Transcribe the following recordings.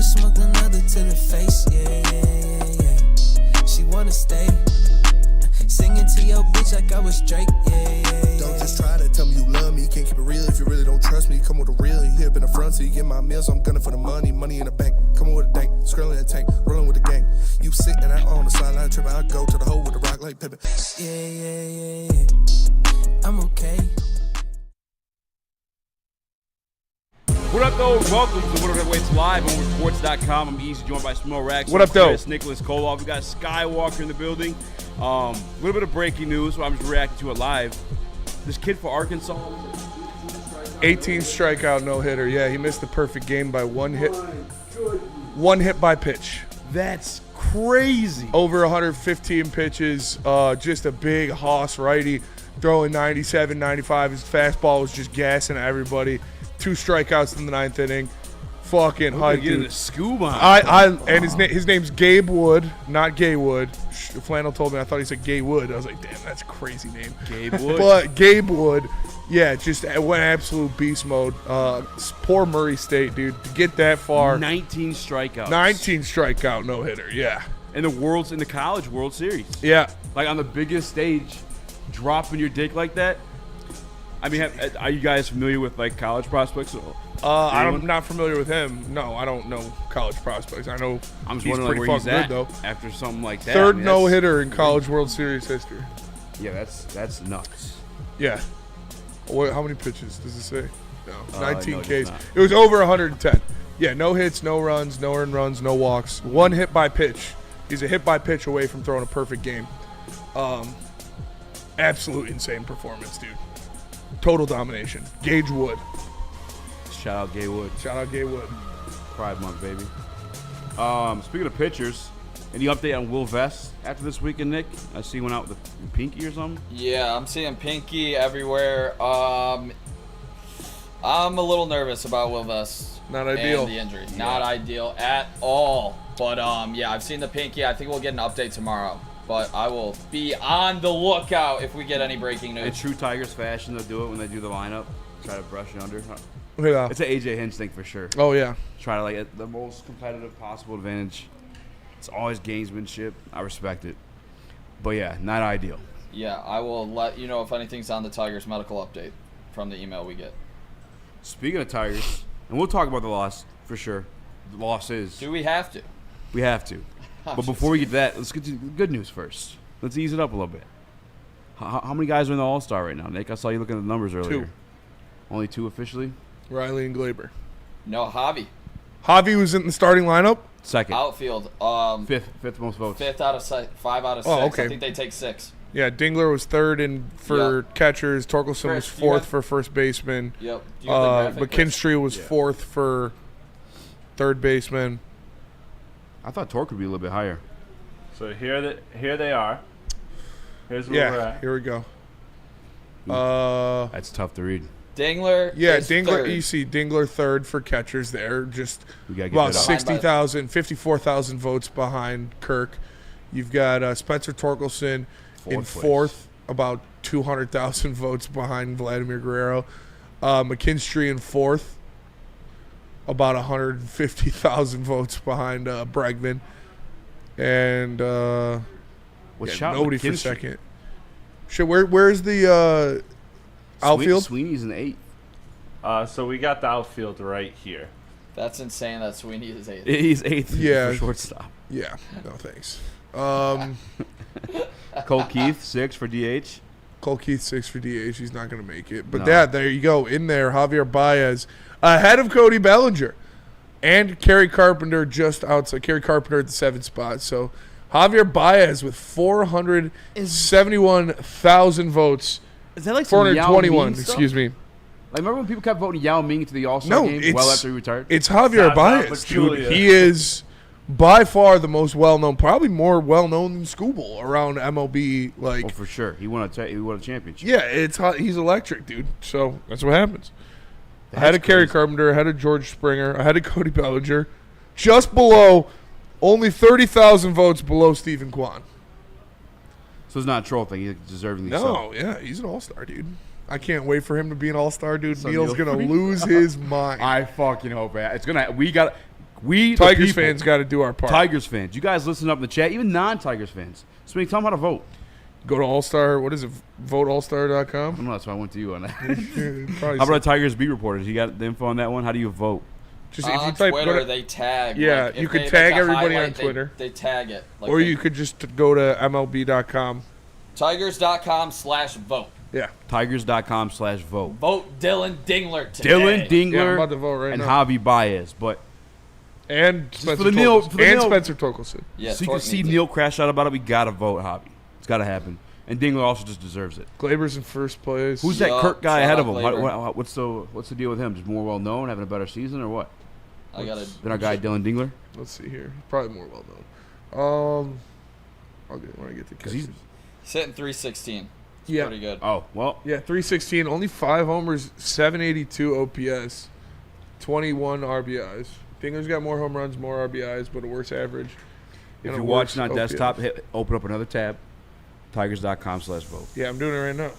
smoke another to the face, yeah. She wanna stay. Singing to your bitch like I was Drake, yeah. Don't just try to tell me you love me. Can't keep it real if you really don't trust me. Come with a real, you hit up in the front, so you get my meals. I'm gunning for the money in the bank. Come with a dank, scrolling the tank, rolling with the gang. You sit and I on the sideline tripping. I go to the hole with the rock like Pippin. Yeah. I'm okay. What up, though? Welcome to Woodward Heavyweights Live on Woodsports.com. I'm Easy, joined by Small Raxter. What up, though? Nicholas Kohloff. We got Skywalker in the building. A little bit of breaking news, so I'm just reacting to it live. This kid for Arkansas, 18 strikeout, no hitter. Yeah, he missed the perfect game by one hit by pitch. That's crazy. Over 115 pitches, just a big hoss righty, throwing 97, 95. His fastball was just gassing everybody. 2 strikeouts in the 9th inning. Fucking hype, dude. Scoop on. And his name's Gabe Wood, not Gay Wood. Flannel told me I thought he said Gay Wood. I was like, damn, that's a crazy name. Gabe Wood. But Gabe Wood, yeah, just went absolute beast mode. Poor Murray State, dude, to get that far. 19 strikeouts. 19 strikeout, no hitter. Yeah. In the College World Series. Yeah. Like on the biggest stage, dropping your dick like that. I mean, are you guys familiar with like college prospects? I'm not familiar with him. No, I don't know college prospects. I know I'm just he's wondering pretty where he's at good, though. After something like that. Third no-hitter in College World Series history. Yeah, that's nuts. Yeah. How many pitches does it say? No, 19 no, Ks. It was over 110. Yeah, no hits, no runs, no earned runs, no walks. 1 hit by pitch. He's a hit by pitch away from throwing a perfect game. Absolute insane performance, dude. Total domination. Gage Wood. Shout out Gay Wood. Shout out Gay Wood. Pride Month, baby. Speaking of pitchers, any update on Will Vest after this weekend, Nick? I see he went out with a pinky or something. Yeah, I'm seeing pinky everywhere. I'm a little nervous about Will Vest. Not ideal. And the injury. Not ideal at all. But yeah, I've seen the pinky. I think we'll get an update tomorrow. But I will be on the lookout if we get any breaking news. In true Tigers fashion, they'll do it when they do the lineup. Try to brush it under. Yeah. It's an AJ Hinch thing for sure. Oh, yeah. Try to like get the most competitive possible advantage. It's always gamesmanship. I respect it. But yeah, not ideal. Yeah, I will let you know if anything's on the Tigers medical update from the email we get. Speaking of Tigers, and we'll talk about the loss for sure. The loss is. Do we have to? We have to. But before we get to that, let's get to the good news first. Let's ease it up a little bit. How many guys are in the All-Star right now, Nick? I saw you looking at the numbers earlier. 2. Only 2 officially? Riley and Glaber. No, Javi. Javi was in the starting lineup? Second. Outfield. Fifth most votes. 5th out of 6. 5 out of 6. Oh, okay. I think they take 6. Yeah, Dingler was 3rd for catchers. Torkelson was 4th for first baseman. Yep. Do you have the graphic? McKinstry was 4th for third baseman. I thought Torque would be a little bit higher. So here they are. Here's where we're at. Here we go. That's tough to read. Dingler. Yeah, is Dingler. 3rd. You see Dingler 3rd for catchers there, just We gotta get about that up. 60,000, 54,000 votes behind Kirk. You've got Spencer Torkelson in 4th, about 200,000 votes behind Vladimir Guerrero. McKinstry in 4th, about 150,000 votes behind Bregman. And nobody for second. Shit, where's the outfield? Sweeney's in 8th. So we got the outfield right here. That's insane that Sweeney is 8th. He's 8th Yeah. for shortstop. Yeah, no thanks. Cole Keith, 6 for DH. Cole Keith 6 for DH. He's not going to make it. But there you go. In there, Javier Baez ahead of Cody Bellinger. And Kerry Carpenter just outside. Kerry Carpenter at the 7th spot. So Javier Baez with 471,000 votes. Is that like 421, excuse me. Like, remember when people kept voting Yao Ming into the All-Star game well after he retired? It's Javier Baez, dude. He is by far the most well-known, probably more well-known than Scooble around MLB. Like, oh, for sure. He won a championship. Yeah, he's electric, dude. So that's what happens. Ahead of Kerry Carpenter, ahead of George Springer, ahead of Cody Bellinger, just below, only 30,000 votes below Stephen Kwan. So it's not a troll thing. He's deserving these. No, yeah, he's an all-star, dude. I can't wait for him to be an all-star, dude. So Neil's going to lose his mind. I fucking hope it. It's going to. We Tigers the people, fans got to do our part. Tigers fans, you guys listen up in the chat. Even non-Tigers fans, so tell them how to vote. Go to All-Star. What is it? I VoteAllStar.com. don't know. That's why I went to you on that. Probably How about Tigers beat reporters? You got the info on that one? How do you vote? just On if you type Twitter, go they tag. Yeah, like, you if could they tag make a everybody on highlight, Twitter. They tag it. Like or you could just go to MLB.com. Tigers.com/vote. Yeah. Tigers.com/vote. Vote Dylan Dingler today. Dylan Dingler Yeah, I'm about to vote right and now. Javi Baez. But And for Spencer the Neil- Torkelson. for the And Neil- Spencer Torkelson. Yeah, so you Tork can see needs it. Neil crash out about it. We got to vote Javi. It's got to happen. And Dingler also just deserves it. Glaber's in first place. Who's that Yup, Kirk guy shout ahead out of him? Glaber. What's the deal with him? Just more well known, having a better season, or what? I gotta. Than our guy Dylan Dingler? Let's see here. Probably more well known. I'll get when I get to 'Cause he's- catches. He's hitting 316. It's Yeah. pretty good. Oh well. Yeah, 316, only 5 homers, 782 OPS, 21 RBIs. Dingler's got more home runs, more RBIs, but a worse average. If and a you're worse watching on OPS. desktop, open up another tab. Tigers.com/vote. Yeah, I'm doing it right now.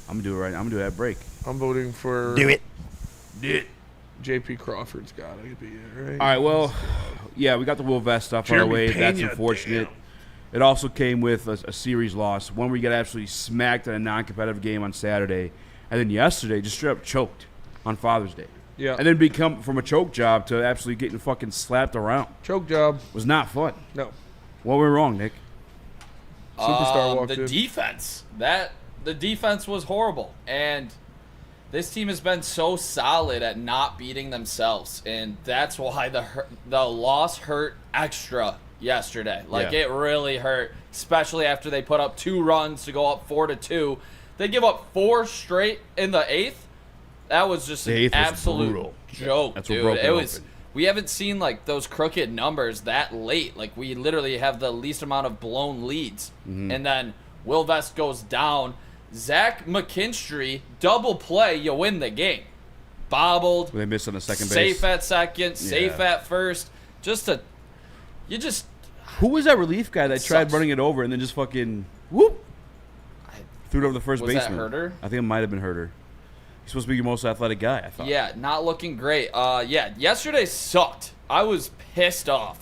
I'm gonna do it right now. I'm gonna do that break. I'm voting for Do it. JP Crawford's got to be it, right? All right. Well, yeah, we got the Will Vest stuff on our Jeremy way. That's Pena, unfortunate. damn. It also came with a series loss, one where we got absolutely smacked in a non-competitive game on Saturday, and then yesterday just straight up choked on Father's Day, Yeah. and then become from a choke job to absolutely getting fucking slapped around. Choke job. Was not fun. No. What went wrong, Nick? Superstar walked the in. defense. The defense was horrible, and this team has been so solid at not beating themselves, and that's why the loss hurt extra yesterday. Like, Yeah. it really hurt, especially after they put up 2 runs to go up 4-2. They give up 4 straight in the 8th. That was just The an eighth was absolute brutal. joke, That's what dude. broke it It was. open. We haven't seen like those crooked numbers that late. Like, we literally have the least amount of blown leads, and then Will Vest goes down. Zach McKinstry double play, you win the game. Bobbled, They missed on the second base. safe at second, safe Yeah. at first. Who was that relief guy that tried Sucks. running it over and then just fucking whoop threw it over the first Was that baseman? Herter? I think it might have been Herter. He's supposed to be your most athletic guy. I thought. Yeah, not looking great. Yesterday sucked. I was pissed off.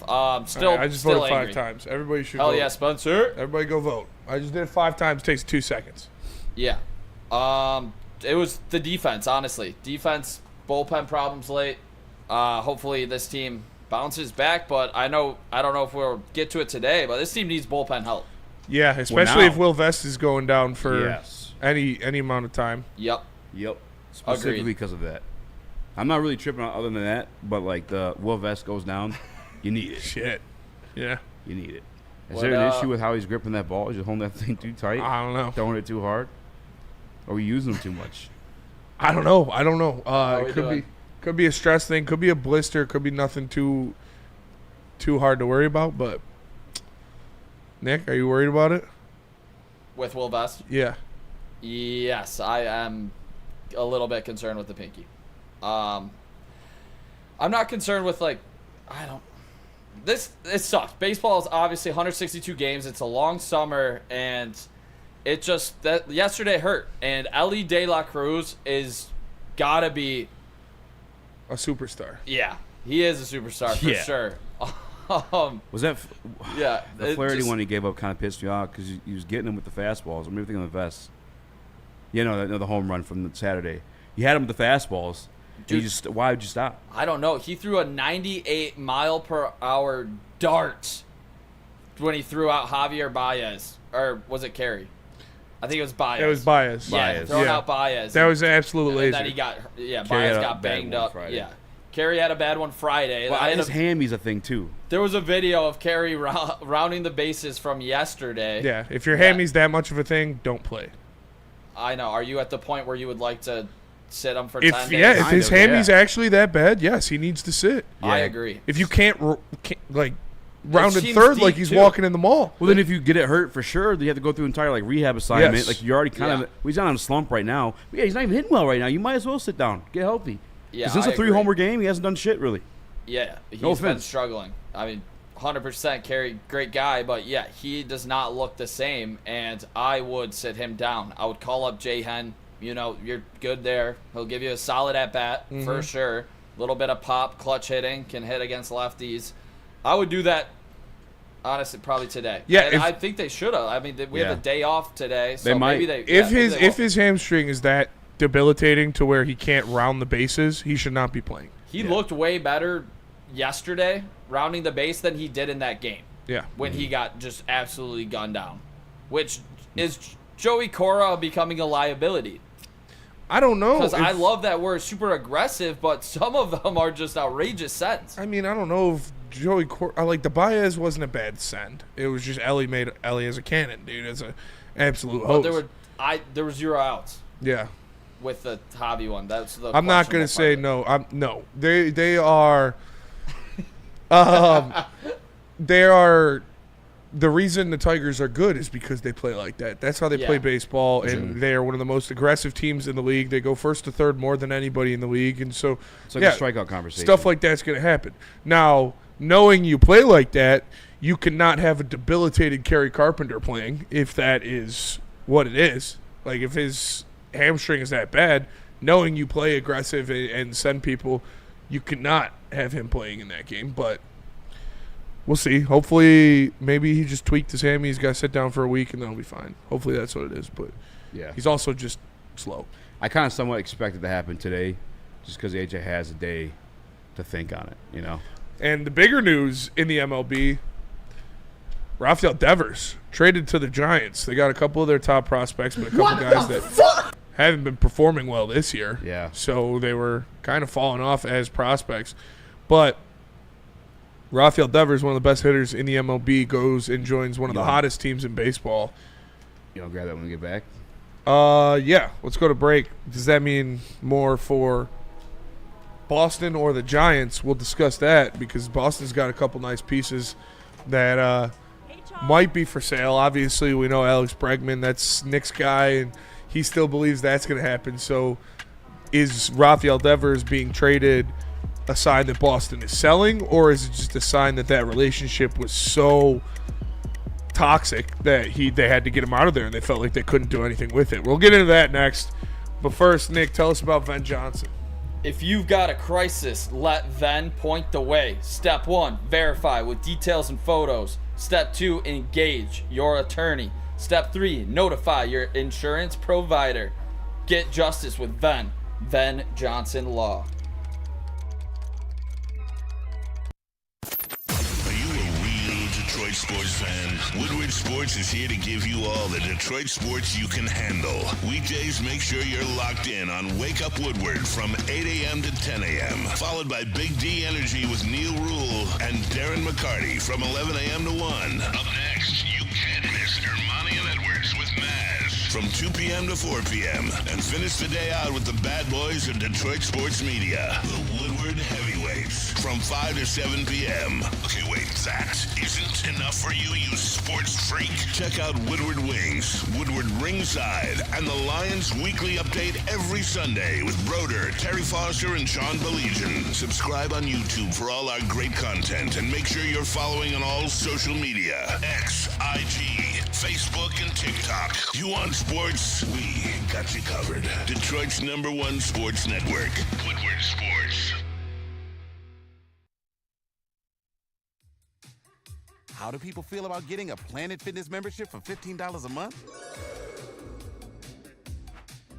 Still, All right, I just still voted angry. 5 times. Everybody should Hell vote. yeah, Spencer. Everybody go vote. I just did it 5 times. It takes 2 seconds. Yeah. It was the defense, honestly. Defense, bullpen problems late. Hopefully this team bounces back, but I don't know if we'll get to it today, but this team needs bullpen help. Yeah, especially now- if Will Vest is going down for Yes. any amount of time. Yep. Yep. Specifically Agreed. because of that. I'm not really tripping on other than that, but like the Will Vest goes down, you need it. Shit. Yeah. You need it. Is What, there an issue with how he's gripping that ball? Is he holding that thing too tight? I don't know. Throwing it too hard? Or are we using him too much? I don't know. are we It doing? could be a stress thing. Could be a blister. Could be nothing too hard to worry about. But Nick, are you worried about it? With Will Vest? Yeah. Yes, I am a little bit concerned with the pinky. I'm not concerned with it sucks. Baseball is obviously 162 games. It's a long summer, and it just that yesterday hurt. And Elly De La Cruz is gotta be A superstar. he is a superstar for Yeah. sure. Was that Yeah, the it Flaherty just- one he gave up kind of pissed me off because he was getting him with the fastballs. I'm thinking of the Vest. You know, the home run from the Saturday. You had him with the fastballs. Dude. Why would you stop? I don't know. He threw a 98-mile-per-hour dart when he threw out Javier Baez. Or was it Carey? I think it was Baez. It was Baez. Yeah, Baez. throwing Yeah. out Baez. That was an absolute And laser. then he got, Carey Baez had a got bad banged one up. Friday. Yeah. Carey had a bad one Friday. Well, I had his a- hammy's a thing too. there was a video of Carey rounding the bases from yesterday. Yeah. If your Yeah. hammy's that much of a thing, don't play. I know. Are you at the point where you would like to sit him for 10 If days? if Kind his of, yeah. hammy's actually that bad, yes, he needs to sit. I Yeah. agree. If you can't rounded team's third deep, like he's too. walking in the mall. Well, then if you get it hurt for sure, you have to go through an entire rehab assignment. Yes. Like you're already kind Yeah. of. He's not on a slump right now. But yeah, he's not even hitting well right now. You might as well sit down, get healthy. Yeah, Is this I a 3 agree. homer game? He hasn't done shit really. Yeah, he's No been offense. struggling. I mean, 100% Carey, great guy, but yeah, he does not look the same, and I would sit him down. I would call up Jay Hen. You know, you're good there. He'll give you a solid at-bat for sure. little bit of pop, clutch hitting, can hit against lefties. I would do that, honestly, probably today. Yeah, and I think they should have. I mean, we have a day off today, so They might. maybe they. If his hamstring is that debilitating to where he can't round the bases, he should not be playing. He looked way better yesterday rounding the base than he did in that game. Yeah. When he got just absolutely gunned down, which is Joey Cora becoming a liability. I don't know. Because I love that we're super aggressive, but some of them are just outrageous sends. I mean, I don't know if Joey like the Baez wasn't a bad send. It was just Elly made Elly as a cannon, dude, as an absolute hose. But there were 0 outs. Yeah. With the Javi one, that's the. I'm not gonna say no. No. They are. They are. The reason the Tigers are good is because they play like that. That's how they play baseball, and they are one of the most aggressive teams in the league. They go first to third more than anybody in the league, and so It's like a strikeout conversation. stuff like that's going to happen. Now, knowing you play like that, you cannot have a debilitated Kerry Carpenter playing if that is what it is. Like if his hamstring is that bad, knowing you play aggressive and send people, you cannot have him playing in that game, but. We'll see. Hopefully, maybe he just tweaked his hammy. He's got to sit down for a week, and then he'll be fine. Hopefully, that's what it is. But he's also just slow. I kind of somewhat expected to happen today, just because AJ has a day to think on it, you know. And the bigger news in the MLB, Rafael Devers traded to the Giants. They got a couple of their top prospects, but a couple guys that haven't been performing well this year. Yeah. So they were kind of falling off as prospects. But Rafael Devers, one of the best hitters in the MLB, goes and joins one of the hottest teams in baseball. You want to grab that when we get back? Yeah. Let's go to break. Does that mean more for Boston or the Giants? We'll discuss that because Boston's got a couple nice pieces that might be for sale. Obviously, we know Alex Bregman. That's Nick's guy, and he still believes that's going to happen. So is Rafael Devers being traded a sign that Boston is selling, or is it just a sign that that relationship was so toxic that they had to get him out of there and they felt like they couldn't do anything with it? We'll get into that next. But first, Nick, tell us about Ven Johnson. If you've got a crisis, let Ven point the way. Step 1, verify with details and photos. Step 2, engage your attorney. Step 3, notify your insurance provider. Get justice with Ven Johnson Law. Detroit sports fan, Woodward Sports is here to give you all the Detroit sports you can handle. Weekdays, make sure you're locked in on Wake Up Woodward from 8 a.m. to 10 a.m. Followed by Big D Energy with Neil Rule and Darren McCarty from 11 a.m. to 1. Up next, you can't miss Ermanni and Edwards with Maz from 2 p.m. to 4 p.m. And finish the day out with the bad boys of Detroit sports media, the Woodward Heavyweights from 5 to 7 p.m. Okay, wait, that isn't enough for you, you sports freak. Check out Woodward Wings, Woodward Ringside, and the Lions Weekly Update every Sunday with Broder, Terry Foster, and Sean Belegian. Subscribe on YouTube for all our great content, and make sure you're following on all social media. X, IG, Facebook, and TikTok. You want sports? We got you covered. Detroit's #1 sports network, Woodward Sports. How do people feel about getting a Planet Fitness membership for $15 a month?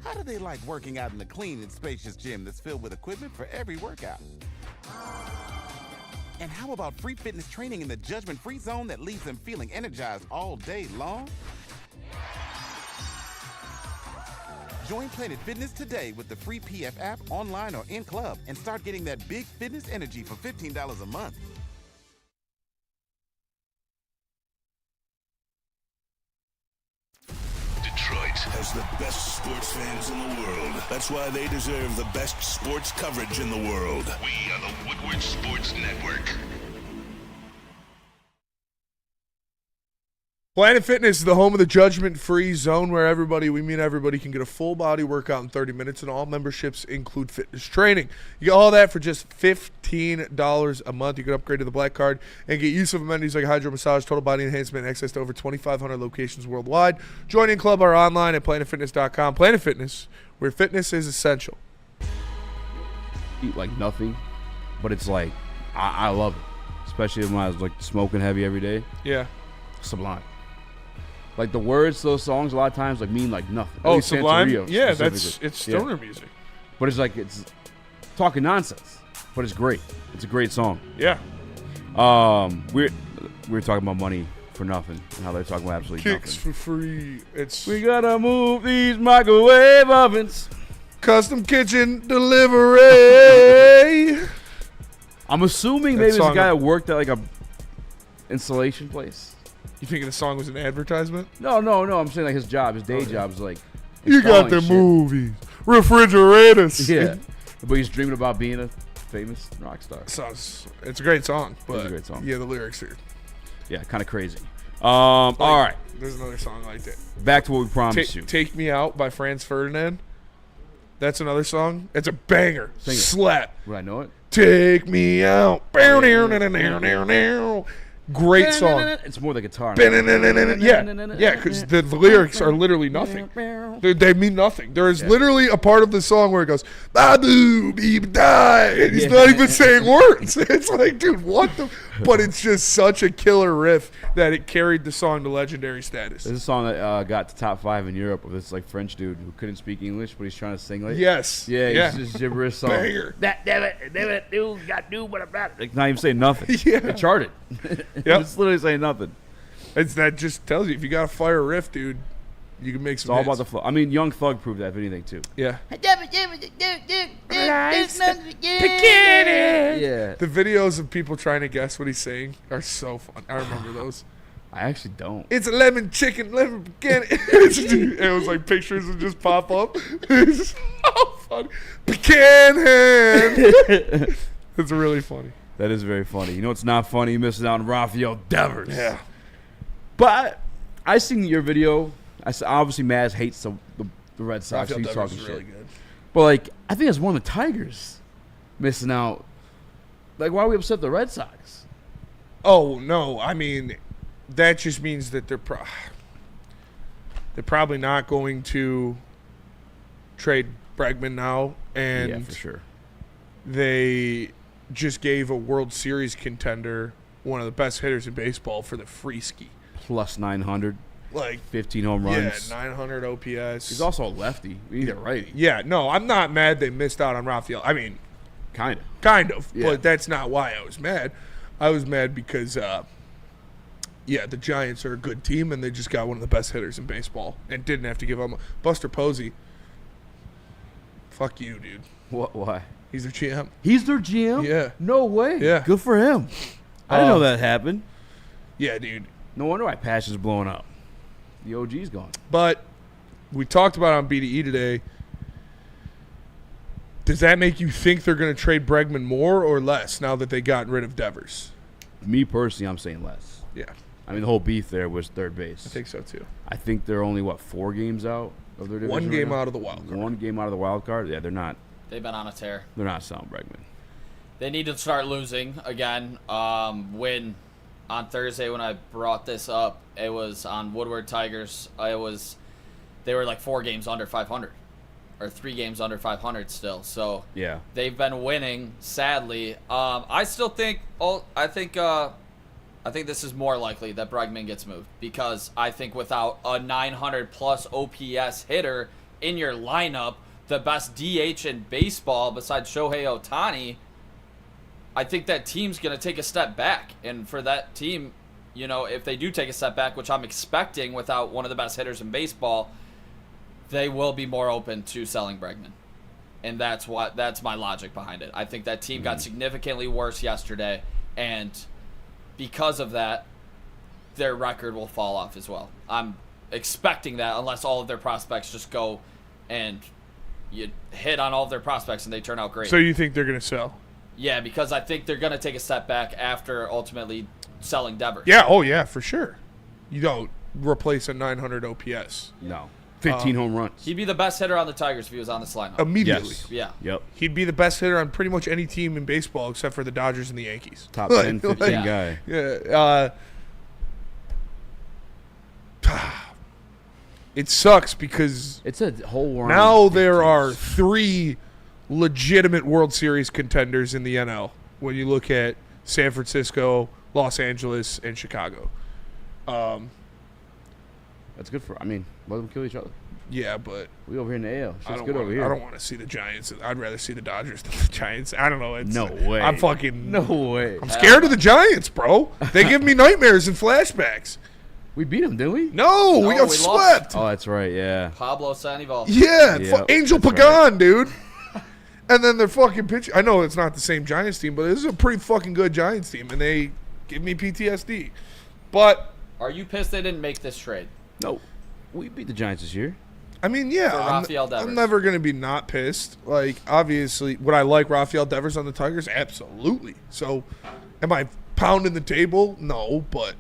How do they like working out in a clean and spacious gym that's filled with equipment for every workout? And how about free fitness training in the judgment-free zone that leaves them feeling energized all day long? Join Planet Fitness today with the free PF app, online or in club, and start getting that big fitness energy for $15 a month. Detroit has the best sports fans in the world. That's why they deserve the best sports coverage in the world. We are the Woodward Sports Network. Planet Fitness is the home of the judgment-free zone where we mean everybody can get a full body workout in 30 minutes, and all memberships include fitness training. You get all that for just $15 a month. You can upgrade to the Black Card and get use of amenities like hydro massage, total body enhancement, and access to over 2,500 locations worldwide. Join in club or online at planetfitness.com. Planet Fitness, where fitness is essential. Eat like nothing. but it's like I love it, especially when I was like smoking heavy every day. Yeah. Sublime. Like the words to those songs a lot of times like mean like nothing. At Oh, least Sublime. Santeria Yeah, specifically. it's stoner music. But it's like it's talking nonsense, but it's great. It's a great song. Yeah. We were talking about money for nothing and how they're talking about absolutely Kicks nothing. for free. It's We gotta move these microwave ovens. custom kitchen delivery. I'm assuming That maybe it's a song- guy that worked at like a installation place. You thinking the song was an advertisement? No. I'm saying like his job, his day job is like You got the installing shit. movies, refrigerators. Yeah, but he's dreaming about being a famous rock star. It's a great song. But It's a great song. Yeah, the lyrics are. Yeah, kind of crazy. All right, There's another song like that. back to what we promised you. Take Me Out by Franz Ferdinand. That's another song. It's a banger. Sing it. Slap. Would I know it? Take me out. Great song. It's more the guitar. Yeah, because the lyrics are literally nothing. They mean nothing. There is literally a part of the song where it goes, "Babu, beep, die," and he's not even saying words. It's like, dude, what the? But it's just such a killer riff that it carried the song to legendary status. There's a song that got to top 5 in Europe of this like French dude who couldn't speak English, but he's trying to sing like Yes. Yeah, Yeah. it's just gibberish song. Banger. That damn it, dude, got do what I'm not. Like not even saying nothing. Yeah. It charted. Yep. It's literally saying nothing. That just tells you if you got a fire riff, dude, you can make some. It's all hits. about the flow. I mean, Young Thug proved that if anything too. Yeah. Yeah. The videos of people trying to guess what he's saying are so fun. I remember those. I actually don't. It's a lemon chicken, lemon pecan. It was like pictures would just pop up. It's so funny. Pecan hand. It's really funny. That is very funny. You know what's not funny? You're missing out on Rafael Devers. Yeah. But I seen your video. Obviously, Maz hates the Red Sox. Rafael He's Devers talking is shit. really good. But like, I think it's one of the Tigers missing out. Like, why are we upset at the Red Sox? Oh no! I mean, that just means that they're probably not going to trade Bregman now, and Yeah, for sure. they just gave a World Series contender one of the best hitters in baseball for the free ski. Plus 900, Like 15 home runs. Yeah, 900 OPS. He's also a lefty. We need a righty. Yeah, no, I'm not mad they missed out on Rafael. I mean, Kind of. yeah. But that's not why I was mad. I was mad because, the Giants are a good team, and they just got one of the best hitters in baseball and didn't have to give up. Buster Posey, fuck you, dude. What? Why? He's their GM. He's their GM? Yeah. No way. Yeah. Good for him. I didn't know that happened. Yeah, dude. No wonder why Passion's blowing up. The OG's gone. But we talked about it on BDE today. Does that make you think they're going to trade Bregman more or less now that they got rid of Devers? Me personally, I'm saying less. Yeah, I mean, the whole beef there was third base. I think so too. I think they're only, 4 games out of their division? One right game now? out of the wild card. 1 game out of the wild card? Yeah, they're not. They've been on a tear. They're not selling Bregman. They need to start losing again. When on Thursday when I brought this up, it was on Woodward Tigers. They were like 4 games under 500, or 3 games under 500 still. So Yeah. they've been winning. Sadly, I still think. I think this is more likely that Bregman gets moved because I think without a 900 plus OPS hitter in your lineup, the best DH in baseball besides Shohei Ohtani, I think that team's going to take a step back. And for that team, if they do take a step back, which I'm expecting without one of the best hitters in baseball, they will be more open to selling Bregman. And that's my logic behind it. I think that team got significantly worse yesterday, and because of that, their record will fall off as well. I'm expecting that unless all of their prospects just go and you hit on all of their prospects and they turn out great. So you think they're going to sell? Yeah, because I think they're going to take a step back after ultimately selling Devers. Yeah, oh yeah, for sure. You don't replace a 900 OPS. No. 15 home runs. He'd be the best hitter on the Tigers if he was on this lineup. Immediately. Yes. Yeah. Yep. He'd be the best hitter on pretty much any team in baseball except for the Dodgers and the Yankees. Top 10, 15 Yeah. guy. Yeah. It sucks because It's a whole war. now there are 3 legitimate World Series contenders in the NL. when you look at San Francisco, Los Angeles, and Chicago. That's good for. I mean, let them kill each other. Yeah, but We over here in the AL. Shit's good over I here. don't want to see the Giants. I'd rather see the Dodgers than the Giants. I don't know. No way. I'm fucking. No way. I'm scared of the Giants, bro. They give me nightmares and flashbacks. We beat them, didn't we? No, we got we lost. swept. Oh, that's right. Yeah. Pablo Sandoval. Yeah, Yep, Angel that's Pagan, dude. And then their fucking pitch. I know it's not the same Giants team, but this is a pretty fucking good Giants team, and they give me PTSD. But Are you pissed they didn't make this trade? No. We beat the Giants this year. I mean, yeah, For Rafael Devers. I'm never gonna be not pissed. Like, obviously, would I like Rafael Devers on the Tigers? Absolutely. So, am I pounding the table? No, but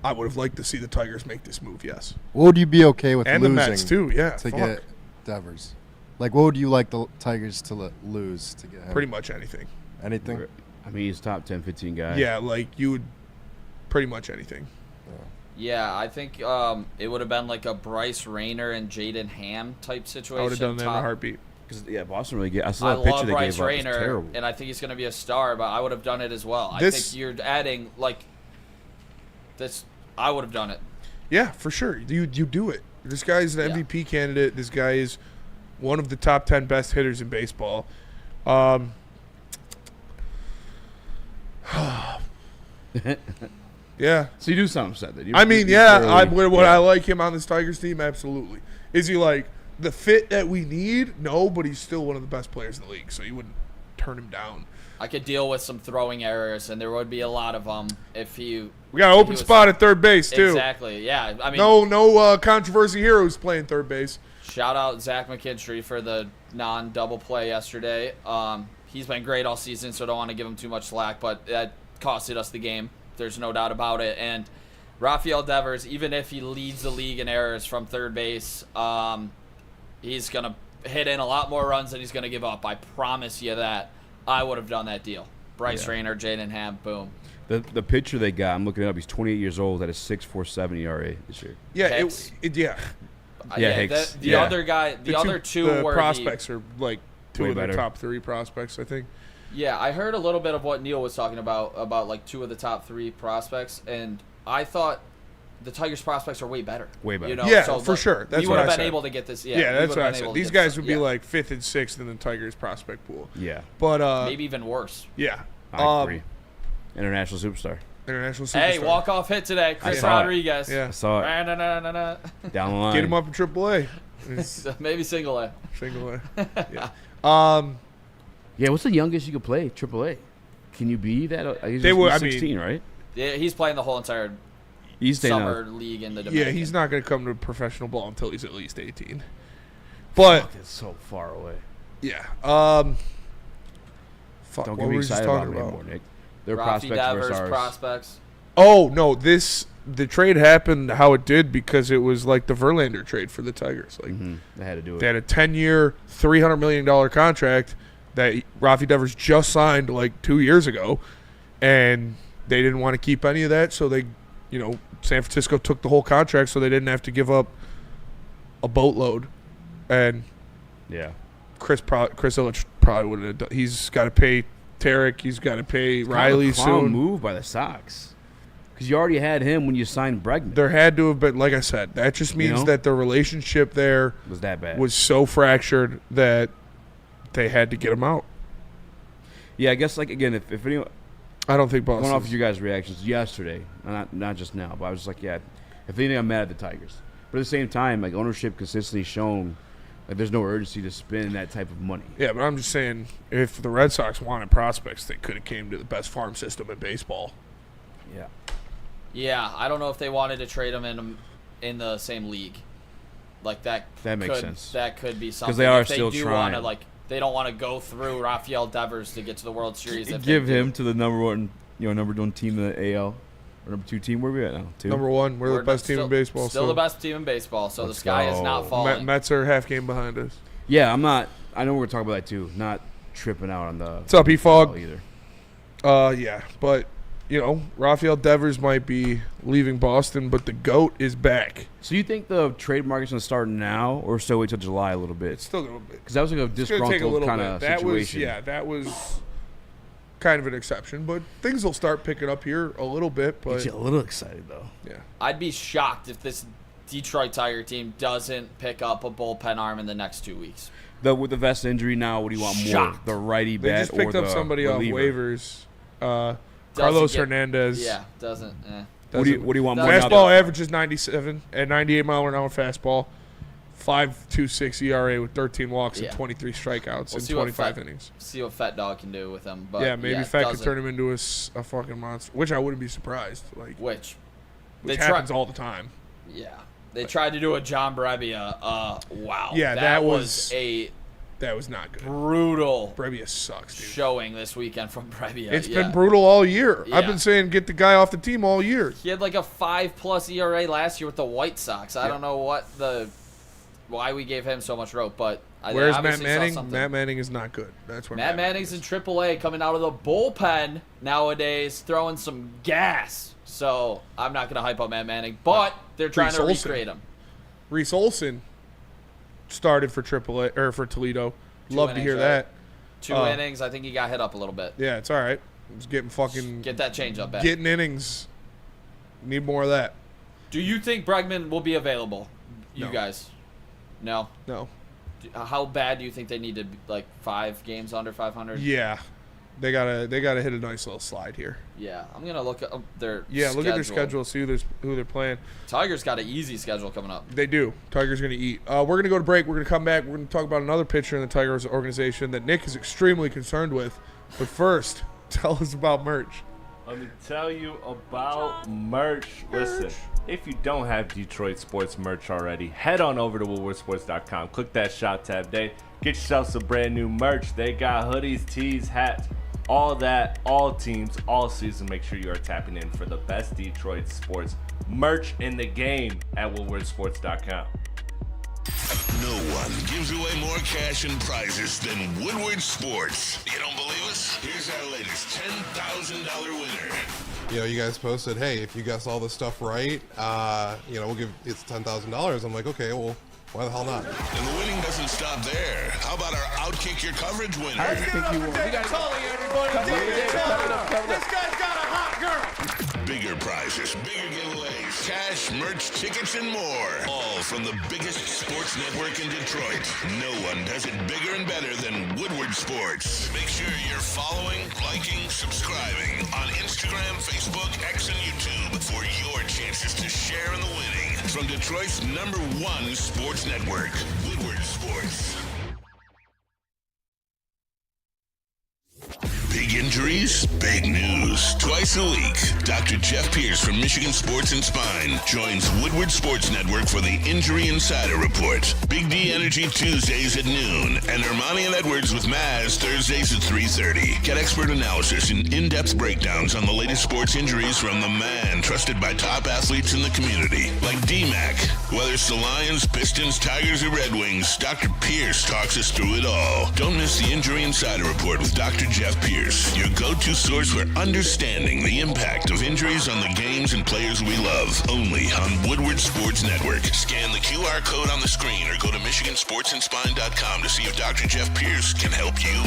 I would have liked to see the Tigers make this move. Yes, What would you be okay with and losing the Mets too. Yeah, to fuck. get Devers? Like, what would you like the Tigers to lose to get him? Pretty much anything. Anything? I mean, he's top 10, 15 guy. Yeah, like you would pretty much anything. Yeah, I think it would have been like a Bryce Rayner and Jaden Ham type situation. I would have done that in a heartbeat. Because Boston really get. I I saw that picture love they Bryce gave up. It's Rayner, terrible. and I think he's going to be a star, but I would have done it as well. I This- think you're adding, like, this. I would have done it. Yeah, for sure. You do it. This guy's an Yeah. MVP candidate. This guy is one of the top 10 best hitters in baseball. Yeah. So you do sound upset that. I mean, yeah. Would I like him on this Tigers team? Absolutely. Is he like the fit that we need? No, but he's still one of the best players in the league, so you wouldn't turn him down. I could deal with some throwing errors, and there would be a lot of them if he. We got an he open was- spot at third base too. Exactly. Yeah. I mean, No controversy here who's playing third base. shout out Zach McKinstry for the non-double play yesterday. He's been great all season, so I don't want to give him too much slack, but that costed us the game. There's no doubt about it. And Rafael Devers, even if he leads the league in errors from third base, he's going to hit in a lot more runs than he's going to give up. I promise you that. I would have done that deal. Bryce Rayner, Jaden Ham, boom. The picture they got, I'm looking it up. He's 28 years old. At a 6.47 ERA this year. Yeah, Hicks. yeah. Yeah, Hicks. The Yeah. other guy, the other two the were prospects are like two Way of the better. top 3 prospects, I think. Yeah, I heard a little bit of what Neil was talking about like 2 of the top 3 prospects, and I thought the Tigers prospects are way better. Way better. You know? Yeah, so for sure. That's we what would I have said. been able to get this. Yeah, Yeah, we that's would what I have been said. able to These get guys this, would be yeah. like 5th and 6th in the Tigers prospect pool. Yeah, But maybe even worse. yeah. I agree. International superstar. International superstar. Hey, walk-off hit today, Chris saw it. Rodriguez. Yeah. I saw it Na-na-na-na-na. down the line. Get him up in AAA. It's Maybe single A. single A. Yeah. Yeah, what's the youngest you could play? AAA. Can you be that? He's They would- he's I mean- 16, right? Yeah, he's playing the whole entire He's staying summer out. league in the Yeah, Dominican. he's not going to come to professional ball until he's at least 18. But Fuck, it's so far away. yeah. Fuck, Don't what get were me we just excited talking about it about? anymore, Nick. Their Rafi prospects Devers, versus ours. prospects. Oh no, the trade happened how it did because it was like the Verlander trade for the Tigers. Like They had to do it. they had a 10-year, $300 million contract that Rafi Devers just signed like 2 years ago, and they didn't want to keep any of that, so they, San Francisco took the whole contract, so they didn't have to give up a boatload, and Yeah. Chris Ilitch probably wouldn't have done. He's got to pay Tarek. He's got to pay Riley Kind of a clown soon. move by the Sox. Because you already had him when you signed Bregman. There had to have been, like I said, that just means know? that the relationship there Was that bad? was so fractured that they had to get him out. Yeah, I guess, like, again, if anyone... I don't think Going off Boston. of your guys' reactions yesterday, not just now, but I was just like, yeah, if anything, I'm mad at the Tigers. But at the same time, like, ownership consistently shown, like, there's no urgency to spend that type of money. Yeah, but I'm just saying, if the Red Sox wanted prospects, they could have came to the best farm system in baseball. Yeah. Yeah, I don't know if they wanted to trade him in the same league. Like that. That makes could, sense. That could be something. they are if still they do trying. Wanna, like, they don't want to go through Rafael Devers to get to the World Series. If Give they do. him to the number one team in the AL. Or number 2 team. Where are we at now? 2? Number one, we're the best team in baseball. Still the best team in baseball. So Let's the sky is go. not falling. Mets are half game behind us. Yeah, I'm not... I know we're talking about that, too. Not tripping out on the... What's up, E-Fog? Either. Yeah, but, Rafael Devers might be leaving Boston, but the GOAT is back. So you think the trade market's going to start now or still wait till July a little bit? It's still going to be. Because that was like a It's going to take a disgruntled little kind bit. of That situation. was kind of an exception, but things will start picking up here a little bit. But Get you a little excited though. yeah, I'd be shocked if this Detroit Tiger team doesn't pick up a bullpen arm in the next 2 weeks. With the vest injury now, what do you want more? Shocked. The righty they bat just picked or up the somebody reliever? off waivers. Carlos Hernandez. Yeah, doesn't. What do you want more? Fastball averages 97 at 98 mile an hour fastball. 5.26 ERA with 13 walks and 23 strikeouts in 25 innings. See what Fat Dog can do with him. But Yeah, maybe Fat could doesn't. turn him into a fucking monster, which I wouldn't be surprised. Which happens all the time. Yeah, they tried to do a John Brebbia. Wow. Yeah, that was a not good. brutal Brebbia sucks, dude. showing this weekend from Brebbia. It's been brutal all year. Yeah. I've been saying get the guy off the team all year. He had like a 5+ ERA last year with the White Sox. I don't know why we gave him so much rope, but Where's I Matt obviously Manning? saw something. Matt Manning is not good. That's where Matt Manning's in AAA, coming out of the bullpen nowadays, throwing some gas. So I'm not gonna hype up Matt Manning, but they're trying Reese to Olson. recreate him. Reese Olson started for AAA or for Toledo. Love to hear innings, right? that. 2 innings. I think he got hit up a little bit. Yeah, it's all right. It's getting Get that change up back. getting innings. Need more of that. Do you think Bregman will be available? You No. guys? No. No. How bad do you think they need to 5 games under 500? Yeah, they gotta hit a nice little slide here. Yeah, I'm gonna look at their Look at their schedule, see who they're playing. Tigers got an easy schedule coming up. They do. Tigers gonna eat. We're gonna go to break. We're gonna come back. We're gonna talk about another pitcher in the Tigers organization that Nick is extremely concerned with. But first, tell us about merch. Let me tell you about merch. Listen, if you don't have Detroit sports merch already, head on over to woodwardsports.com. Click that shop tab. Get yourself some brand new merch. They got hoodies, tees, hats, all that, all teams, all season. Make sure you are tapping in for the best Detroit sports merch in the game at woodwardsports.com. No one gives away more cash and prizes than Woodward Sports. You don't believe us? Here's our latest $10,000 winner. You guys posted, hey, if you guess all this stuff right, we'll give it's $10,000. I'm like, okay, well, why the hell not? And the winning doesn't stop there. How about our Outkick Your Coverage winner? I think you won. This guy's got a hot girl. Bigger prizes, bigger giveaways, cash, merch, tickets, and more. All from the biggest sports network in Detroit. No one does it bigger and better than Woodward Sports. Make sure you're following, liking, subscribing on Instagram, Facebook, X, and YouTube for your chances to share in the winning. From Detroit's #1 sports network, Woodward Sports. Big injuries, big news. Twice a week, Dr. Jeff Pierce from Michigan Sports and Spine joins Woodward Sports Network for the Injury Insider Report. Big D Energy Tuesdays at noon, and Ermanni and Edwards with Maz Thursdays at 3:30. Get expert analysis and in-depth breakdowns on the latest sports injuries from the man trusted by top athletes in the community, like D-Mac. Whether it's the Lions, Pistons, Tigers, or Red Wings, Dr. Pierce talks us through it all. Don't miss the Injury Insider Report with Dr. Jeff Pierce, your go-to source for understanding the impact of injuries on the games and players we love. Only on Woodward Sports Network. Scan the QR code on the screen or go to MichiganSportsandSpine.com to see if Dr. Jeff Pierce can help you.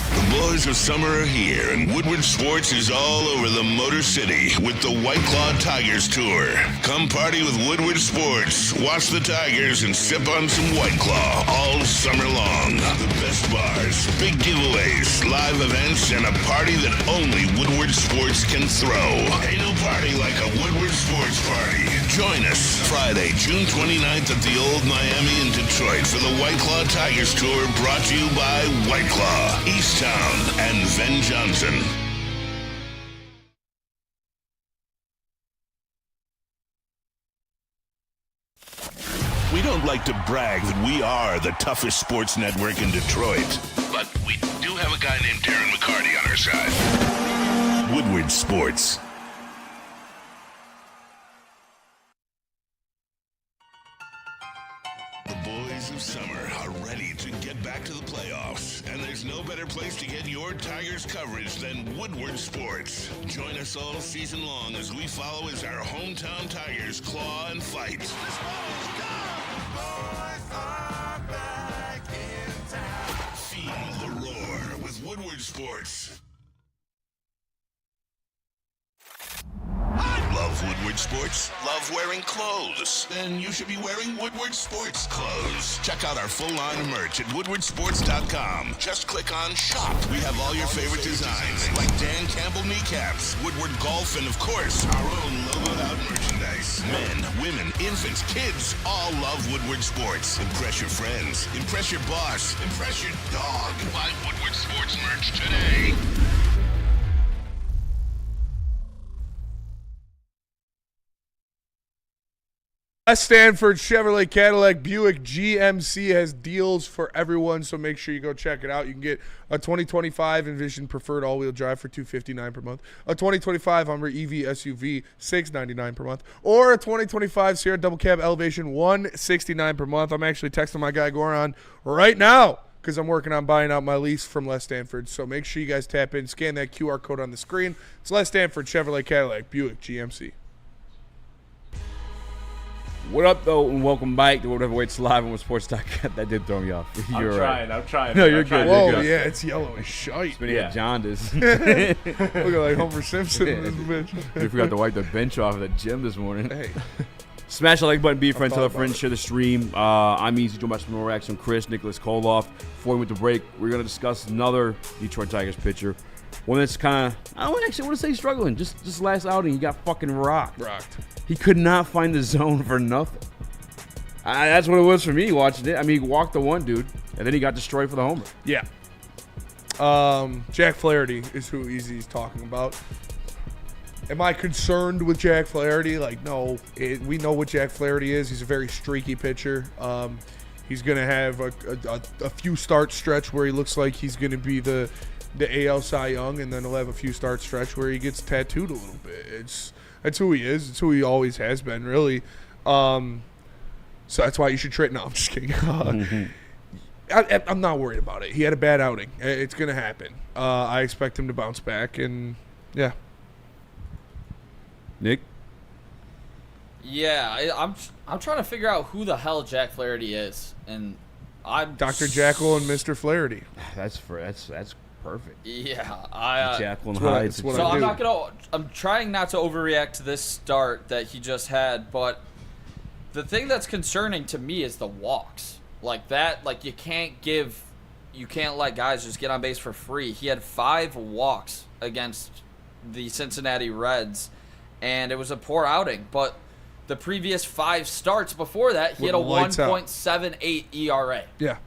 The boys of summer are here, and Woodward Sports is all over the Motor City with the White Claw Tigers Tour. Come party with Woodward Sports, watch the Tigers, and sip on some White Claw all summer long. The best bars, big giveaways, live events, and a party that only Woodward Sports can throw. Ain't no party like a Woodward Sports party. Join us Friday, June 29th at the Old Miami in Detroit for the White Claw Tigers Tour, brought to you by White Claw, Easttown, and Ven Johnson. We don't like to brag that we are the toughest sports network in Detroit, but we do have a guy named Darren McCarty on our side. Woodward Sports. The boys of summer are ready to get back to the playoffs, and there's no better place to get your Tigers coverage than Woodward Sports. Join us all season long as we follow as our hometown Tigers claw and fight. Feed Sports. Love Woodward Sports? Love wearing clothes? Then you should be wearing Woodward Sports clothes. Check out our full line of merch at woodwardsports.com. Just click on shop. We have all your favorite designs, like Dan Campbell kneecaps, Woodward golf, and of course, our own logoed out merchandise. Men, women, infants, kids all love Woodward Sports. Impress your friends. Impress your boss. Impress your dog. Buy Woodward Sports merch today. Stanford Chevrolet Cadillac Buick GMC has deals for everyone, so make sure you go check it out. You can get a 2025 Envision Preferred all-wheel drive for $259 per month, a 2025 Hummer EV SUV $699 per month, or a 2025 Sierra Double Cab Elevation $169 per month. I'm actually texting my guy Goran right now because I'm working on buying out my lease from Les Stanford. So make sure you guys tap in, scan that QR code on the screen. It's Les Stanford Chevrolet Cadillac Buick GMC. What up, though, and welcome back to Whatever Waits Live on Sports.com. That did throw me off. I'm trying. No, you're good. Whoa, You're good. yeah, it's yellow as shite. But he had jaundice. Look at like Homer Simpson in this bitch. We forgot to wipe the bench off at the gym this morning. Hey. Smash the like button, be a friend, tell a friend, share the stream. I'm Easy, joined by some more reaction. Chris, Nicholas, Kohloff. Before we went to break, we're going to discuss another Detroit Tigers pitcher. One that's kind of, I don't actually want to say struggling. Just last outing, he got fucking rocked. He could not find the zone for nothing. That's what it was for me watching it. I mean, he walked the one dude, and then he got destroyed for the homer. Yeah. Jack Flaherty is who Easy's talking about. Am I concerned with Jack Flaherty? Like, no. We know what Jack Flaherty is. He's a very streaky pitcher. He's going to have a few start stretch where he looks like he's going to be the AL Cy Young, and then he'll have a few start stretch where he gets tattooed a little bit. That's who he is. It's who he always has been, really. So that's why you should trade. No, I'm just kidding. I'm not worried about it. He had a bad outing. It's going to happen. I expect him to bounce back, and yeah. Nick? Yeah, I'm trying to figure out who the hell Jack Flaherty is, and I'm Dr. Jackal and Mr. Flaherty. That's perfect. Yeah, Jackal and Hyde. So I'm trying not to overreact to this start that he just had, but the thing that's concerning to me is the walks. Like that, like you can't let guys just get on base for free. He had 5 walks against the Cincinnati Reds, and it was a poor outing. But the previous 5 starts before that, he had a 1.78 ERA. Yeah.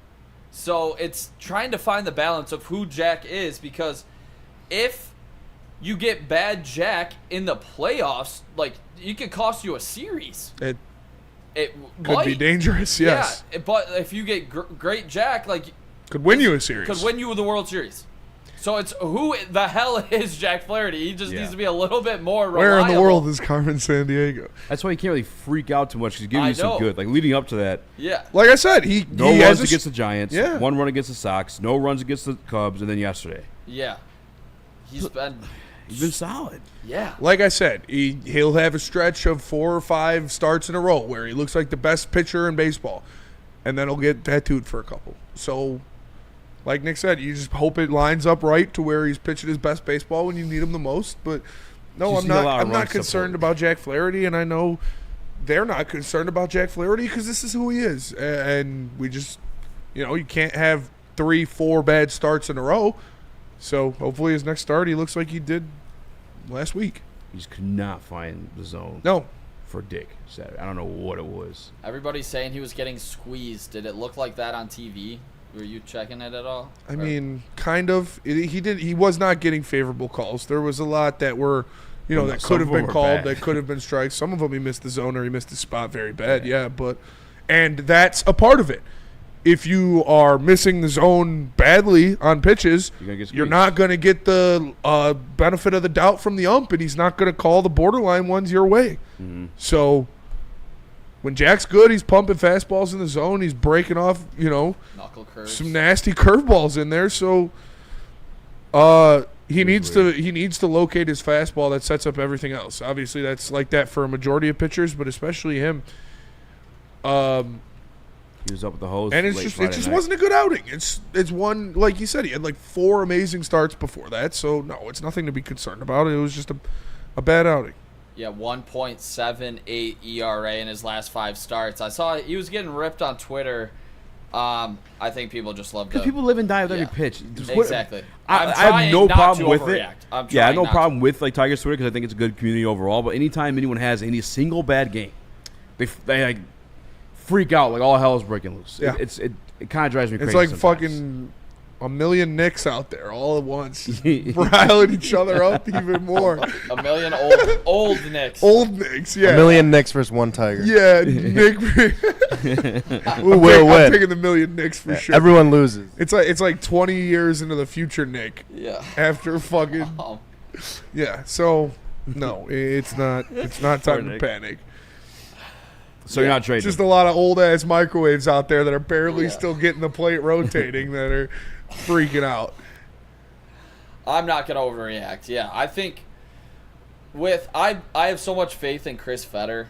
So it's trying to find the balance of who Jack is, because if you get bad Jack in the playoffs, like, it could cost you a series. It could be dangerous, yes. Yeah, but if you get great Jack, like, could win you a series. Could win you the World Series. So it's who the hell is Jack Flaherty? He just needs to be a little bit more reliable. Where in the world is Carmen Sandiego? That's why you can't really freak out too much, because he's giving you some good. Like, leading up to that. Yeah. Like I said, he runs against the Giants. Yeah. 1 run against the Sox. No runs against the Cubs, and then yesterday. Yeah. He's been solid. Yeah. Like I said, he'll have a stretch of 4 or 5 starts in a row where he looks like the best pitcher in baseball, and then he'll get tattooed for a couple. So, like Nick said, you just hope it lines up right to where he's pitching his best baseball when you need him the most. But no, I'm not concerned about Jack Flaherty, and I know they're not concerned about Jack Flaherty because this is who he is, and we just, you can't have 3, 4 bad starts in a row. So hopefully his next start, he looks like he did last week. He just could not find the zone. No. For Dick Saturday. I don't know what it was. Everybody's saying he was getting squeezed. Did it look like that on TV? Were you checking it at all? I mean, kind of. He was not getting favorable calls. There was a lot that were, that could have been called, that could have been strikes. Some of them he missed the zone or he missed the spot very bad. Yeah, and that's a part of it. If you are missing the zone badly on pitches, you're not going to get the benefit of the doubt from the ump, and he's not going to call the borderline ones your way. Mm-hmm. So when Jack's good, he's pumping fastballs in the zone. He's breaking off, knuckle curves, some nasty curveballs in there. So he needs to locate his fastball that sets up everything else. Obviously, that's like that for a majority of pitchers, but especially him. He was up with the hose. And it Friday just night. wasn't a good outing. It's one, like you said, he had like 4 amazing starts before that. So no, it's nothing to be concerned about. It was just a bad outing. Yeah, 1.78 ERA in his last 5 starts. I saw he was getting ripped on Twitter. I think people just love because people live and die with every pitch. Exactly. I have no problem with it. I have no problem with like Tigers Twitter because I think it's a good community overall. But anytime anyone has any single bad game, they like freak out like all hell is breaking loose. Yeah. It kind of drives me crazy. It's like sometimes. fucking a million Knicks out there all at once, riling each other up even more. A million old Knicks. Old Knicks, yeah. A million Knicks versus 1 Tiger. Yeah, Nick. Who will win? I'm taking the million Knicks for sure. Everyone loses. It's like 20 years into the future, Nick. Yeah. After fucking. Yeah. So no, it's not. It's not time to panic. So you're not trading. Just a lot of old ass microwaves out there that are barely still getting the plate rotating that are freaking out. I'm not gonna overreact. Yeah, I think I have so much faith in Chris Fetter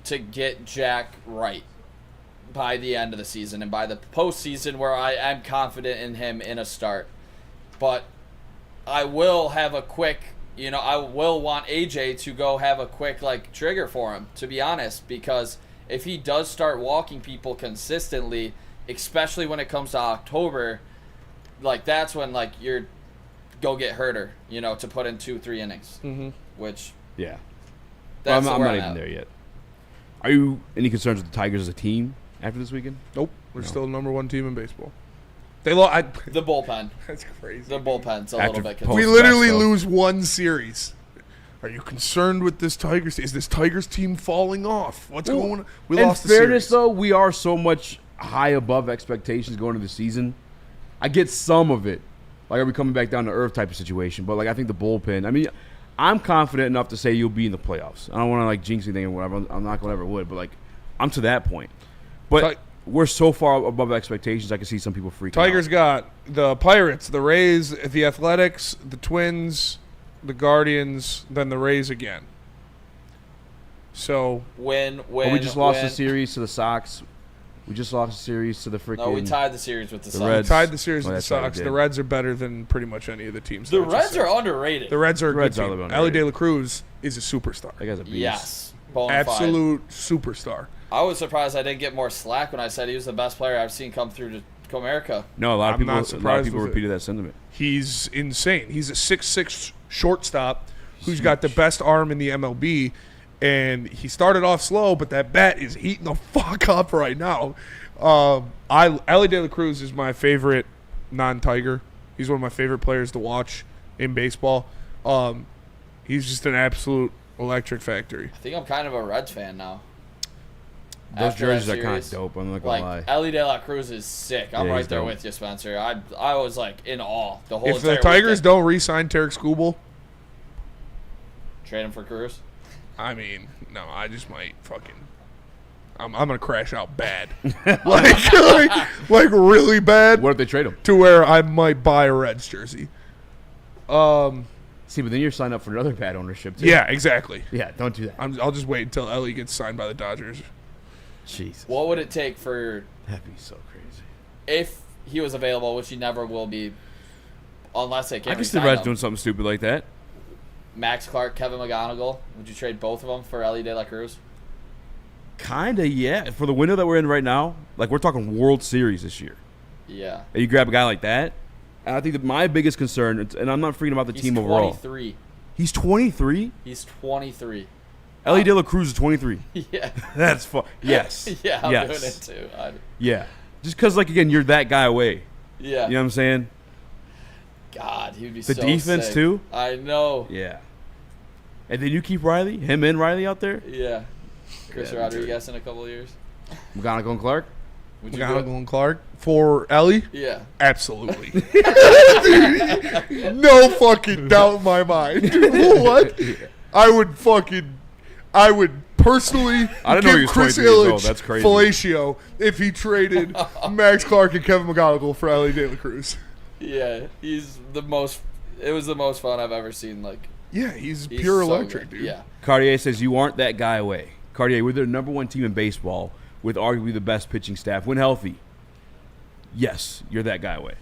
to get Jack right by the end of the season and by the postseason, where I am confident in him in a start. But I will have a quick, I will want AJ to go have a quick trigger for him, to be honest, because if he does start walking people consistently, especially when it comes to October, that's when you're go get Herter, to put in 2-3 innings. Mm-hmm. Which I'm not even there yet. Are you any concerns with the Tigers as a team after this weekend? Nope. We're still number 1 team in baseball. They lost. The bullpen. That's crazy. The bullpen's a little bit. We literally lose 1 series. Are you concerned with this Tigers? Is this Tigers team falling off? What's going on? We lost the series. In fairness, though, we are so much high above expectations going into the season. I get some of it. Are we coming back down to earth type of situation? But, I think the bullpen, I mean, I'm confident enough to say you'll be in the playoffs. I don't want to, jinx anything or whatever. I'm not going to ever would. But, I'm to that point. But we're so far above expectations, I can see some people freaking Tigers out. got the Pirates, the Rays, the Athletics, the Twins, the Guardians, then the Rays again. So when we just lost the series to the Sox. We just lost the series to the freaking. No, we tied the series with the Sox. Reds. We tied the series with the Sox. The Reds are better than pretty much any of the teams. The Reds are underrated. The Reds are a good team. Elly De La Cruz is a superstar. That guy's a beast. Yes, absolute superstar. I was surprised I didn't get more slack when I said he was the best player I've seen come through to Comerica. No, a lot of people repeated that sentiment. He's insane. He's a 6'6" shortstop who's got the best arm in the MLB, and he started off slow, but that bat is heating the fuck up right now. Elly De La Cruz is my favorite non-Tiger. He's one of my favorite players to watch in baseball. He's just an absolute electric factory. I think I'm kind of a Reds fan now. Those jerseys are kind of dope. I'm not gonna lie. Elly De La Cruz is sick. I'm right there with you, Spencer. I was in awe the whole. If the Tigers don't re-sign Tarek Skubal, trade him for Cruz. I mean, no, I just might fucking. I'm gonna crash out bad, like really bad. What if they trade him? To where I might buy a Reds jersey. See, but then you're signed up for another bad ownership too. Yeah, exactly. Yeah, don't do that. I'll just wait until Elly gets signed by the Dodgers. Jesus. What would it take for? That'd be so crazy. If he was available, which he never will be, unless they can. I can see the Reds doing something stupid like that. Max Clark, Kevin McGonigal. Would you trade both of them for Elly De La Cruz? Kinda, yeah. For the window that we're in right now, we're talking World Series this year. Yeah. And you grab a guy like that. And I think that my biggest concern, and I'm not freaking about the team overall. He's 23. He's 23. Elly De La Cruz is 23. Yeah. That's fun. Yes. Yeah, I'm yes. doing it too. Yeah. Just because, again, you're that guy away. Yeah. You know what I'm saying? God, he'd be so sick. The defense, too? I know. Yeah. And then you keep him and Riley out there? Yeah. Chris Rodriguez in a couple of years. McGonigal and Clark? McGonigal and Clark for Elly? Yeah. Absolutely. No fucking doubt in my mind. What? I would personally give Chris Illich fellatio if he traded Max Clark and Kevin McGonigal for Elly De La Cruz. Yeah, he's the most. It was the most fun I've ever seen. Yeah, he's pure electric, dude. Yeah. Cartier says you aren't that guy away. Cartier, we're the number 1 team in baseball. with arguably the best pitching staff when healthy. Yes, you're that guy away.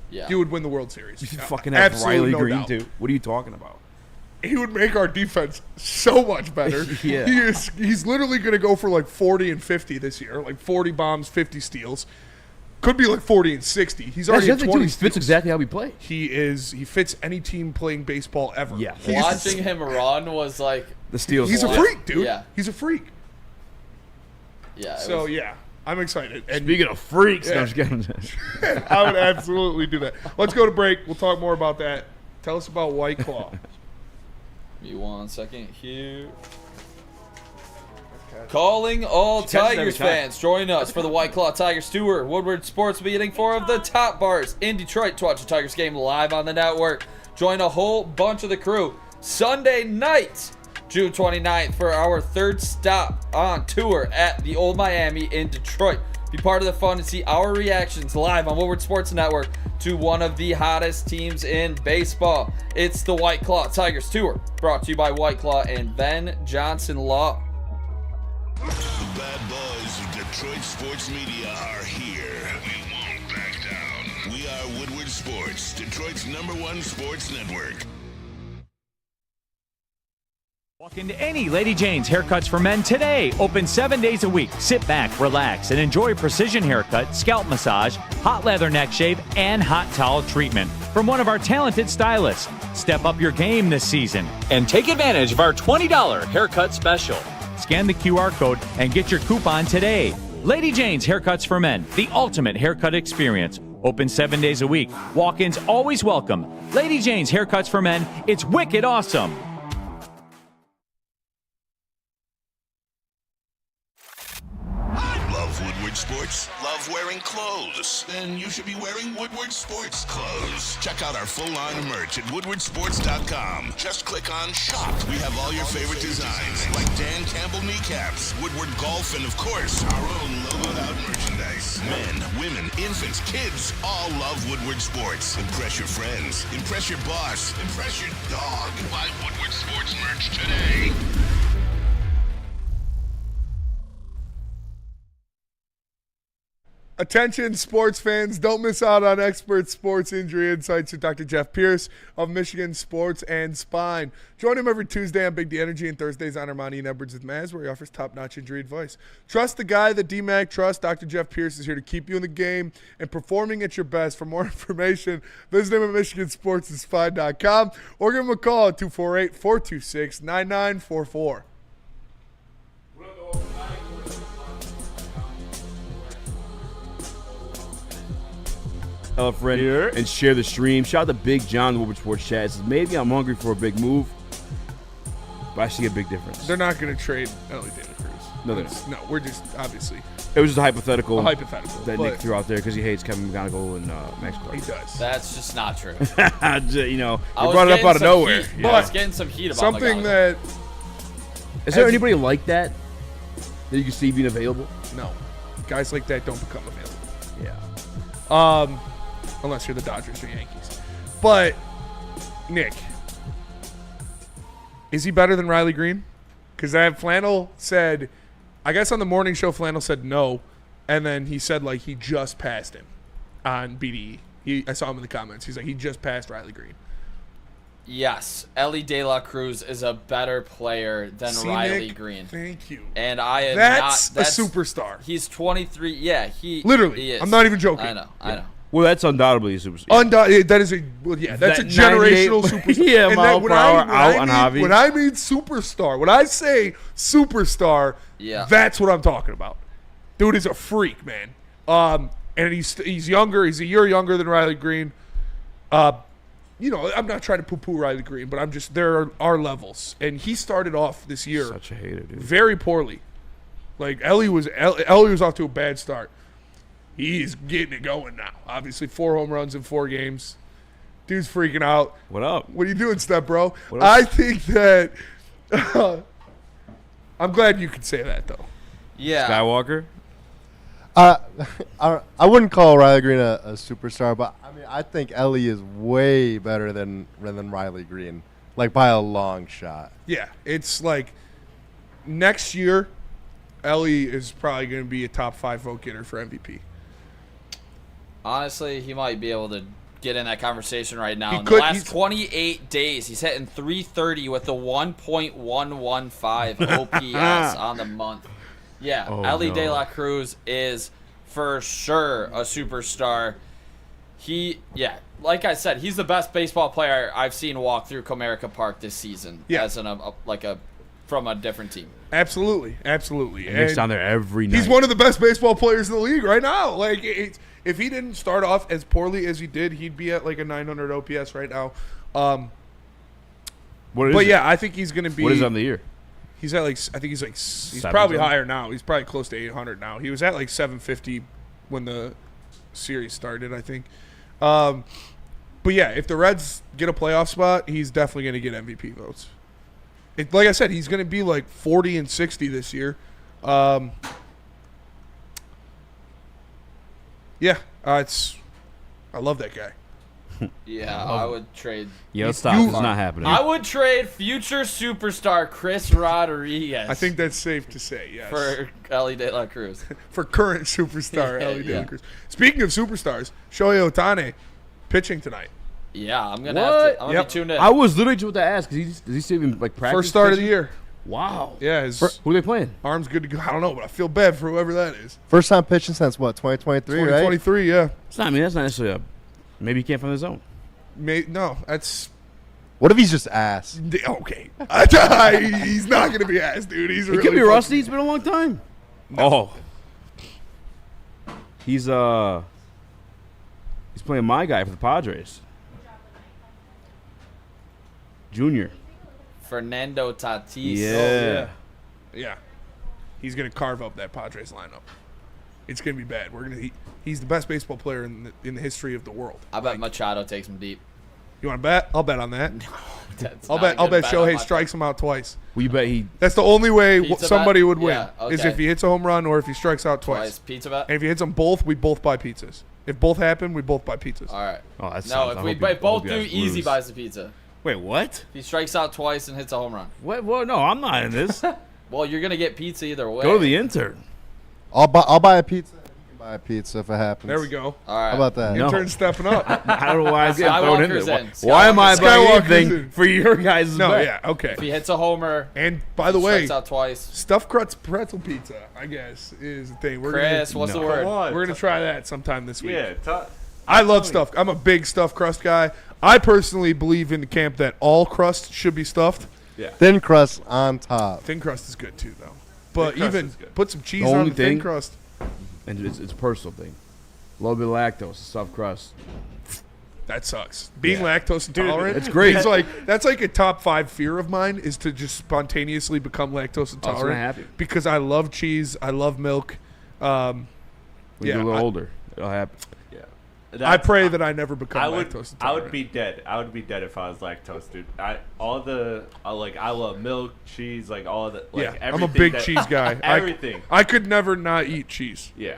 Yeah. He would win the World Series. You fucking have Absolutely Riley no Green doubt. too. What are you talking about? He would make our defense so much better. Yeah. He's literally going to go for like 40 and 50 this year, like 40 bombs, 50 steals. Could be like 40 and 60. He's already at 20 He fits exactly how we play. He fits any team playing baseball ever. Yeah. Watching him run was like The steals. He's a freak, dude. Yeah. He's a freak. Yeah. So, yeah, I'm excited. And Speaking of freaks, Yeah. no, I'm just kidding. I would absolutely do that. Let's go to break. We'll talk more about that. Tell us about White Claw. Give me 1 second here. Calling all catches it every Tigers time. fans, join us for the White Claw Tigers Tour. Woodward Sports meeting 4 of the top bars in Detroit to watch the Tigers game live on the network. Join a whole bunch of the crew Sunday night, June 29th, for our 3rd stop on tour at the Old Miami in Detroit. Be part of the fun and see our reactions live on Woodward Sports Network to one of the hottest teams in baseball. It's the White Claw Tigers Tour, brought to you by White Claw and Ben Johnson Law. The bad boys of Detroit sports media are here. We won't back down. We are Woodward Sports, Detroit's #1 sports network. Walk into any Lady Jane's Haircuts for Men today. Open 7 days a week. Sit back, relax, and enjoy precision haircut, scalp massage, hot leather neck shave, and hot towel treatment from one of our talented stylists. Step up your game this season and take advantage of our $20 haircut special. Scan the QR code and get your coupon today. Lady Jane's Haircuts for Men, the ultimate haircut experience. Open 7 days a week. Walk-ins always welcome. Lady Jane's Haircuts for Men, it's wicked awesome. Love Woodward Sports? Love wearing clothes? Then you should be wearing Woodward Sports clothes. Check out our full line of merch at woodwardsports.com. Just click on shop. We have all your favorite designs, like Dan Campbell kneecaps, Woodward Golf, and of course, our own logoed out merchandise. Men, women, infants, kids all love Woodward Sports. Impress your friends. Impress your boss. Impress your dog. Buy Woodward Sports merch today. Attention, sports fans. Don't miss out on expert sports injury insights with Dr. Jeff Pierce of Michigan Sports and Spine. Join him every Tuesday on Big D Energy and Thursdays on Ermanni and Edwards with Maz, where he offers top-notch injury advice. Trust the guy that DMAC trusts. Dr. Jeff Pierce is here to keep you in the game and performing at your best. For more information, visit him at michigansportsandspine.com or give him a call at 248-426-9944. Tell a friend and share the stream. Shout out to Big John, the Woodward Sports Chat. It says, maybe I'm hungry for a big move, but I see a big difference. They're not going to trade Elly De La Cruz. No, they're not. No, we're just, obviously, It was just a hypothetical. That but Nick threw out there because he hates Kevin McGonigal and Max Clark. he does. That's just not true. You know, I we was brought it up getting out of some nowhere. heat. Yeah. I was getting some heat about Something McGonigal. that, Is there anybody like that you can see being available? no, guys like that don't become available. Yeah. Unless you're the Dodgers or Yankees. But, Nick, is he better than Riley Green? Because Flannel said, I guess on the morning show, Flannel said no, and then he said, like, he just passed him on BDE. I saw him in the comments. He's like, he just passed Riley Green. Yes, Elly De La Cruz is a better player than See, Riley Nick? Green. Thank you. And I am That's not. a superstar. He's 23. Yeah, he Literally. He is. I'm not even joking. I know. Well, that's undoubtedly a superstar. That is a that's a That generational 98 superstar. yeah, And mile that- per hour out on Javi. When I mean superstar, when I say superstar, Yeah. that's what I'm talking about. Dude is a freak, man. And he's younger. He's a year younger than Riley Green. You know, I'm not trying to poo-poo Riley Green, but I'm just there are levels, and he started off this year Such a hater, dude. very poorly. Like Elly was off to a bad start. He's getting it going now. Obviously, 4 home runs in 4 games. Dude's freaking out. What up? What are you doing, step bro? What up? I think that I'm glad you could say that though. Yeah. Skywalker? I wouldn't call Riley Green a superstar, but I mean I think Elly is way better than Riley Green, like by a long shot. Yeah, it's like next year, Elly is probably going to be a top 5 vote getter for MVP. Honestly, he might be able to get in that conversation right now. He In could- the last he's- 28 days, he's hitting 330 with a 1.115 OPS on the month. Yeah, Oh, Elly no. De La Cruz is for sure a superstar. Like I said, he's the best baseball player I've seen walk through Comerica Park this season. Yeah. As from a different team. Absolutely. And he's down there every night. He's one of the best baseball players in the league right now. Like, if he didn't start off as poorly as he did, he'd be at like a 900 OPS right now. What is But it? yeah, I think he's going to be. What is it on the year? He's at like, I think he's like, he's Seven probably something? higher now. He's probably close to 800 now. He was at like 750 when the series started, I think. But yeah, if the Reds get a playoff spot, he's definitely going to get MVP votes. Like I said, he's going to be like 40 and 60 this year. Yeah, I love that guy. Yeah, I would trade. Yeah, let's stop. It's not happening. I would trade future superstar Chris Rodriguez. I think that's safe to say, yes. For Elly De La Cruz. For current superstar Elly De La Yeah. Cruz. Speaking of superstars, Shohei Ohtani pitching tonight. Yeah, I'm gonna be tuned in. I was literally just about to ask. Does he still even like practice? First start of the pitching? year. Wow. Yeah, Who are they playing? Arm's good to go. I don't know, but I feel bad for whoever that is. First time pitching since what, 2023, right? 2023, yeah. It's not. I mean, that's not necessarily a. Maybe he can't find the zone. No, that's What if he's just ass? okay. He's not going to be ass, dude. He's He really could be fucking- rusty. It's been a long time. Oh. He's playing my guy for the Padres. Junior. Fernando Tatis. Yeah. Yeah. He's going to carve up that Padres lineup. It's going to be bad. He's the best baseball player in the history of the world. I bet Machado takes him deep. You want to bet? I'll bet on that. That's I'll not a bet good Shohei on my strikes him out twice. Well, you bet he. That's the only way Pizza somebody bet? would win Yeah, is okay. if he hits a home run or if he strikes out twice. Pizza bet? And if he hits them both, we both buy pizzas. If both happen, we both buy pizzas. All right. Oh, that's No, if we both do, Easy buys the pizza. Wait, what? If he strikes out twice and hits a home run. What? Well, no, I'm not in this. Well, you're going to get pizza either way. Go to the intern. I'll buy a pizza. You can buy a pizza if it happens. There we go. All right. How about that? No. Intern stepping up. I don't know why I'm getting thrown in Skywalker's there. in. Why am I buying Skywalker's anything in. for your guys' No, bet? yeah, okay. If he hits a homer, And by the way, strikes out twice. stuffed crust pretzel pizza, I guess, is the thing. Chris, what's the No. word? Come on. We're gonna try that sometime this week. Yeah, I love stuffed. I'm a big stuffed crust guy. I personally believe in the camp that all crust should be stuffed. Thin crust on top. Thin crust is good too, though. But crust even is good. put some cheese The on only the thin thing- crust. And it's a personal thing. A little bit of lactose, soft crust. That sucks. Being lactose intolerant, it's great. It's like that's like a top 5 fear of mine is to just spontaneously become lactose gonna intolerant. happen. Because I love cheese, I love milk. When you get a little I- older, it'll happen. I pray that I never become I would lactose intolerant. I would be dead. I would be dead if I was lactose, dude. I love milk, cheese, like all of the like Yeah, I'm a everything big that- cheese guy. Everything. I could never not eat cheese. Yeah.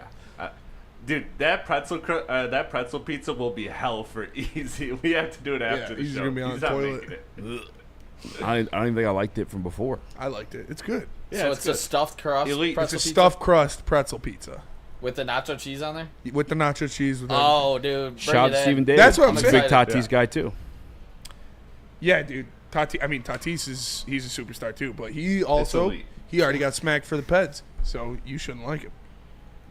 Dude, that pretzel pizza will be hell for Easy. We have to do it after the Easy's show. gonna be on He's the not toilet. making it. I don't even think I liked it from before. I liked it. It's good. Yeah, So it's it's good. a stuffed crust Elite. pretzel It's a pizza stuffed crust pretzel pizza with the nacho cheese on there? with the nacho cheese. With Oh, dude. Bring Shout out it to in. Stephen Davis. That's what I'm a big saying. Tatis Yeah. guy too. Yeah, dude. Tatis he's a superstar too, but he also elite. he already got smacked for the Peds, so you shouldn't like him.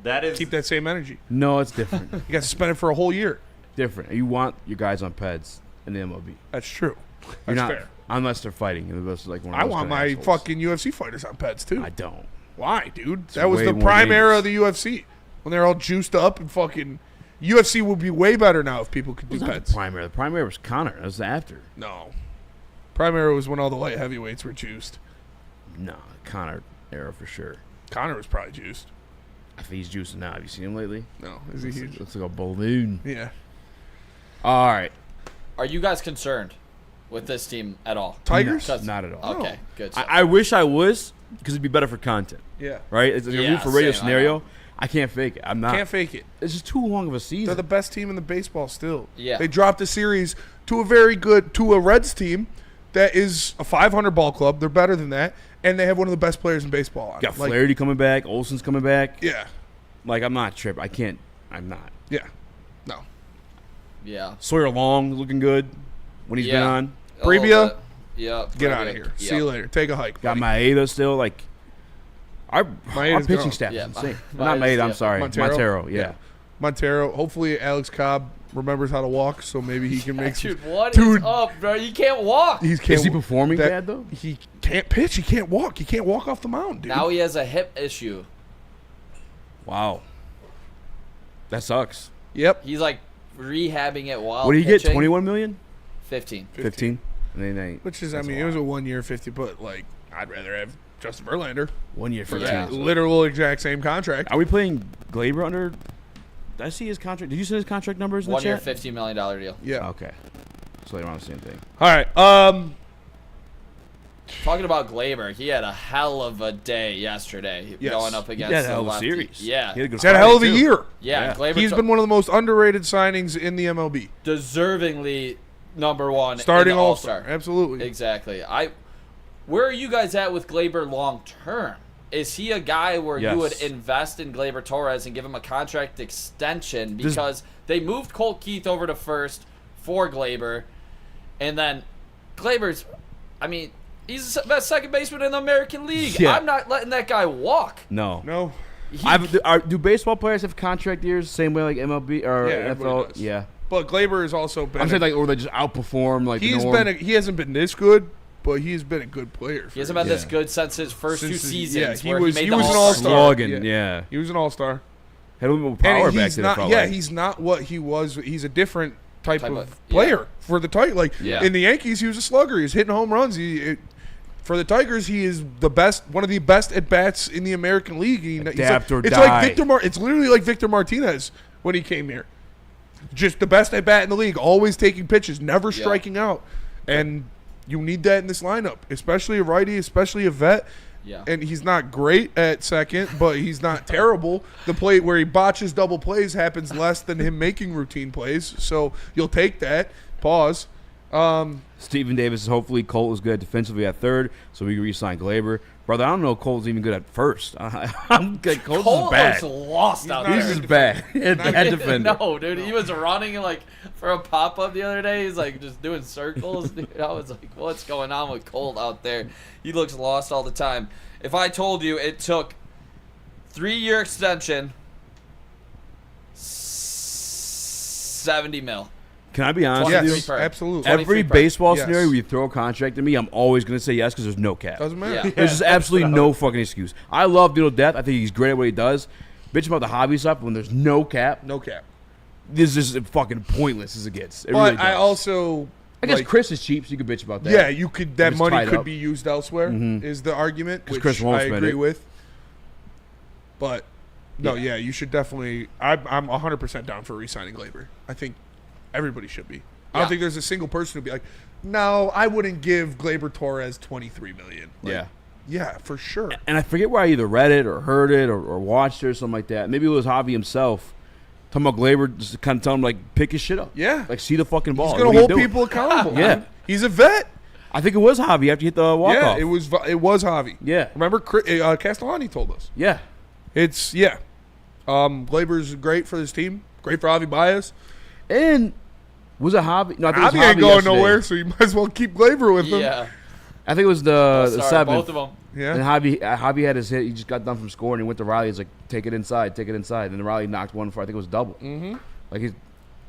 That is Keep that same energy. No, it's different. You got suspended for a whole year. different. You want your guys on Peds in the MLB. That's true. You're That's not, fair. unless they're fighting. And they're like one of I those want kind of my assholes. fucking UFC fighters on Peds too. I don't. Why, dude? It's That was way the more prime era dangerous. of the UFC when they're all juiced up and fucking. UFC would be way better now if people could do It was not Peds. the primary. The primary was Connor. That was after. No, prime era was when all the light heavyweights were juiced. No, Connor era for sure. Connor was probably juiced. I think he's juicing now. Have you seen him lately? No, is he huge? Looks like a balloon. Yeah. All right. Are you guys concerned with this team at all? Tigers? Because- Not at all. Okay, good. I wish I was because it'd be better for content. Yeah. Right? It's a Yeah, root for radio same, I scenario. know. I can't fake it. I'm not. Can't fake it. It's just too long of a They're season. the best team in the baseball still. Yeah. They dropped the series to a Reds team that is a 500 ball club. They're better than that, and they have one of the best players in baseball. Got Flaherty coming back. Olsen's coming back. Yeah. Like, I'm not tripping. I'm not. Yeah. No. Yeah. Sawyer Long looking good when he's been on. Previa. Yeah. Get out of here. See you later. Take a hike. Got Maeda still. Like, our pitching gone. staff Yeah, is insane. Maeda's- Not Maeda, I'm yeah. sorry. Montero, yeah. Montero. Hopefully Alex Cobb remembers how to walk, so maybe he can make some. Dude, what is up, bro? You can't walk. Is he performing bad, though? He can't pitch. He can't walk. He can't walk off the mound, dude. Now he has a hip issue. Wow. That sucks. Yep. He's like rehabbing it while What did he get, pitching. 21 million? 15. 15? Which is, I mean, it was a 1 year 50, but like, I'd rather have Justin Verlander 1 year for 15. that literal exact same contract. Are we playing Glaber under? Did I see his contract? Did you see his contract numbers in 1 the year, chat? $15 million deal. Yeah. Okay. So they're on the same thing. All right. Talking about Glaber, he had a hell of a day yesterday going up against had a the hell of a lefty. series. Yeah. He had a good He's had a hell of a Friday, too. year. Yeah, Glaber He's been one of the most underrated signings in the MLB. deservingly number one Starting in the all-star. Absolutely. Exactly. Where are you guys at with Glaber long term? Is he a guy where Yes. you would invest in Glaber Torres and give him a contract extension because they moved Colt Keith over to first for Glaber, and then Glaber's, I mean, he's the best second baseman in the American League. Yeah. I'm not letting that guy walk. No. He- Do baseball players have contract years the same way like MLB or Yeah, everybody NFL? does. Yeah. But Glaber has also been. I'm saying like, or they just outperform like the he's norm. been. He hasn't been this good, but he's been a good player. He hasn't been this good since his first two seasons. Yeah, where he made was the an All-Star. all-star. Slogging, yeah. He was an all-star. Had a little more power And back he's then. not. it felt Yeah, like. he's not what he was. He's a different type of yeah. player for the Tigers. Like Yeah. in the Yankees, he was a slugger. He was hitting home runs. For the Tigers, he is the best, one of the best at bats in the American League. Adapt or it's die. like It's literally like Victor Martinez when he came here. Just the best at bat in the league, always taking pitches, never striking out, and you need that in this lineup, especially a righty, especially a vet. Yeah. And he's not great at second, but he's not terrible. The play where he botches double plays happens less than him making routine plays, so you'll take that. Pause. Stephen Davis is hopefully Colt is good defensively at third, so we can re-sign Glaber. Brother, I don't know if Colt's even good at first. I'm good. Colt's Cole is bad. looks lost out He's there. just bad. Bad defender. No, dude, he was running like for a pop up the other day. He's like just doing circles. Dude, I was like, what's going on with Colt out there? He looks lost all the time. If I told you it took 3-year extension, 70 mil. Can I be honest with Yes, you? absolutely. Every 23 per. baseball Yes. scenario where you throw a contract at me, I'm always going to say yes because there's no cap. Doesn't matter. Yeah. There's just absolutely no fucking excuse. I love Dino Death. I think he's great at what he does. Bitch about the hobby stuff when there's no cap. No cap. This is fucking pointless as it gets. It But really I does. also, I guess like, Chris is cheap, so you could bitch about that. yeah, you could. That It's money tied could up. be used elsewhere. Is the argument, 'Cause which Chris won't I spend agree it. with. But no, yeah, you should definitely. I'm 100% down for re-signing Glaber. I think everybody should be. I Yeah. don't think there's a single person who'd be like, no, I wouldn't give Glaber Torres $23 million. Like, Yeah. yeah, for sure. And I forget where I either read it or heard it or watched it or something like that. Maybe it was Javi himself talking about Glaber, just kind of telling him, like, pick his shit up. Yeah. Like, see the fucking ball. He's What gonna are you hold doing? people accountable. Yeah. man. He's a vet. I think it was Javi after he hit the walk-off. Yeah, it was Javi. Yeah. Remember, Castellani told us. Yeah. It's Glaber's great for this team. Great for Javi Baez. And was it Javi? No, I think it was Javi ain't Javi going yesterday. nowhere, so you might as well keep Glaber with him. Yeah. I think it was the Sorry, seventh. both of them. Yeah. And Javi had his hit. He just got done from scoring. He went to Riley. He's like, take it inside. And Riley knocked one for, I think it was double. Mm-hmm. Like,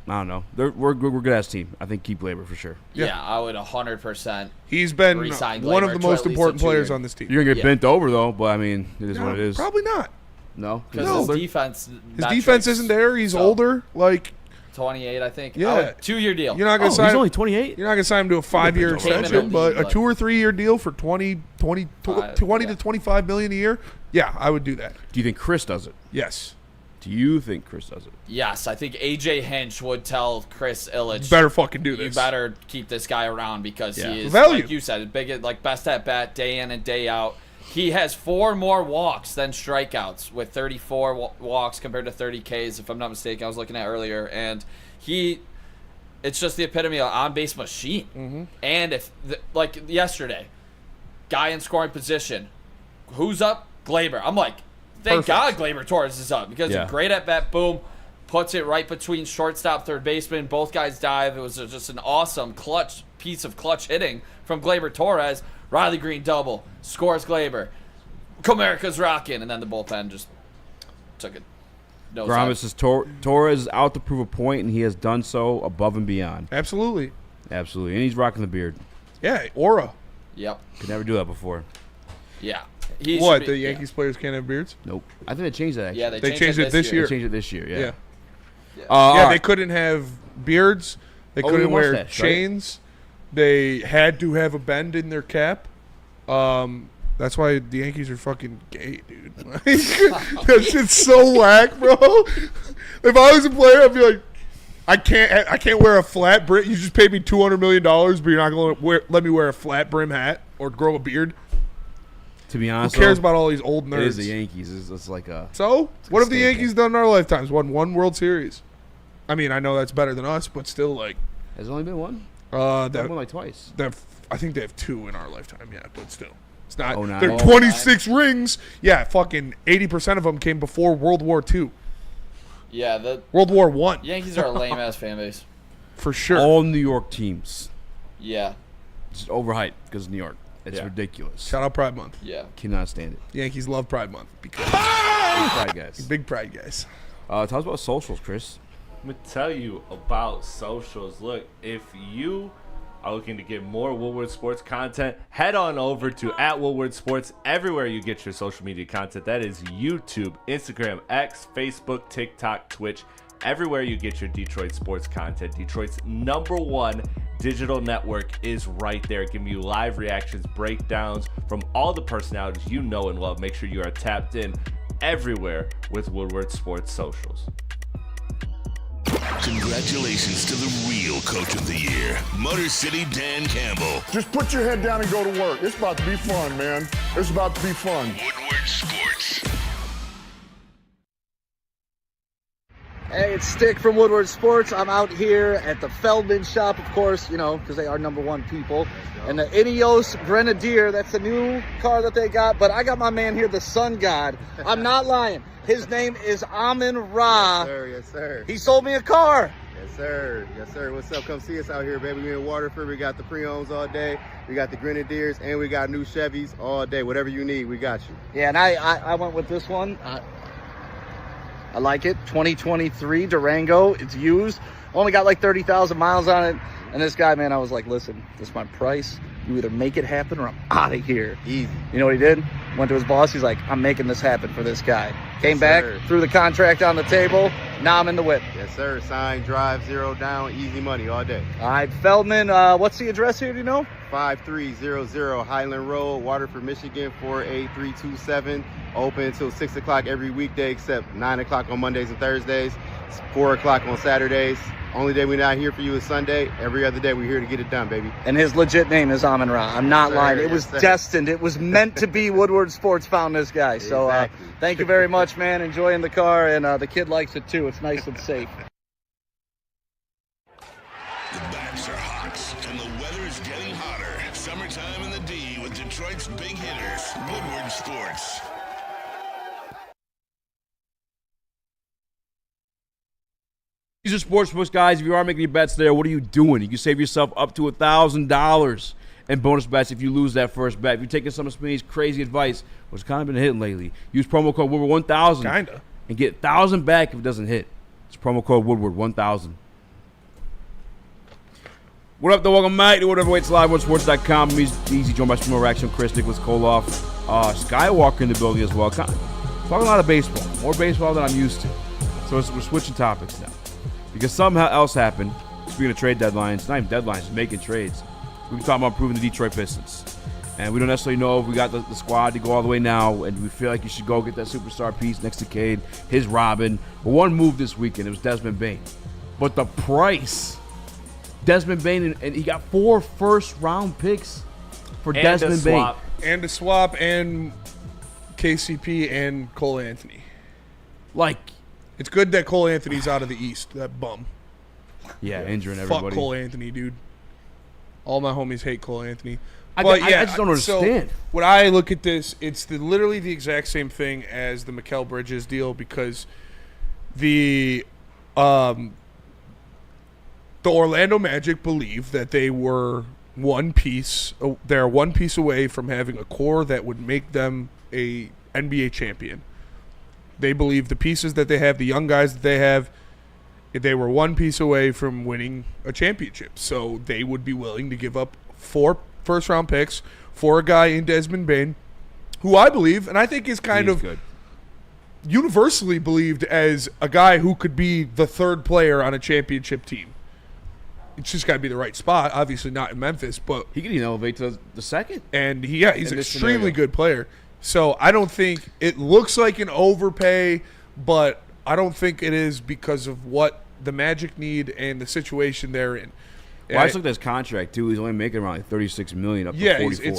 I don't know. We're good as a team. I think keep Glaber for sure. Yeah, I would 100%. He's been Re-sign one of Glaber the to most at least important a 2 players year. on this team. You're going to get Yeah. bent over, though, but, I mean, it is what it is. Probably not. No? Because No. his defense. His defense isn't there. He's older. Like, 28, I think. Yeah. 2-year deal. you're not going to sign he's him. only 28? You're not going to sign him to a 5-year Came in the extension, but league, a 2 or 3 year deal for 20 to yeah. 25 million a year. Yeah, I would do that. Do you think Chris does it? Yes. Do you think Chris does it? Yes, I think AJ Hinch would tell Chris Illich, You better fucking do you this. better keep this guy around because Yeah. he is, Value. like you said, best at bat day in and day out. He has 4 more walks than strikeouts with 34 walks compared to 30 Ks, if I'm not mistaken. I was looking at earlier, and he It's just the epitome of on-base machine. Mm-hmm. And like yesterday, guy in scoring position, who's up? Glaber. I'm like, thank God Glaber Torres is up because he's great at bat. Boom, puts it right between shortstop, third baseman. Both guys dive. It was just an awesome piece of clutch hitting from Glaber Torres. Riley Green double, scores Glaber. Comerica's rocking, and then the bullpen just took it. Grommet says Torres is out to prove a point, and he has done so above and beyond. Absolutely. And he's rocking the beard. Yeah, aura. Yep. Could never do that before. Yeah. The Yankees players can't have beards? Nope. I think they changed that, actually. Yeah, they changed it this year. They changed it this year, yeah. Yeah, they couldn't have beards. They couldn't wear mustache, chains. Right? They had to have a bend in their cap. That's why the Yankees are fucking gay, dude. That shit's so whack, bro. If I was a player, I'd be like, I can't wear a flat brim. You just paid me $200 million, but you're not going to let me wear a flat brim hat or grow a beard. To be honest, who cares about all these old nerds? It is the Yankees. It's like a. So what have the Yankees done in our lifetimes? Won one World Series. I mean, I know that's better than us, but still, like. Has it only been one? They've won like twice. I think they have 2 in our lifetime. Yeah, but still. It's not. 09. They're 26 rings. Yeah, fucking 80% of them came before World War II. Yeah, World War I. Yankees are a lame ass fan base. For sure. All New York teams. Yeah. Just overhyped because of New York. It's ridiculous. Shout out Pride Month. Yeah. Cannot stand it. Yankees love Pride Month because big pride guys. Big pride guys. Tell us about socials, Chris. I'm going to tell you about socials. Look, if you are looking to get more Woodward Sports content, head on over to @Woodward Sports everywhere you get your social media content. That is YouTube, Instagram, X, Facebook, TikTok, Twitch, everywhere you get your Detroit sports content. Detroit's #1 digital network is right there, giving you live reactions, breakdowns from all the personalities you know and love. Make sure you are tapped in everywhere with Woodward Sports socials. Congratulations to the real coach of the year, Motor City Dan Campbell. Just put your head down and go to work. It's about to be fun, man. It's about to be fun. Woodward Sports. Hey, it's Stick from Woodward Sports. I'm out here at the Feldman shop, of course, because they are #1 people. And the Ineos Grenadier, that's the new car that they got. But I got my man here, the Sun God. I'm not lying. His name is Amon-Ra. Yes, sir. Yes, sir. He sold me a car. Yes, sir. Yes, sir. What's up? Come see us out here, baby. We in Waterford. We got the pre-owns all day. We got the Grenadiers, and we got new Chevys all day. Whatever you need, we got you. Yeah, and I went with this one. I like it. 2023 Durango. It's used. Only got like 30,000 miles on it. And this guy, man, I was like, listen, this is my price. You either make it happen or I'm out of here. Easy. You know what he did? Went to his boss. He's like, I'm making this happen for this guy. Came back, threw the contract on the table. Now I'm in the whip. Yes, sir. Sign, drive, 0 down, easy money all day. All right, Feldman, what's the address here, do you know? 5300 Highland Road, Waterford, Michigan, 48327. Open until 6 o'clock every weekday except 9 o'clock on Mondays and Thursdays. It's 4 o'clock on Saturdays. Only day we're not here for you is Sunday. Every other day we're here to get it done, baby. And his legit name is Amon-Ra. I'm not lying. It was destined. It was meant to be. Woodward Sports found this guy. So thank you very much, man. Enjoying the car, and the kid likes it too. It's nice and safe. The bats are hot, and the weather is getting hotter. Summertime in the D with Detroit's big hitters, Woodward Sports. These are sportsbooks, guys. If you are making your bets there, what are you doing? You can save yourself up to $1,000 in bonus bets if you lose that first bet. If you're taking some of Smitty's crazy advice, which has kind of been hitting lately, use promo code Woodward1000 and get 1,000 back if it doesn't hit. It's promo code Woodward1000. What up, though? Welcome back to Whatever Waits Live on Sports.com. Easy, joined by Small Raxter, Chris, Nicholas Kohloff, Skywalker in the building as well. Talking a lot of baseball, more baseball than I'm used to. So we're switching topics now. Because something else happened. Speaking of trade deadlines, not even deadlines, making trades. We've been talking about improving the Detroit Pistons. And we don't necessarily know if we got the squad to go all the way now, and we feel like you should go get that superstar piece next to Cade, his Robin. But one move this weekend, it was Desmond Bane. But the price, Desmond Bane, and he got 4 first-round picks for Desmond Bane. And a swap, and KCP and Cole Anthony. Like, it's good that Cole Anthony's out of the East, that bum. injuring everybody. Fuck Cole Anthony, dude. All my homies hate Cole Anthony. I just don't understand. So when I look at this, it's literally the exact same thing as the Mikal Bridges deal because the Orlando Magic believe that they were one piece. They're one piece away from having a core that would make them a NBA champion. They believe the pieces that they have, the young guys that they have, they were one piece away from winning a championship. So they would be willing to give up 4 first-round picks for a guy in Desmond Bane, who I believe, and I think is kind of good. Universally believed as a guy who could be the third player on a championship team. It's just got to be the right spot. Obviously not in Memphis, but he can even elevate to the second. And he's an extremely good player. So I don't think it looks like an overpay, but I don't think it is because of what the Magic need and the situation they're in. Well, I just looked at his contract too. He's only making around like $36 million up to 44.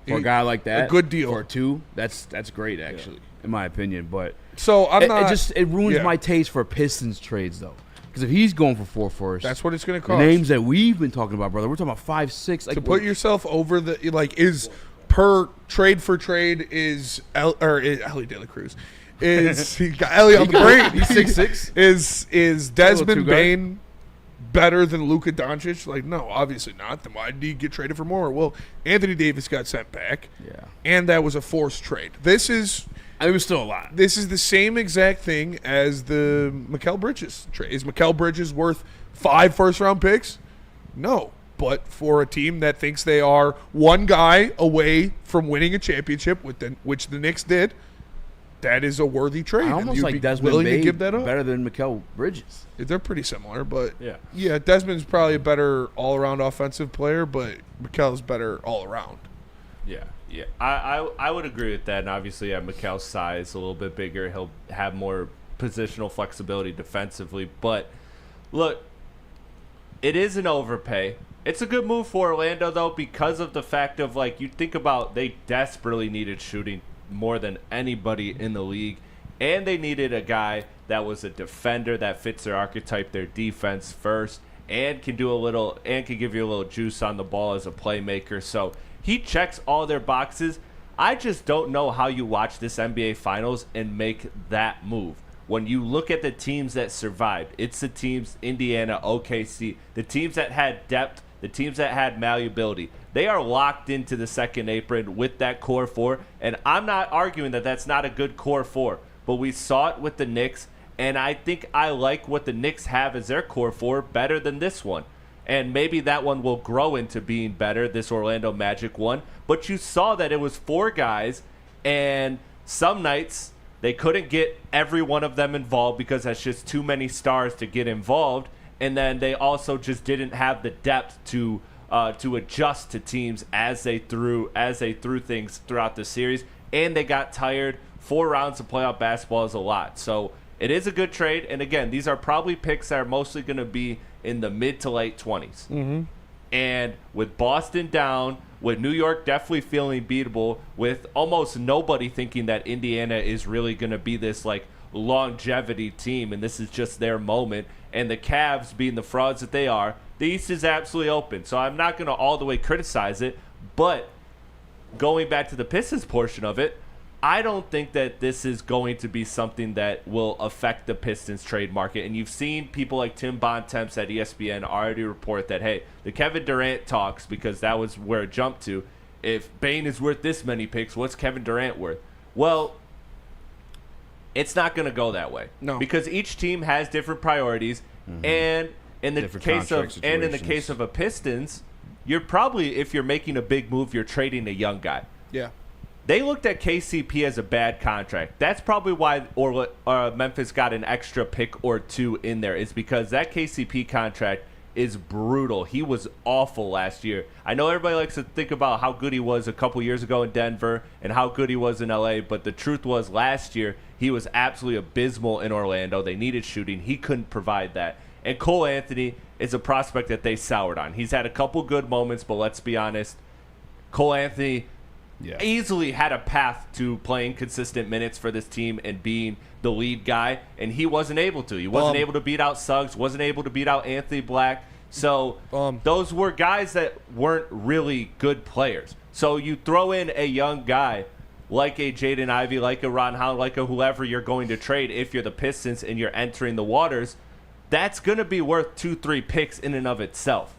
For a guy like that, a good deal for 2. That's great actually, in my opinion. But so it ruins my taste for Pistons trades though. Because if he's going for 4 first, that's what it's going to cost. The names that we've been talking about, brother, we're talking about 5, 6. Like, to put yourself over is per trade for trade is Elly De La Cruz. He got Elly on the brain. He's 6'6". Is Desmond Bane better than Luka Doncic? Like, no, obviously not. Then why did he get traded for more? Well, Anthony Davis got sent back. Yeah. And that was a forced trade. It was still a lot. This is the same exact thing as the Mikal Bridges trade. Is Mikal Bridges worth 5 first-round picks? No. But for a team that thinks they are one guy away from winning a championship, which the Knicks did, that is a worthy trade. I almost like Desmond Bane better than Mikal Bridges. They're pretty similar, but yeah, Desmond's probably a better all-around offensive player, but Mikal's better all-around. Yeah. I would agree with that, and obviously at Mikal's size, a little bit bigger, he'll have more positional flexibility defensively. But look, it is an overpay. It's a good move for Orlando, though, because of the fact of, like, you think about they desperately needed shooting more than anybody in the league, and they needed a guy that was a defender that fits their archetype, their defense first, and can give you a little juice on the ball as a playmaker. So he checks all their boxes. I just don't know how you watch this NBA Finals and make that move. When you look at the teams that survived, it's the teams, Indiana, OKC, the teams that had depth, the teams that had malleability. They are locked into the second apron with that core 4, and I'm not arguing that that's not a good core 4, but we saw it with the Knicks, and I think I like what the Knicks have as their core 4 better than this one. And maybe that one will grow into being better, this Orlando Magic one. But you saw that it was 4 guys, and some nights they couldn't get every one of them involved because that's just too many stars to get involved. And then they also just didn't have the depth to adjust to teams as they threw things throughout the series. And they got tired. 4 rounds of playoff basketball is a lot. So it is a good trade. And again, these are probably picks that are mostly going to be in the mid to late 20s. Mm-hmm. And with Boston down, with New York definitely feeling beatable, with almost nobody thinking that Indiana is really going to be this like longevity team and this is just their moment, and the Cavs being the frauds that they are, the East is absolutely open. So I'm not going to all the way criticize it, but going back to the Pistons portion of it, I don't think that this is going to be something that will affect the Pistons trade market. And you've seen people like Tim Bontemps at ESPN already report that, hey, the Kevin Durant talks, because that was where it jumped to, if Bane is worth this many picks, what's Kevin Durant worth? Well, it's not going to go that way. No. Because each team has different priorities, and in the case of a Pistons, you're probably, if you're making a big move, you're trading a young guy. Yeah. They looked at KCP as a bad contract. That's probably why Memphis got an extra pick or 2 in there, is because that KCP contract is brutal. He was awful last year. I know everybody likes to think about how good he was a couple years ago in Denver and how good he was in LA, but the truth was last year he was absolutely abysmal in Orlando. They needed shooting. He couldn't provide that. And Cole Anthony is a prospect that they soured on. He's had a couple good moments, but let's be honest, Cole Anthony easily had a path to playing consistent minutes for this team and being the lead guy, and he wasn't able to. He wasn't able to beat out Suggs, wasn't able to beat out Anthony Black. So those were guys that weren't really good players. So you throw in a young guy like a Jaden Ivey, like a Ron Howard, like a whoever you're going to trade if you're the Pistons and you're entering the waters, that's going to be worth 2-3 picks in and of itself.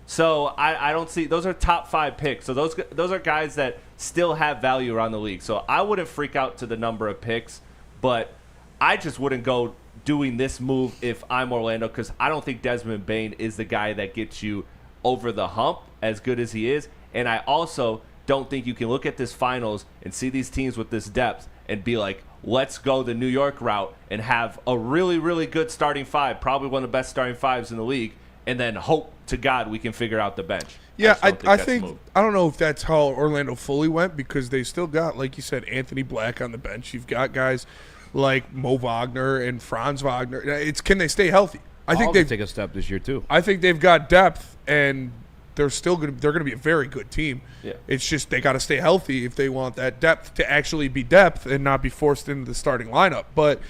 So I don't see – those are top 5 picks. So those are guys that still have value around the league. So I wouldn't freak out to the number of picks, but I just wouldn't go doing this move if I'm Orlando, because I don't think Desmond Bane is the guy that gets you over the hump as good as he is. And I also don't think you can look at this finals and see these teams with this depth and be like, let's go the New York route and have a really, really good starting 5, probably one of the best starting 5s in the league, and then hope to God we can figure out the bench. Yeah, I think I don't know if that's how Orlando fully went, because they still got, like you said, Anthony Black on the bench. You've got guys like Mo Wagner and Franz Wagner. Can they stay healthy? I think they take a step this year too. I think they've got depth, and they're going to be a very good team. Yeah. It's just they got to stay healthy if they want that depth to actually be depth and not be forced into the starting lineup. But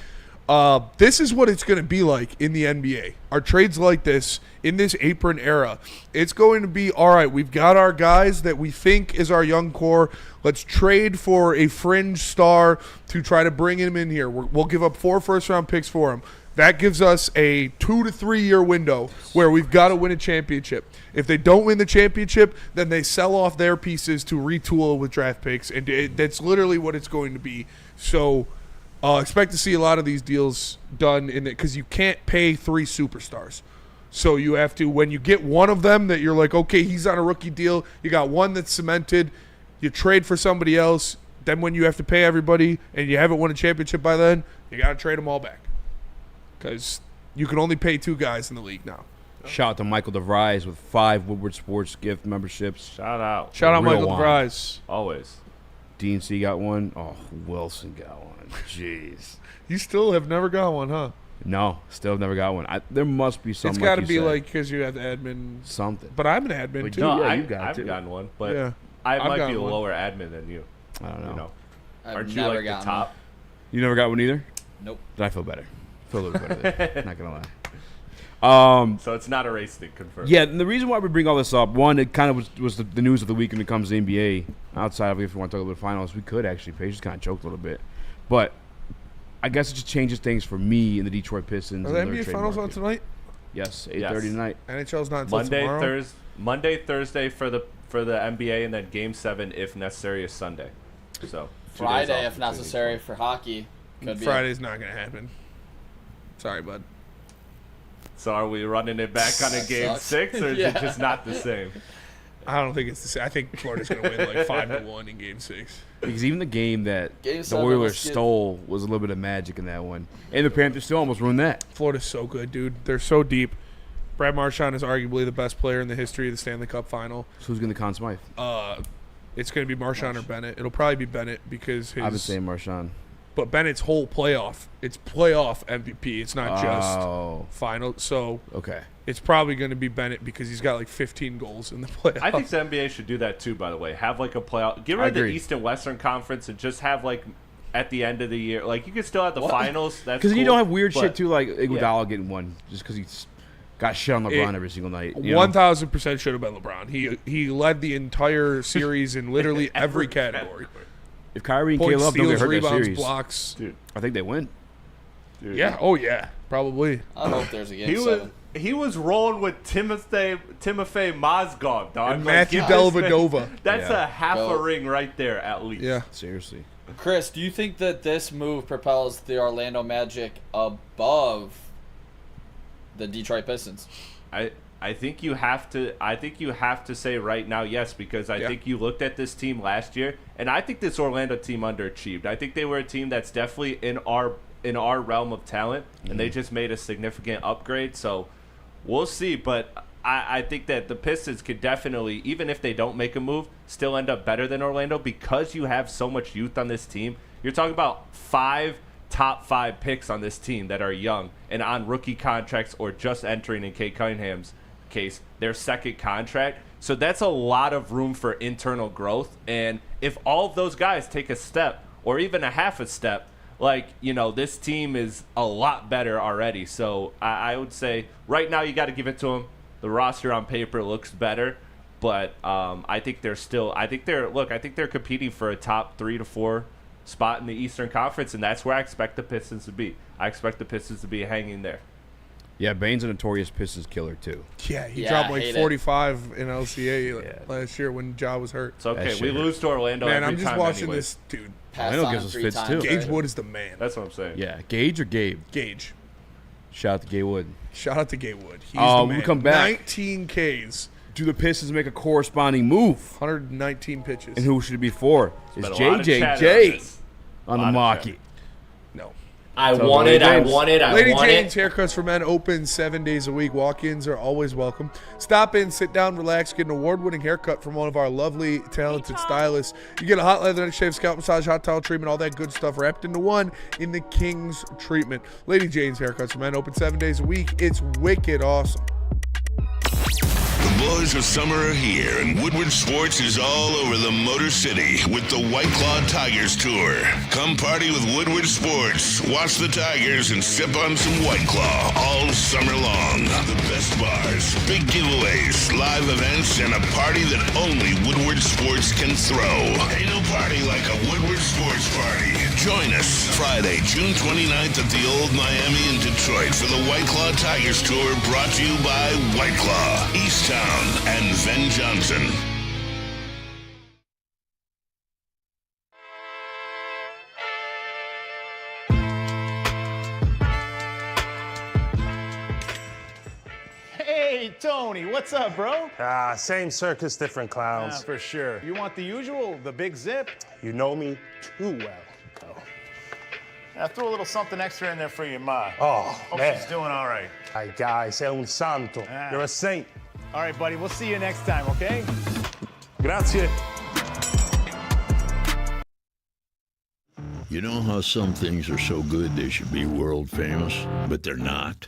this is what it's going to be like in the NBA. Our trades like this, in this apron era, it's going to be, all right, we've got our guys that we think is our young core. Let's trade for a fringe star to try to bring him in here. We'll give up 4 first-round picks for him. That gives us a 2 to 3 year window where we've got to win a championship. If they don't win the championship, then they sell off their pieces to retool with draft picks, and that's literally what it's going to be. So expect to see a lot of these deals done in it, because you can't pay 3 superstars. So you have to, when you get one of them that you're like, okay, he's on a rookie deal, you got one that's cemented, you trade for somebody else. Then when you have to pay everybody and you haven't won a championship by then, you got to trade them all back, because you can only pay 2 guys in the league now. Shout out to Michael DeVries with 5 Woodward Sports gift memberships. Shout out Michael DeVries. Always. DNC got one. Oh, Wilson got one. Jeez. You still have never got one, huh? No, still never got one. There must be something. It's got to be like because you have the admin. Something. But I'm an admin too. No, yeah, I've too. gotten one, but Yeah. I might be a one. lower admin than you. I don't know. You know. I've Aren't you never like the gotten top? You never got one either? Nope. I feel better. I feel a little better there. Not going to lie. So it's not a race thing, confirmed. Yeah, and the reason why we bring all this up, one, it kind of was the news of the week when it comes to the NBA. Outside of if we want to talk about the finals, we could actually. Paige just kind of joked a little bit. But I guess it just changes things for me and the Detroit Pistons. Are the and their NBA trade finals on market. tonight? Yes, 8:30 tonight. NHL's not until tomorrow. Monday, Thursday for the NBA, and then Game 7 if necessary is Sunday. So 2 days Friday, off if necessary, for hockey. Could be Friday's not going to happen. Sorry, bud. So are we running it back on a Game 6, or is it just not the same? I don't think it's the same. I think Florida's going to win like 5-1 in Game 6. Because even the game that Game the 7 Oilers was good. stole was a little bit of magic in that one. And the Panthers still almost ruined that. Florida's so good, dude. They're so deep. Brad Marchand is arguably the best player in the history of the Stanley Cup final. So who's going to Conn Smythe? It's going to be Marchand or Bennett. It'll probably be Bennett because his. I've been saying Marchand. But Bennett's whole playoff, it's playoff MVP. It's not just final. So okay, it's probably going to be Bennett because he's got like 15 goals in the playoffs. I think the NBA should do that too, by the way. Have like a playoff. Get rid of the East and Western Conference and just have like at the end of the year. Like you could still have the finals. That's because cool, you don't have weird but- shit too, like Iguodala getting one just because he's got shit on LeBron every single night. you know? 1,000% should have been LeBron. He led the entire series in literally every category. If Kyrie and Points, Caleb don't get steals, hurt that rebounds, series, blocks. dude, I think they win. Dude. Yeah. Oh yeah. Probably. I hope there's a game 7. He was rolling with Timofey Mozgov, dog. And Matthew Dellavedova. That's a half a ring right there, at least. Yeah. Seriously. Chris, do you think that this move propels the Orlando Magic above the Detroit Pistons? I think you have to say right now yes, because I think you looked at this team last year, and I think this Orlando team underachieved. I think they were a team that's definitely in our realm of talent, and they just made a significant upgrade. So we'll see, but I think that the Pistons could definitely, even if they don't make a move, still end up better than Orlando because you have so much youth on this team. You're talking about 5 top 5 picks on this team that are young and on rookie contracts or just entering in Kate Cunningham's case their second contract. So that's a lot of room for internal growth. And if all of those guys take a step or even a half a step, like, this team is a lot better already. So I would say right now you got to give it to them. The roster on paper looks better, but I think they're competing for a top 3 to 4 spot in the Eastern Conference, and that's where I expect the Pistons to be. I expect the Pistons to be hanging there. Yeah, Bane's a notorious Pistons killer too. Yeah, he dropped like 45 in LCA last year when Ja was hurt. It's okay. We lose to Orlando every time. Man, I'm just watching anyways. this dude. Orlando gives us fits too. Gage Wood is the man. That's what I'm saying. Yeah, Gage or Gabe? Gage. Shout out to Gabe Wood. Shout out to Gabe Wood. He's the man. We come back. 19 Ks. Do the Pistons make a corresponding move? 119 pitches. And who should it be for? Is JJJ on the market? No. I want it. Lady Jane's Haircuts for Men open 7 days a week. Walk-ins are always welcome. Stop in, sit down, relax, get an award-winning haircut from one of our lovely, talented stylists. You get a hot leather neck shave, scalp massage, hot towel treatment, all that good stuff wrapped into one in the King's treatment. Lady Jane's Haircuts for Men open 7 days a week. It's wicked awesome. The boys of summer are here, and Woodward Sports is all over the Motor City with the White Claw Tigers Tour. Come party with Woodward Sports, watch the Tigers, and sip on some White Claw all summer long. The best bars, big giveaways, live events, and a party that only Woodward Sports can throw. Ain't no party like a Woodward Sports party. Join us Friday, June 29th at the Old Miami in Detroit for the White Claw Tigers Tour, brought to you by White Claw, East Town, and Ven Johnson. Hey, Tony, what's up, bro? Same circus, different clowns. For sure. You want the usual, the big zip? You know me too well. I threw a little something extra in there for your ma. Oh, Hope man. she's doing all right. Ay, guy, sei un santo. You're a saint. All right, buddy, we'll see you next time, okay? Grazie. You know how some things are so good they should be world famous, but they're not?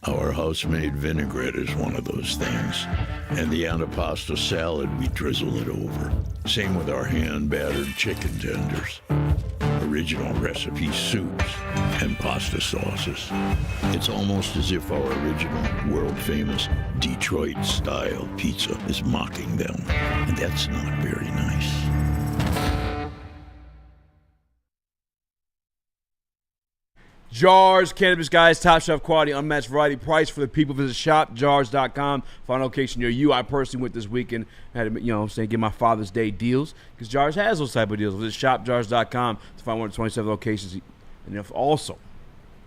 Our house-made vinaigrette is one of those things. And the antipasta salad, we drizzle it over. Same with our hand-battered chicken tenders. Original recipe soups and pasta sauces. It's almost as if our original, world-famous Detroit-style pizza is mocking them. And that's not very nice. Jars, cannabis guys, top shelf quality, unmatched variety, price for the people. Visit shopjars.com. Find a location near you. I personally went this weekend, had to, get my Father's Day deals because Jars has those type of deals. Visit shopjars.com to find one of the 27 locations. And if also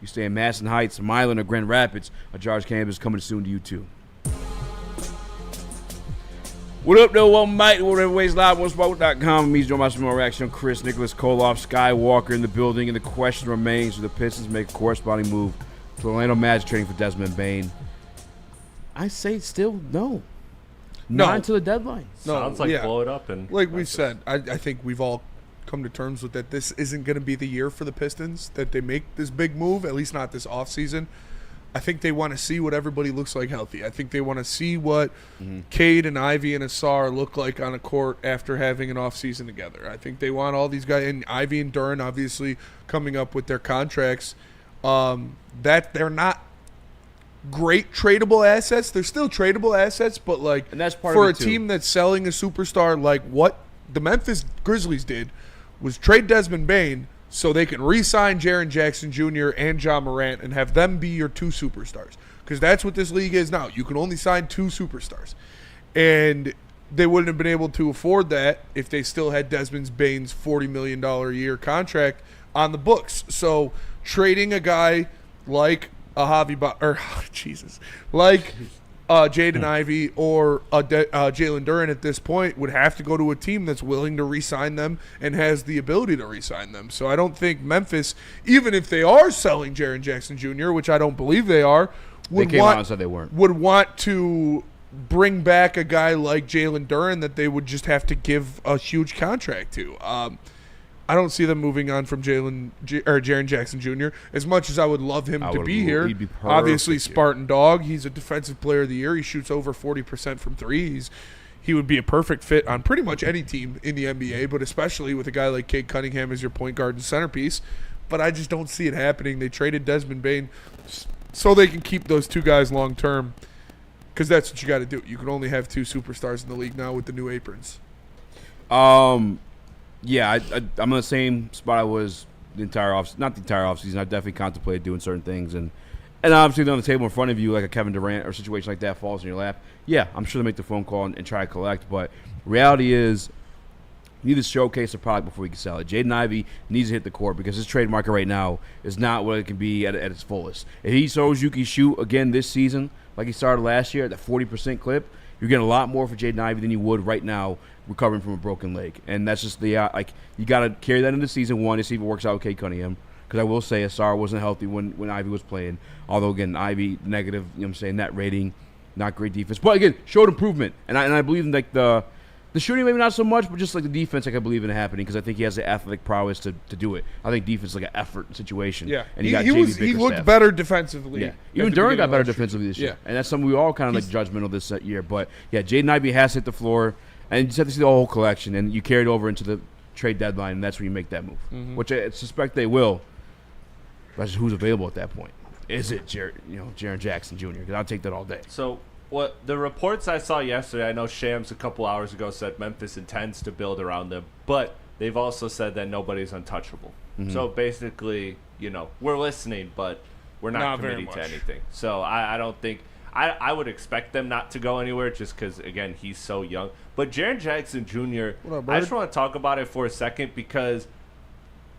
you stay in Madison Heights, Milan, or Grand Rapids, a Jars Cannabis coming soon to you too. What up, though? Welcome back to Whatever Ways Live, OneSport.com. Me, Joe Massimo, Reaction, Chris, Nicholas, Kohloff, Skywalker in the building, and the question remains: do the Pistons make a corresponding move to Orlando Magic trading for Desmond Bane? I say still no. Not until the deadline. No, Sounds like blow it up. And like we said, I think we've all come to terms with that. This isn't going to be the year for the Pistons that they make this big move, at least not this offseason. I think they want to see what everybody looks like healthy. I think they want to see what Cade and Ivy and Asar look like on a court after having an offseason together. I think they want all these guys, and Ivy and Duren obviously coming up with their contracts, that they're not great tradable assets. They're still tradable assets, but and that's part for of it a team that's selling a superstar like what the Memphis Grizzlies did was trade Desmond Bane so they can re-sign Jaren Jackson Jr. and Ja Morant and have them be your two superstars. Because that's what this league is now. You can only sign two superstars. And they wouldn't have been able to afford that if they still had Desmond Bane's $40 million a year contract on the books. So trading a guy like a Jaden Ivey or Jalen Duren at this point would have to go to a team that's willing to re-sign them and has the ability to re-sign them. So I don't think Memphis, even if they are selling Jaren Jackson Jr., which I don't believe they are, would want to bring back a guy like Jalen Duren that they would just have to give a huge contract to. I don't see them moving on from Jaren Jackson Jr. as much as I would love him to be here. He'd be Obviously, Spartan Dog. He's a defensive player of the year. He shoots over 40% from three. he would be a perfect fit on pretty much any team in the NBA, but especially with a guy like Cade Cunningham as your point guard and centerpiece. But I just don't see it happening. They traded Desmond Bane so they can keep those two guys long term, because that's what you got to do. You can only have 2 superstars in the league now with the new aprons. Yeah, I'm in the same spot I was the entire not the entire offseason. I definitely contemplated doing certain things, and obviously on the table in front of you, like a Kevin Durant or a situation like that falls in your lap. Yeah, I'm sure they'll make the phone call and try to collect, but reality is you need to showcase the product before you can sell it. Jaden Ivey needs to hit the court because his trade market right now is not what it can be at its fullest. If he shows you can shoot again this season like he started last year at that 40% clip, you're getting a lot more for Jaden Ivey than you would right now recovering from a broken leg. And that's just the you got to carry that into season 1 to see if it works out with Cade Cunningham. Because I will say Asar wasn't healthy when Ivey was playing. Although, again, Ivey negative, you know what I'm saying, net rating, not great defense. But, again, showed improvement. And I believe in, like, the shooting maybe not so much, but just like the defense, like I believe in it happening because I think he has the athletic prowess to do it. I think defense is like an effort situation. Yeah, and he looked better defensively. Yeah, even Durant got better defensively this year. Yeah. And that's something we all kind of like judgmental this year. But yeah, Jaden Ivey has hit the floor, and you just have to see the whole collection, and you carry it over into the trade deadline, and that's when you make that move, which I suspect they will. That's just who's available at that point. Is it Jaren Jackson Jr.? Because I'll take that all day. So what the reports I saw yesterday, I know Shams a couple hours ago said Memphis intends to build around them, but they've also said that nobody's untouchable. So basically, we're listening, but we're not committing to anything. So I don't think I would expect them not to go anywhere just because, again, he's so young. But Jaren Jackson Jr., I just want to talk about it for a second because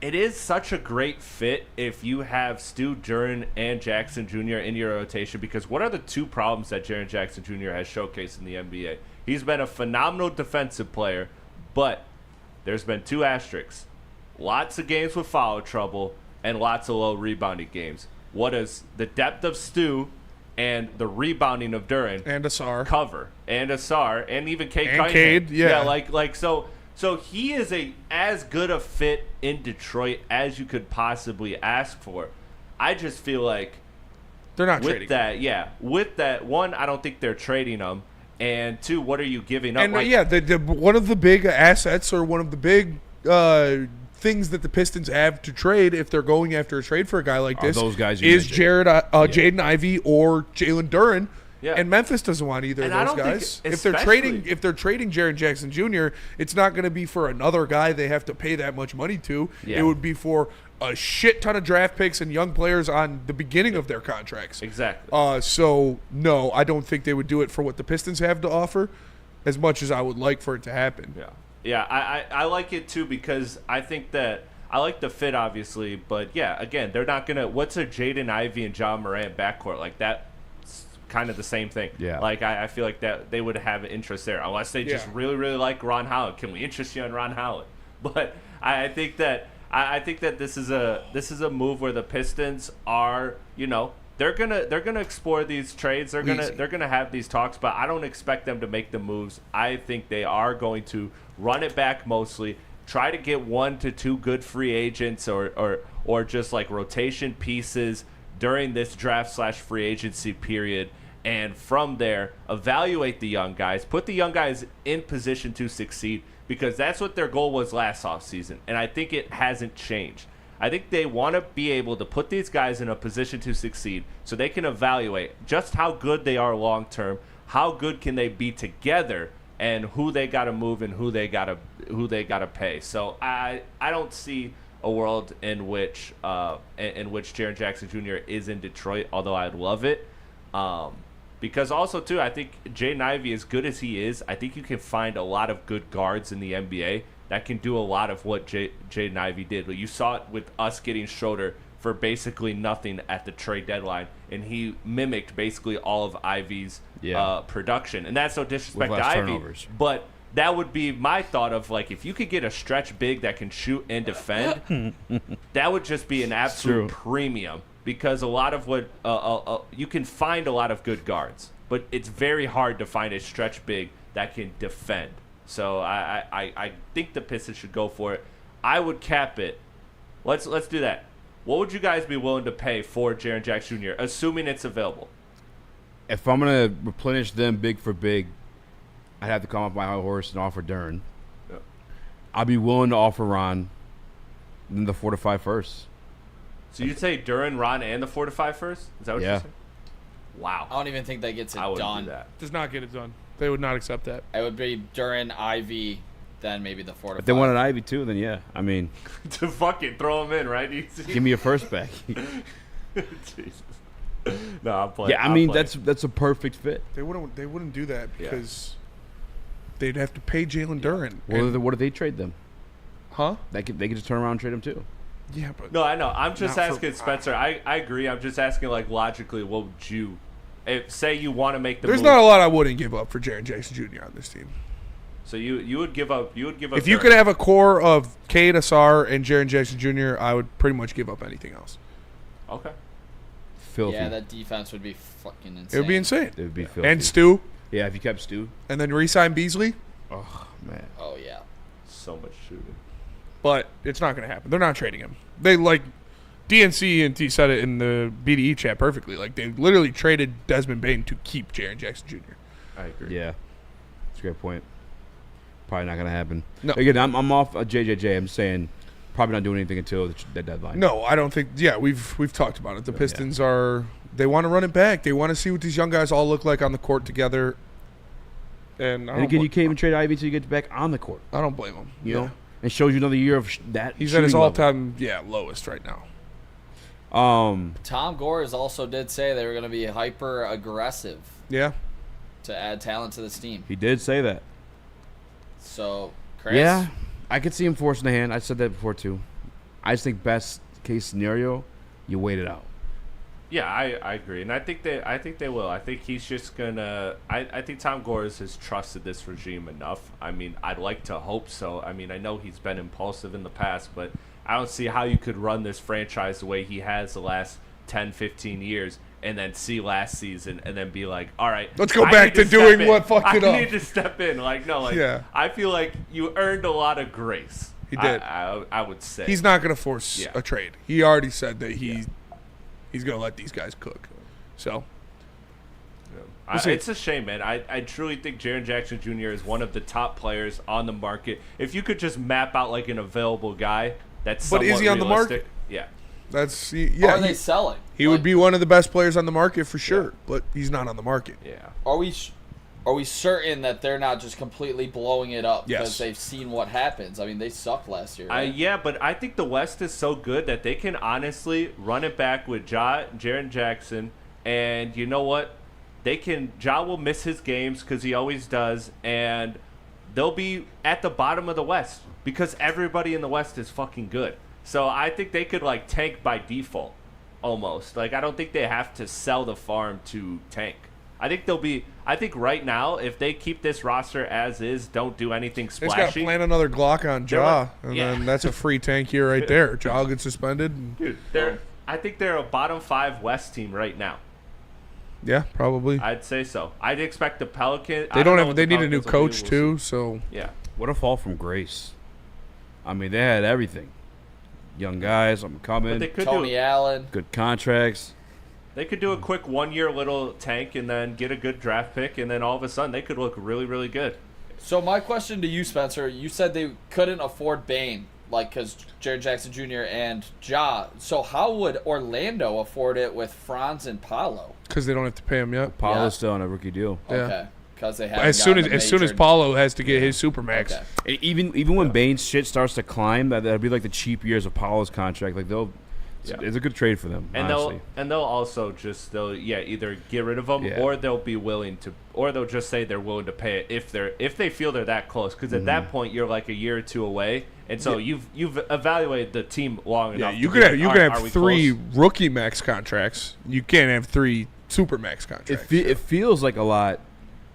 it is such a great fit if you have Stu, Duren, and Jackson Jr. in your rotation, because what are the 2 problems that Jaren Jackson Jr. has showcased in the NBA? He's been a phenomenal defensive player, but there's been 2 asterisks. Lots of games with foul trouble and lots of low rebounding games. What is the depth of Stu and the rebounding of Duren and Asar cover? And Asar and even Cade and Cunningham. Cade, yeah. like So he is as good a fit in Detroit as you could possibly ask for. I just feel like they're not trading that. Yeah, with that, 1, I don't think they're trading him, and 2, what are you giving up? And one of the big assets or one of the big things that the Pistons have to trade if they're going after a trade for a guy like this those guys is Jaden Ivey or Jalen Duren. Yeah. And Memphis doesn't want either of those guys. If they're trading Jaren Jackson Jr., it's not going to be for another guy they have to pay that much money to. Yeah. It would be for a shit ton of draft picks and young players on the beginning of their contracts. Exactly. So no, I don't think they would do it for what the Pistons have to offer, as much as I would like for it to happen. Yeah. I like it too because I think that I like the fit obviously, but yeah, again, they're not gonna. What's a Jaden Ivey and John Morant backcourt like that? Kind of the same thing. Yeah. Like I feel like that they would have interest there unless they just really, really like Ron Howard. Can we interest you in Ron Howard? But I think that this is a move where the Pistons are, they're gonna explore these trades. They're gonna have these talks, but I don't expect them to make the moves. I think they are going to run it back mostly. Try to get 1 to 2 good free agents or just like rotation pieces during this draft/free agency period. And from there, evaluate the young guys, put the young guys in position to succeed because that's what their goal was last offseason. And I think it hasn't changed. I think they want to be able to put these guys in a position to succeed so they can evaluate just how good they are long term, how good can they be together, and who they got to move and who they got to pay. So I don't see a world in which Jaren Jackson Jr. is in Detroit, although I'd love it. Because also, too, I think Jaden Ivey, as good as he is, I think you can find a lot of good guards in the NBA that can do a lot of what Jaden Ivey did. You saw it with us getting Schroeder for basically nothing at the trade deadline, and he mimicked basically all of Ivey's production. And that's no disrespect to Ivey, turnovers. but that would be my thought of, like, if you could get a stretch big that can shoot and defend, that would just be an absolute premium. Because a lot of what you can find a lot of good guards, but it's very hard to find a stretch big that can defend. So I think the Pistons should go for it. I would cap it. Let's do that. What would you guys be willing to pay for Jaren Jackson Jr., assuming it's available? If I'm gonna replenish them big for big, I'd have to come off my high horse and offer Duren. Yeah. I'd be willing to offer Ron then the 4 to 5 first. So you'd say Duren, Ron, and the 4 to 5 first? Is that what you're saying? Wow. I don't even think that gets it done. Do that. Does not get it done. They would not accept that. It would be Duren, Ivy, then maybe the 4 to 5. If they wanted Ivy too, then yeah. I mean, to fucking throw him in, right? Give me a first back. Jesus. No, I'm playing. Yeah, I mean that's a perfect fit. They wouldn't do that because they'd have to pay Jalen Duren. Well, what if they trade them? Huh? They could just turn around and trade them too. Yeah, but no, I know. I'm just asking Spencer. I agree. I'm just asking, like, logically, what would you, say you want to make the There's move. not a lot I wouldn't give up for Jaren Jackson Jr. on this team. So you would give up. You would give up. If you could have a core of Cade Asar and Jaren Jackson Jr., I would pretty much give up anything else. Okay. Filthy. Yeah, that defense would be fucking insane. It would be insane. It would be filthy. And Stu. Yeah, if you kept Stu. And then re-sign Beasley. Oh man. Oh yeah. So much shooting. But it's not going to happen. They're not trading him. They DNC and T said it in the BDE chat perfectly. Like, they literally traded Desmond Bain to keep Jaren Jackson Jr. I agree. Yeah, that's a great point. Probably not going to happen. No. Again, I'm off JJJ. I'm saying probably not doing anything until the deadline. No, I don't think. Yeah, we've talked about it. The Pistons they want to run it back. They want to see what these young guys all look like on the court together. And again, you can't even trade Ivy until you get back on the court. I don't blame him. You know, it shows you another year of that. He's at his all-time lowest right now. Tom Gores also did say they were going to be hyper aggressive. Yeah. To add talent to this team. He did say that. So, Chris? Yeah, I could see him forcing the hand. I said that before too. I just think best case scenario, you wait it out. Yeah, I agree, and I think they will. I think he's just gonna. I think Tom Gores has trusted this regime enough. I mean, I'd like to hope so. I mean, I know he's been impulsive in the past, but I don't see how you could run this franchise the way he has the last 10, 15 years and then see last season and then be like, all right, let's go back to doing what fucked it up. I need to step in. I feel like you earned a lot of grace. He did. I would say. He's not going to force a trade. He already said that he's going to let these guys cook. So. It's a shame, man. I truly think Jaren Jackson Jr. is one of the top players on the market. If you could just map out like an available guy that's somewhat is he on the market? Yeah. That's Are they selling? He would be one of the best players on the market for sure, but he's not on the market. Yeah. Are we certain that they're not just completely blowing it up because they've seen what happens? I mean, they sucked last year. Right? Yeah, but I think the West is so good that they can honestly run it back with Jaren Jackson, and you know what? Ja will miss his games because he always does, and they'll be at the bottom of the West because everybody in the West is fucking good. So I think they could tank by default, almost. I don't think they have to sell the farm to tank. I think right now, if they keep this roster as is, don't do anything splashy. They just got to plant another Glock on Ja, and then that's a free tank here right there. Ja will get suspended. Dude, I think they're a bottom 5 West team right now. Yeah, probably. I'd say so. I'd expect the Pelicans. They need a new coach too. So yeah, what a fall from grace. I mean, they had everything. Young guys, I'm coming. Tony Allen, good contracts. They could do a quick 1-year little tank and then get a good draft pick, and then all of a sudden they could look really, really good. So my question to you, Spencer, you said they couldn't afford Bane, because Jaren Jackson Jr. and Ja. So how would Orlando afford it with Franz and Paolo? Because they don't have to pay him yet. Paolo's still on a rookie deal. Okay. Because they haven't as soon as Paolo has to get his supermax. Okay. Even when Bane's shit starts to climb, that'll be like the cheap years of Paolo's contract. It's a good trade for them. And honestly. they'll also just either get rid of them or they'll be willing to, or they'll just say they're willing to pay it if they feel they're that close. Because at that point you're like a year or two away, and so you've evaluated the team long enough. Yeah, you could have 3 rookie max contracts. You can't have 3 super max contracts. It feels like a lot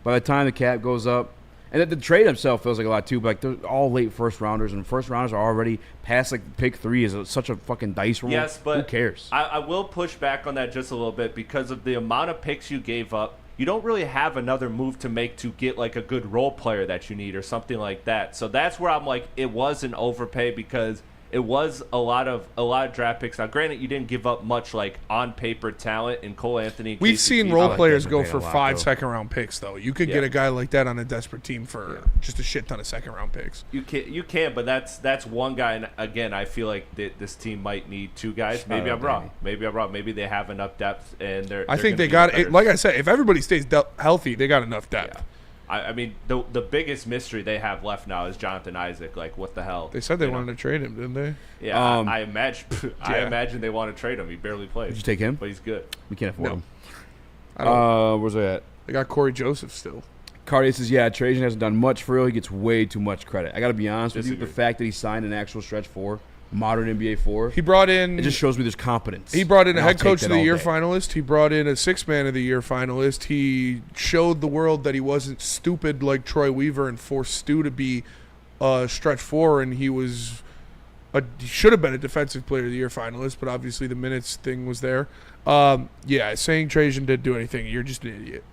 by the time the cap goes up. And the trade himself feels like a lot too, but they're all late first rounders, and first rounders are already past pick 3 is such a fucking dice roll. Yes, but who cares? I will push back on that just a little bit because of the amount of picks you gave up. You don't really have another move to make to get a good role player that you need or something like that. So that's where I'm it was an overpay because it was a lot of draft picks. Now, granted, you didn't give up much like on paper talent in Cole Anthony. And We've seen role players go for 5 though. second-round picks, though. You could get a guy like that on a desperate team for just a shit ton of second-round picks. You can, but that's one guy. And again, I feel like this team might need 2 guys. Maybe I'm wrong. Maybe they have enough depth, and they're. I think they got it. Like I said, if everybody stays healthy, they got enough depth. Yeah. I mean, the biggest mystery they have left now is Jonathan Isaac. Like, what the hell? They said they wanted to trade him, didn't they? Yeah, I imagine they want to trade him. He barely plays. Did you take him? But he's good. We can't afford him. Where's that at? They got Corey Joseph still. Cartier says, Trajan hasn't done much for real. He gets way too much credit. I got to be honest with you. The fact that he signed an actual stretch 4, modern NBA 4. He brought in. It just shows me there's competence. He brought in a head coach of the year day. finalist. He brought in a 6-man of the year finalist. He showed the world that he wasn't stupid like Troy Weaver and forced Stu to be a stretch 4, and he was. He should have been a defensive player of the year finalist, but obviously the minutes thing was there. Saying Trajan didn't do anything, you're just an idiot.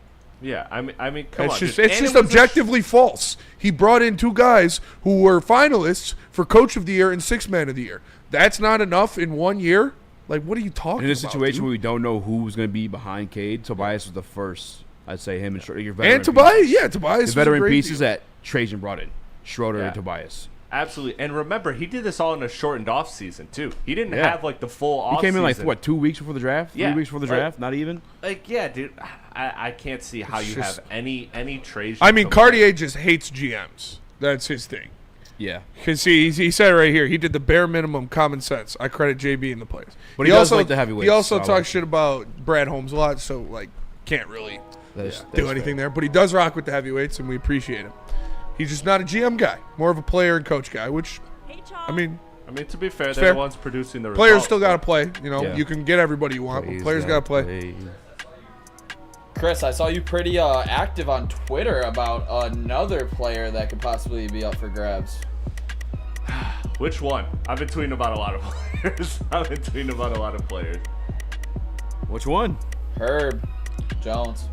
Yeah, I mean, come on. It's just objectively false. He brought in 2 guys who were finalists for Coach of the Year and 6-Man of the Year. That's not enough in 1 year? Like, what are you talking about? In a situation where we don't know who's going to be behind Cade, Tobias was the first. I'd say him and Schroeder. And Tobias, Tobias. The veteran pieces that Trajan brought in, Schroeder and Tobias. Absolutely. And remember, he did this all in a shortened off season too. He didn't have like the full off season. He came in season. 2 weeks before the draft? 3 weeks before the draft? Not even? Dude, I can't see how you have any Trajan. I mean, Cartier just hates GMs. That's his thing. Yeah. Because he said it right here. He did the bare minimum common sense. I credit JB and the players. But he does like the heavyweights. He also talks shit about Brad Holmes a lot, so can't really do anything there. But he does rock with the heavyweights, and we appreciate him. He's just not a GM guy, more of a player and coach guy, which, I mean, to be fair, they're the ones producing the players results. Still got to play. You can get everybody you want, but players got to play. Chris, I saw you pretty active on Twitter about another player that could possibly be up for grabs. Which one? I've been tweeting about a lot of players. Which one? Herb Jones.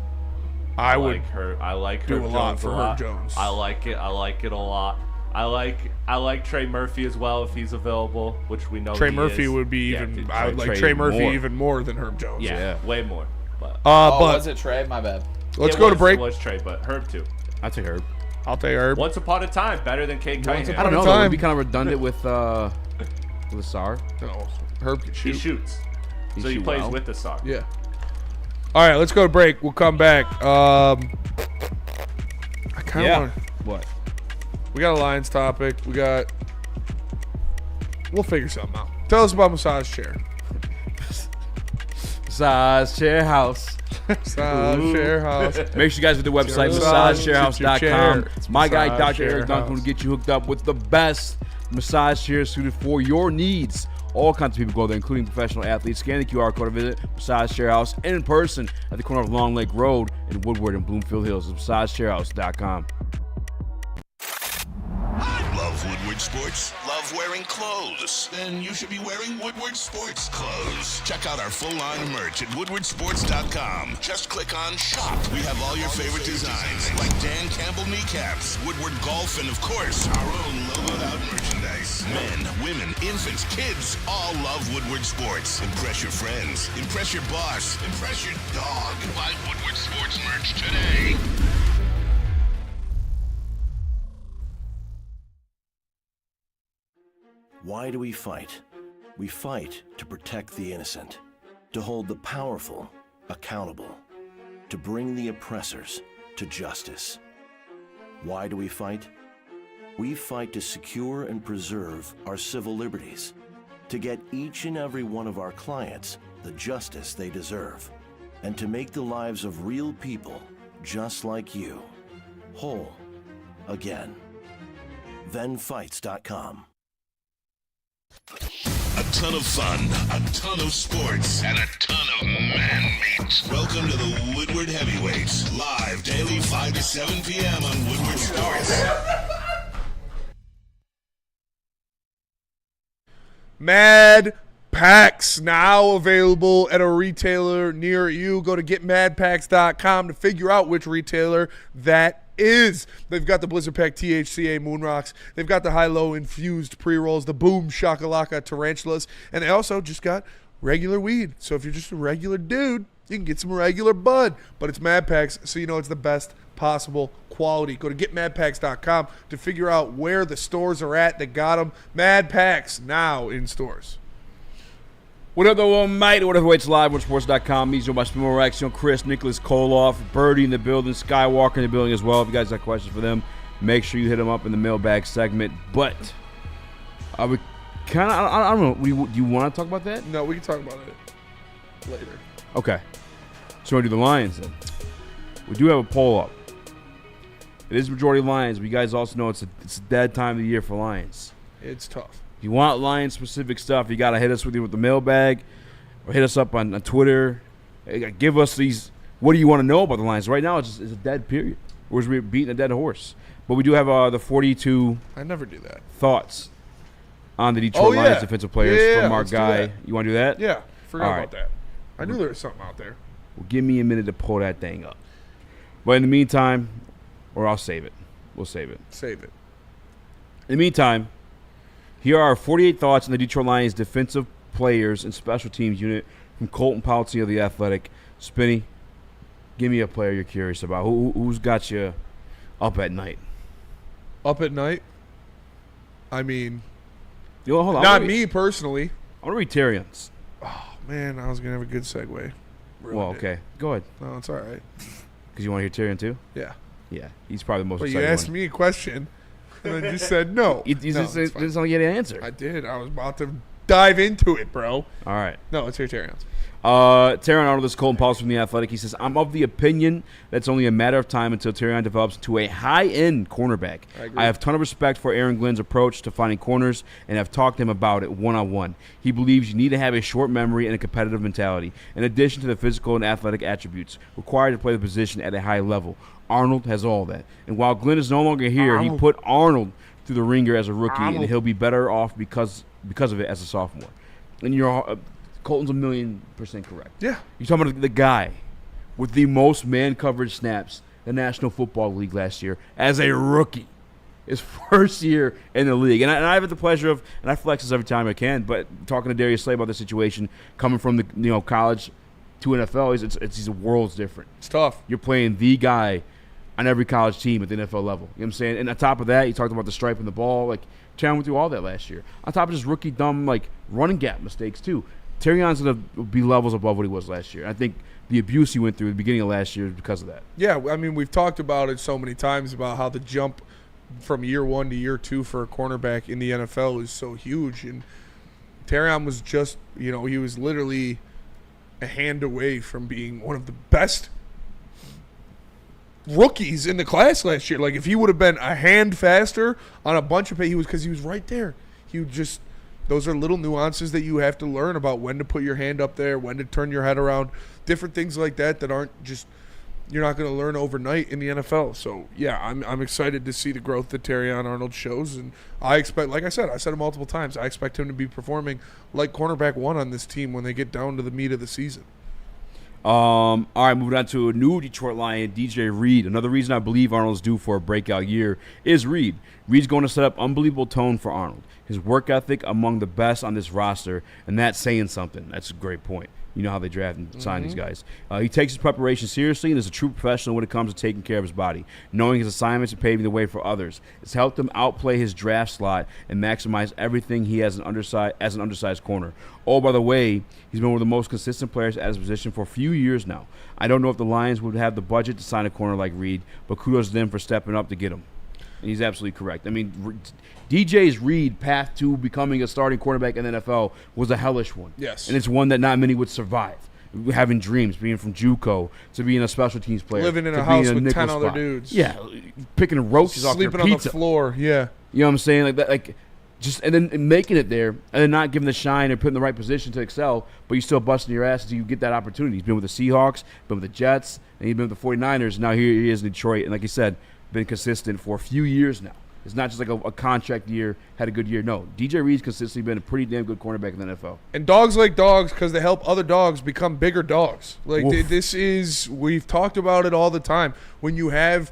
I like Herb do Jones a lot for Herb Jones. I like it a lot. I like Trey Murphy as well if he's available, which we know Trey he Murphy is. would be even. I would like Trey Murphy even more than Herb Jones. Yeah, way more. But was it Trey? My bad. Let's go to break. It was Trey, but Herb too. I'll take Herb. I'll take Herb. Once upon a time, better than Cade Cunningham. I don't know. It would be kind of redundant with Sar. No, Herb can shoot. He shoots. So he plays with the Sar. Yeah. All right, let's go to break. We'll come back. I kind of want. What? We got a Lions topic. We'll figure something out. Tell us about massage chair. Massage Chair House. Massage Chair House. Make sure you guys visit the website, massagechairhouse.com. My guy, Dr. Eric Duncan, will get you hooked up with the best massage chairs suited for your needs. All kinds of people go there, including professional athletes. Scan the QR code to visit Massage Chair House in person at the corner of Long Lake Road in Woodward and Bloomfield Hills. MassageChairHouse.com. Love Woodward Sports? Love wearing clothes? Then you should be wearing Woodward Sports clothes. Check out our full line of merch at woodwardsports.com. Just click on Shop. We have all your favorite designs, like Dan Campbell kneecaps, Woodward Golf, and of course, our own logoed out merchandise. Men, women, infants, kids, all love Woodward Sports. Impress your friends. Impress your boss. Impress your dog. Buy Woodward Sports merch today. Why do we fight? We fight to protect the innocent, to hold the powerful accountable, to bring the oppressors to justice. Why do we fight? We fight to secure and preserve our civil liberties, to get each and every one of our clients the justice they deserve, and to make the lives of real people just like you whole again. ThenFights.com. A ton of fun, a ton of sports, and a ton of man meat. Welcome to the Woodward Heavyweights, live daily 5 to 7 p.m. on Woodward Sports. Mad Packs now available at a retailer near you. Go to getmadpacks.com to figure out which retailer that is. They've got the Blizzard Pack THCA Moon Rocks. They've got the high-low infused pre-rolls, the Boom Shakalaka Tarantulas, and they also just got regular weed. So if you're just a regular dude, you can get some regular bud. But it's Mad Packs, so you know it's the best possible quality. Go to getmadpacks.com to figure out where the stores are at that got them. Mad Packs now in stores. What up, though, mate? What up, it's live, woodsports.com. Me, Joe, my Spimo Reaction, Chris, Nicholas, Kohloff, Birdie in the building, Skywalker in the building as well. If you guys have questions for them, make sure you hit them up in the mailbag segment. But I would kind of, I don't know, do you want to talk about that? No, we can talk about it later. Okay. So we're going to do the Lions then. We do have a poll up. It is majority Lions, but you guys also know it's a dead time of the year for Lions. It's tough. If you want Lions-specific stuff, you got to hit us with the mailbag or hit us up on Twitter. Give us these, what do you want to know about the Lions? Right now, it's a dead period. We're beating a dead horse. But we do have the 42 I never do that. thoughts on the Detroit Lions defensive players from our guy. You want to do that? Yeah, forgot All about right. that. I knew there was something out there. Well, give me a minute to pull that thing up. But in the meantime, or I'll save it. We'll save it. Save it. In the meantime, here are our 48 thoughts on the Detroit Lions defensive players and special teams unit from Colton Pouncey of The Athletic. Spinny, give me a player you're curious about. Who's got you up at night? Up at night? I mean, hold on. not me personally. I want to read Terrion's. Oh, man, I was going to have a good segue. Well, okay. Go ahead. No, it's all right. Because you want to hear Terrion too? Yeah. Yeah, he's probably the most But exciting you asked one. me a question, and then you said no. You just didn't sound like you had an answer. I did. I was about to dive into it, bro. All right. No, let's hear Terrion's. Terrion Arnold, this is Colton Pouncey from The Athletic. He says, I'm of the opinion that it's only a matter of time until Terrion develops into a high-end cornerback. I have a ton of respect for Aaron Glenn's approach to finding corners and have talked to him about it one-on-one. He believes you need to have a short memory and a competitive mentality, in addition to the physical and athletic attributes required to play the position at a high level. Arnold has all that. And while Glenn is no longer here, he put Arnold through the ringer as a rookie, and he'll be better off because of it as a sophomore. And Colton's 1,000,000% correct. Yeah. You're talking about the guy with the most man coverage snaps in the National Football League last year as a rookie. His first year in the league. And I have the pleasure of, and I flex this every time I can, but talking to Darius Slay about the situation, coming from the college to NFL, he's a world's different. It's tough. You're playing the guy on every college team at the NFL level. You know what I'm saying? And on top of that, you talked about the stripe and the ball. Like, Terrion went through all that last year. On top of just rookie dumb, running gap mistakes, too. Terrion's going to be levels above what he was last year. I think the abuse he went through at the beginning of last year is because of that. Yeah, I mean, we've talked about it so many times about how the jump from year one to year two for a cornerback in the NFL is so huge. And Terrion was just, he was literally a hand away from being one of the best rookies in the class last year. Like, if he would have been a hand faster on a bunch of pay, because he was right there. He would just, those are little nuances that you have to learn about when to put your hand up there, when to turn your head around, different things like that aren't just, you're not going to learn overnight in the NFL. So, yeah, I'm excited to see the growth that Terrion Arnold shows. And I expect, like I said it multiple times, I expect him to be performing like cornerback one on this team when they get down to the meat of the season. All right, moving on to a new Detroit Lion, DJ Reed. Another reason I believe Arnold's due for a breakout year is Reed. Reed's going to set up unbelievable tone for Arnold. His work ethic among the best on this roster, and that's saying something. That's a great point. You know how they draft and sign these guys. He takes his preparation seriously and is a true professional when it comes to taking care of his body, knowing his assignments and paving the way for others. It's helped him outplay his draft slot and maximize everything he has as an undersized corner. Oh, by the way, he's been one of the most consistent players at his position for a few years now. I don't know if the Lions would have the budget to sign a corner like Reed, but kudos to them for stepping up to get him. And he's absolutely correct. I mean, DJ's Reed path to becoming a starting quarterback in the NFL was a hellish one. Yes. And it's one that not many would survive. Having dreams, being from JUCO, to being a special teams player. Living in a house with 10 other dudes. Yeah, picking roaches off their pizza. Sleeping on the floor, yeah. You know what I'm saying? Like that, and then making it there, and then not giving the shine or putting in the right position to excel, but you still busting your ass until you get that opportunity. He's been with the Seahawks, been with the Jets, and he's been with the 49ers. Now here he is in Detroit, and like you said, been consistent for a few years now. It's not just like a contract year, had a good year. No, DJ Reed's consistently been a pretty damn good cornerback in the NFL. And dogs like dogs because they help other dogs become bigger dogs. Like, Oof. this is, we've talked about it all the time. When you have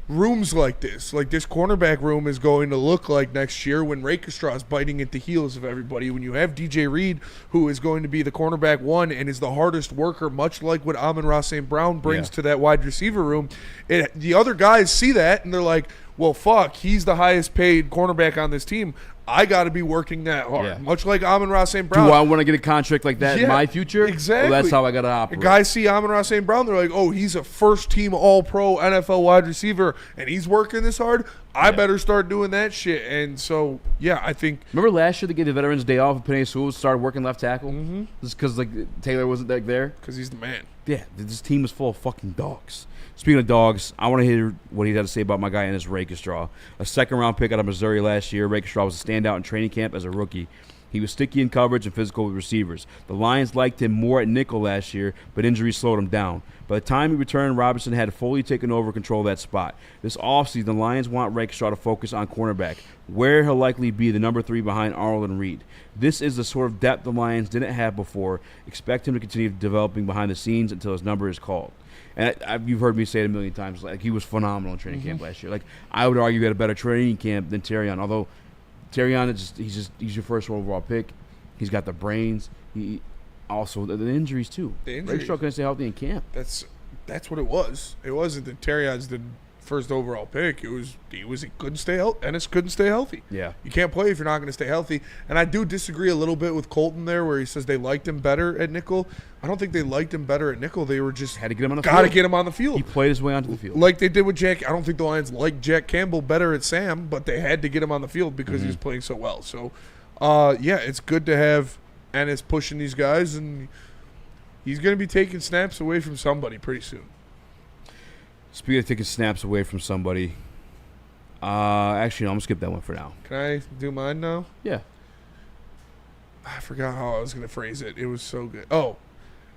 rooms like this cornerback room is going to look like next year when Raxter is biting at the heels of everybody. When you have DJ Reed, who is going to be the cornerback one and is the hardest worker, much like what Amon-Ra St. Brown brings to that wide receiver room. The other guys see that and they're like, well, fuck, he's the highest paid cornerback on this team. I got to be working that hard. Yeah. Much like Amon-Ra St. Brown. Do I want to get a contract like that in my future? Exactly. Well, that's how I got to operate. The guys see Amon-Ra St. Brown, they're like, oh, he's a first-team All-Pro NFL wide receiver, and he's working this hard. I better start doing that shit. And so, yeah, I think. Remember last year they gave the veterans day off and Penei Sewell started working left tackle? Mm-hmm. Just because Taylor wasn't there? Because he's the man. Yeah, this team is full of fucking dogs. Speaking of dogs, I want to hear what he had to say about my guy Ennis Raxter. A second-round pick out of Missouri last year. Raxter was a standout in training camp as a rookie. He was sticky in coverage and physical with receivers. The Lions liked him more at nickel last year, but injuries slowed him down. By the time he returned, Robinson had fully taken over control of that spot. This offseason, the Lions want Raxter to focus on cornerback, where he'll likely be the number 3 behind Arnold and Reed. This is the sort of depth the Lions didn't have before. Expect him to continue developing behind the scenes until his number is called. And you've heard me say it a million times. He was phenomenal in training camp last year. I would argue he had a better training camp than Terrion. Although Terrion he's your first overall pick. He's got the brains. He also the injuries too. Raxter couldn't stay healthy in camp. That's what it was. It wasn't that Terrion's the first overall pick. He couldn't stay healthy. Ennis couldn't stay healthy. Yeah, you can't play if you're not going to stay healthy. And I do disagree a little bit with Colton there, where he says they liked him better at nickel. I don't think they liked him better at nickel. They were just had to get him on the field. Get him on the field. He played his way onto the field, like they did with Jack. I don't think the Lions liked Jack Campbell better at Sam, but they had to get him on the field because he was playing so well. So, yeah, it's good to have Ennis pushing these guys, and he's going to be taking snaps away from somebody pretty soon. Speaking of taking snaps away from somebody, actually, no, I'm going to skip that one for now. Can I do mine now? Yeah. I forgot how I was going to phrase it. It was so good. Oh,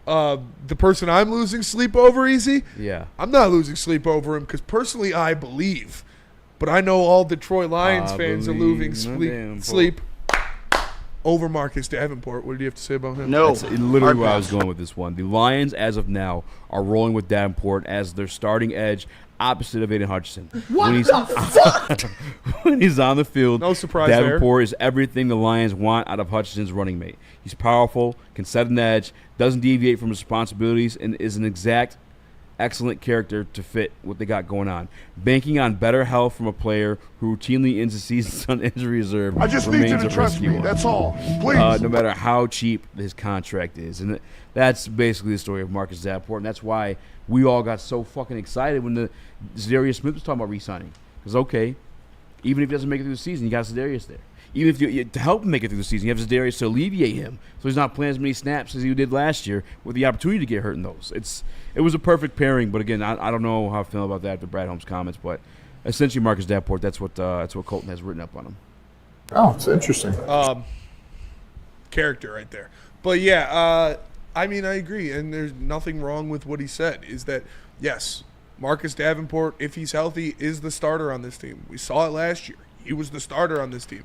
the person I'm losing sleep over, Easy? Yeah. I'm not losing sleep over him because personally I believe. But I know all Detroit Lions fans are losing sleep over Marcus Davenport. What do you have to say about him? No. That's literally where I was going with this one. The Lions, as of now, are rolling with Davenport as their starting edge opposite of Aiden Hutchinson. What the fuck? When he's on the field, no surprise Davenport is everything the Lions want out of Hutchinson's running mate. He's powerful, can set an edge, doesn't deviate from his responsibilities, and is an exact excellent character to fit what they got going on. Banking on better health from a player who routinely ends the season on injury reserve I just need you to trust me. That's all. Please. No matter how cheap his contract is. And that's basically the story of Marcus Davenport, and that's why we all got so fucking excited when the Zadarius Smith was talking about re-signing. Because, okay, even if he doesn't make it through the season, you got Zadarius there. Even if you to help him make it through the season, you have Zadarius to alleviate him, so he's not playing as many snaps as he did last year with the opportunity to get hurt in those. It was a perfect pairing, but again, I don't know how I feel about that after Brad Holmes' comments, but essentially Marcus Davenport, that's what Colton has written up on him. Oh, it's interesting. Character right there. But yeah, I mean, I agree, and there's nothing wrong with what he said, is that, yes, Marcus Davenport, if he's healthy, is the starter on this team. We saw it last year. He was the starter on this team.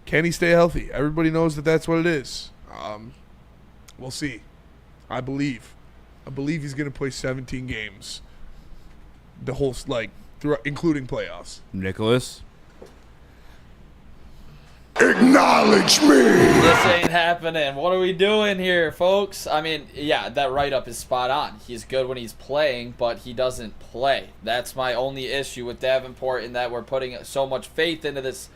Can he stay healthy? Everybody knows that that's what it is. We'll see. I believe he's going to play 17 games. The whole, including playoffs. Nicholas? Acknowledge me! This ain't happening. What are we doing here, folks? I mean, yeah, that write-up is spot on. He's good when he's playing, but he doesn't play. That's my only issue with Davenport, in that we're putting so much faith into this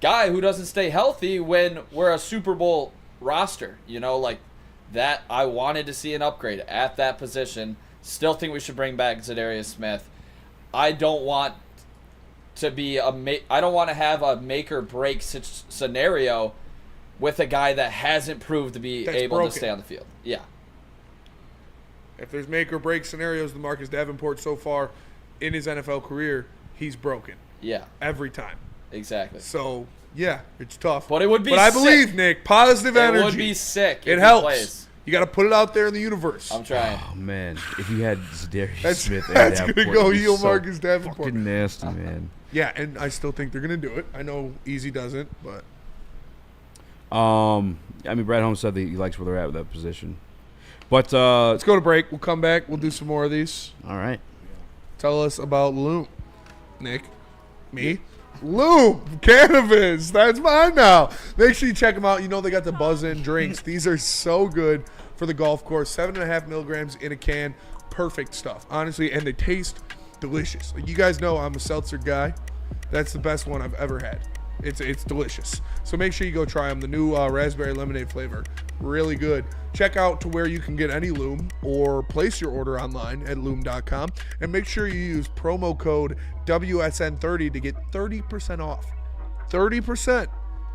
guy who doesn't stay healthy when we're a Super Bowl roster. That, I wanted to see an upgrade at that position. Still think we should bring back Zadarius Smith. I don't want to have a make or break scenario with a guy that hasn't proved to be able to stay on the field. Yeah. If there's make or break scenarios with Marcus Davenport so far in his NFL career, he's broken. Yeah. Every time. Exactly. So, yeah, it's tough. But it would be But I believe, Nick, positive energy. It would be sick. It helps. You got to put it out there in the universe. I'm trying. Oh, man. If you had Zadarius Smith and that's Davenport, going to go heel Marcus Davenport. Fucking nasty, man. Yeah, and I still think they're going to do it. I know Easy doesn't, but. I mean, Brad Holmes said that he likes where they're at with that position. But let's go to break. We'll come back. We'll do some more of these. All right. Tell us about Loom. Nick, me, Loom Cannabis. That's mine now. Make sure you check them out. You know they got the buzz-in drinks. These are so good for the golf course. 7.5 milligrams in a can. Perfect stuff, honestly, and they taste delicious. Like, you guys know I'm a seltzer guy. That's the best one I've ever had. It's delicious. So make sure you go try them. The new raspberry lemonade flavor, really good. Check out to where you can get any Loom or place your order online at loom.com. And make sure you use promo code WSN30 to get 30% off. 30%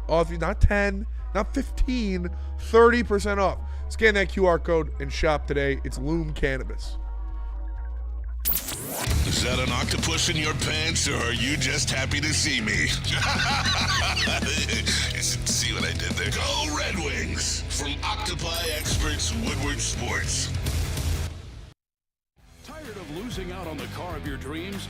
off. Not 10, not 15, 30% off. Scan that QR code and shop today. It's Loom Cannabis. Is that an octopus in your pants, or are you just happy to see me? See what I did there? Go Red Wings! From Octopi experts, Woodward Sports. Tired of losing out on the car of your dreams?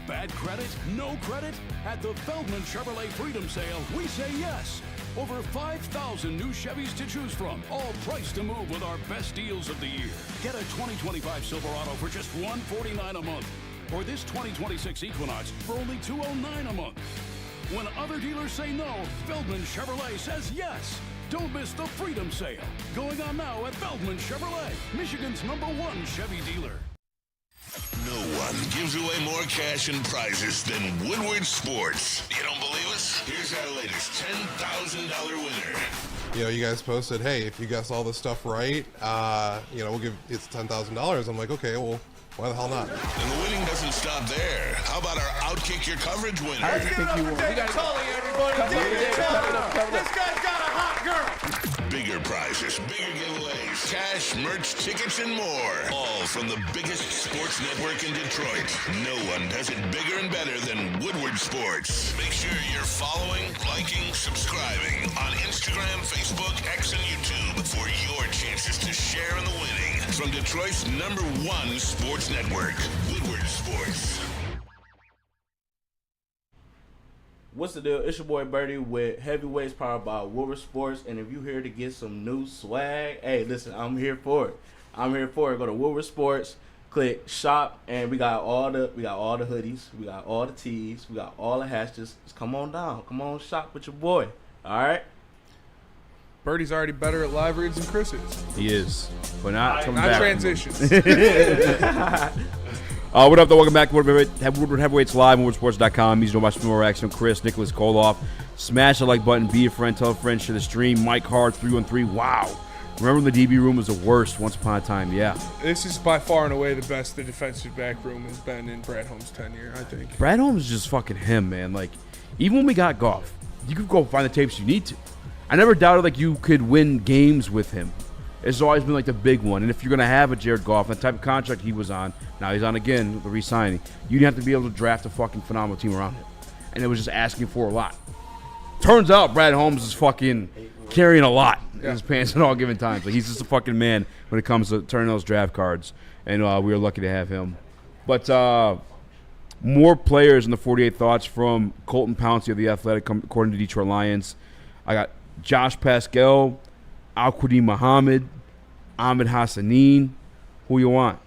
Bad credit? No credit? At the Feldman Chevrolet Freedom Sale, we say yes. Over 5,000 new Chevys to choose from, all priced to move with our best deals of the year. Get a 2025 Silverado for just $149 a month, or this 2026 Equinox for only $209 a month. When other dealers say no, Feldman Chevrolet says yes. Don't miss the Freedom Sale, going on now at Feldman Chevrolet, Michigan's #1 Chevy dealer. No one gives away more cash and prizes than Woodward Sports. You don't believe us? Here's our latest $10,000 winner. You know, you guys posted, hey, if you guess all this stuff right, you know, we'll give it's $10,000. I'm like, okay, well, why the hell not? And the winning doesn't stop there. How about our Outkick Your Coverage winner? I think you won. We got Tully, everybody. This guy's got a hot girl. Bigger prizes, bigger giveaways, cash, merch, tickets, and more. All from the biggest sports network in Detroit. No one does it bigger and better than Woodward Sports. Make sure you're following, liking, subscribing on Instagram, Facebook, X, and YouTube for your chances to share in the winning. From Detroit's #1 sports network, Woodward Sports. What's the deal? It's your boy Birdie with Heavyweights powered by Woodward Sports. And if you're here to get some new swag, hey, listen, I'm here for it. I'm here for it. Go to Woodward Sports, click shop, and we got all the hoodies, we got all the tees, we got all the hats. Just come on down. Come on shop with your boy. All right? Birdie's already better at live reads than Chris is. He is, but not coming not back. Transitions. What up, though? Welcome back to Woodward Heavyweights Live on WoodwardSports.com. He's no much more action. Chris, Nicholas Kohloff. Smash the like button. Be a friend. Tell a friend. Share the stream. Mike Hard 313. Wow. Remember when the DB room was the worst once upon a time? Yeah. This is by far and away the best the defensive back room has been in Brad Holmes' tenure, I think. Brad Holmes is just fucking him, man. Like, even when we got Goff, you could go find the tapes you need to. I never doubted, like, you could win games with him. It's always been, like, the big one. And if you're going to have a Jared Goff, the type of contract he was on, now he's on again with the re-signing, you'd have to be able to draft a fucking phenomenal team around him. And it was just asking for a lot. Turns out Brad Holmes is fucking carrying a lot in his pants at all given times. Like, he's just a fucking man when it comes to turning those draft cards. And we were lucky to have him. But more players in the 48 thoughts from Colton Pouncey of The Athletic, according to Detroit Lions. I got Josh Pascal, Al-Quadin Muhammad, Ahmed Hassanin. Who you want?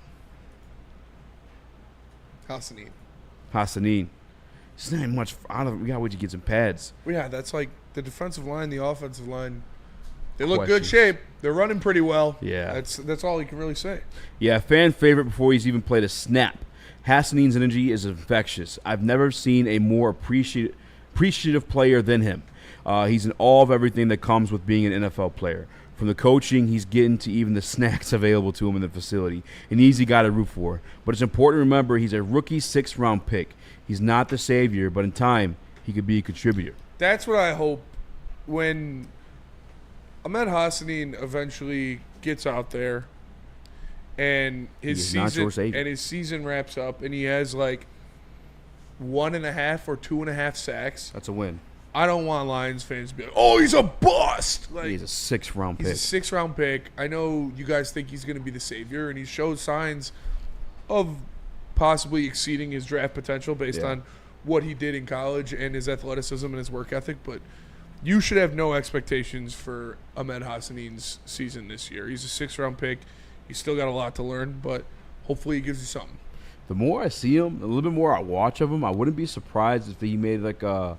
Hassanin. It's not much. We got to get some pads. Well, yeah, that's like the defensive line, the offensive line. They look good shape. They're running pretty well. Yeah. That's all you can really say. Yeah, fan favorite before he's even played a snap. Hassanin's energy is infectious. I've never seen a more appreciative player than him. He's in awe of everything that comes with being an NFL player. From the coaching, he's getting to even the snacks available to him in the facility. An easy guy to root for. But it's important to remember he's a rookie 6th-round pick. He's not the savior, but in time, he could be a contributor. That's what I hope when Ahmed Hassanin eventually gets out there and his season wraps up and he has like 1.5 or 2.5 sacks. That's a win. I don't want Lions fans to be like, oh, he's a bust. Like, he's a 6th-round pick. He's a 6th-round pick. I know you guys think he's going to be the savior, and he shows signs of possibly exceeding his draft potential based on what he did in college and his athleticism and his work ethic. But you should have no expectations for Ahmed Hassanin's season this year. He's a 6th-round pick. He's still got a lot to learn, but hopefully he gives you something. the more I see him, a little bit more I watch of him, I wouldn't be surprised if he made like a.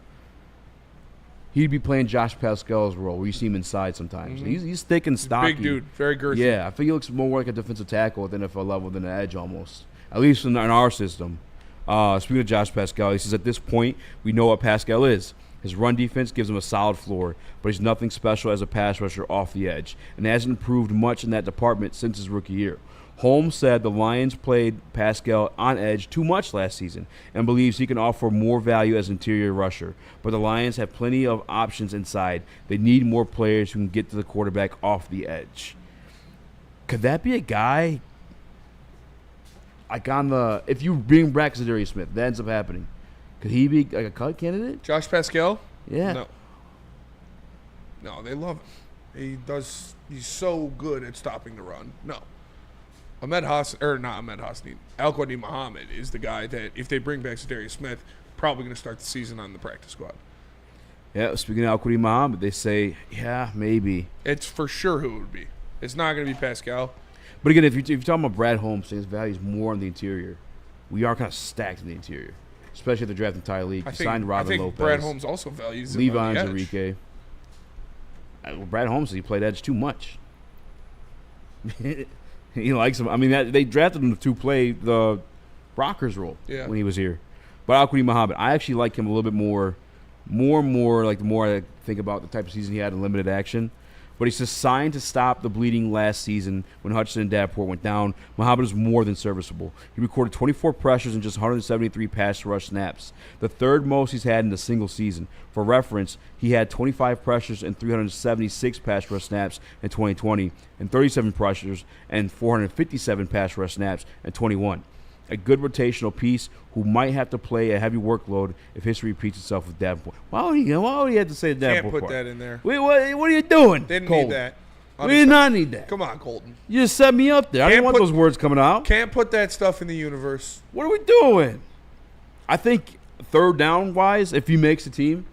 He'd be playing Josh Pascal's role, where you see him inside sometimes. Mhm. He's thick and stocky. Big dude, very girthy. Yeah, I think he looks more like a defensive tackle at the NFL level than an edge almost, at least in our system. Speaking of Josh Pascal, he says at this point we know what Pascal is. His run defense gives him a solid floor, but he's nothing special as a pass rusher off the edge, and hasn't improved much in that department since his rookie year. Holmes said the Lions played Pascal on edge too much last season and believes he can offer more value as interior rusher. But the Lions have plenty of options inside. They need more players who can get to the quarterback off the edge. Could that be a guy like on the – if you bring back Zadarius Smith, that ends up happening. Could he be like a cut candidate? Josh Pascal? Yeah. No, they love him. He's so good at stopping the run. No. Al-Quadin Muhammad is the guy that, if they bring back Zadarius Smith, probably going to start the season on the practice squad. Yeah, speaking of Al-Quadin Muhammad, they say, yeah, maybe. It's for sure who it would be. It's not going to be Pascal. But again, if you're talking about Brad Holmes, his value is more on the interior. We are kind of stacked in the interior, especially if they're drafting Ty Lee. Signed Robin Lopez. Brad Holmes also values Levi him on the edge. Enrique. Brad Holmes, he played edge too much. He likes him. I mean, they drafted him to play the Rockers role when he was here. But Al-Quadin Muhammad, I actually like him a little bit more and more, like the more I think about the type of season he had in limited action. But he's assigned to stop the bleeding last season when Hutchinson and Davenport went down. Muhammad is more than serviceable. He recorded 24 pressures and just 173 pass rush snaps, the third most he's had in a single season. For reference, he had 25 pressures and 376 pass rush snaps in 2020, and 37 pressures and 457 pass rush snaps in 21. A good rotational piece who might have to play a heavy workload if history repeats itself with Davenport. Why would he have to say Davenport? Can't put that in there. Wait, what are you doing? Didn't Colton? need that. We did not need that. Come on, Colton. You just set me up there. I didn't want those words coming out. Can't put that stuff in the universe. What are we doing? I think third down wise, if he makes the team,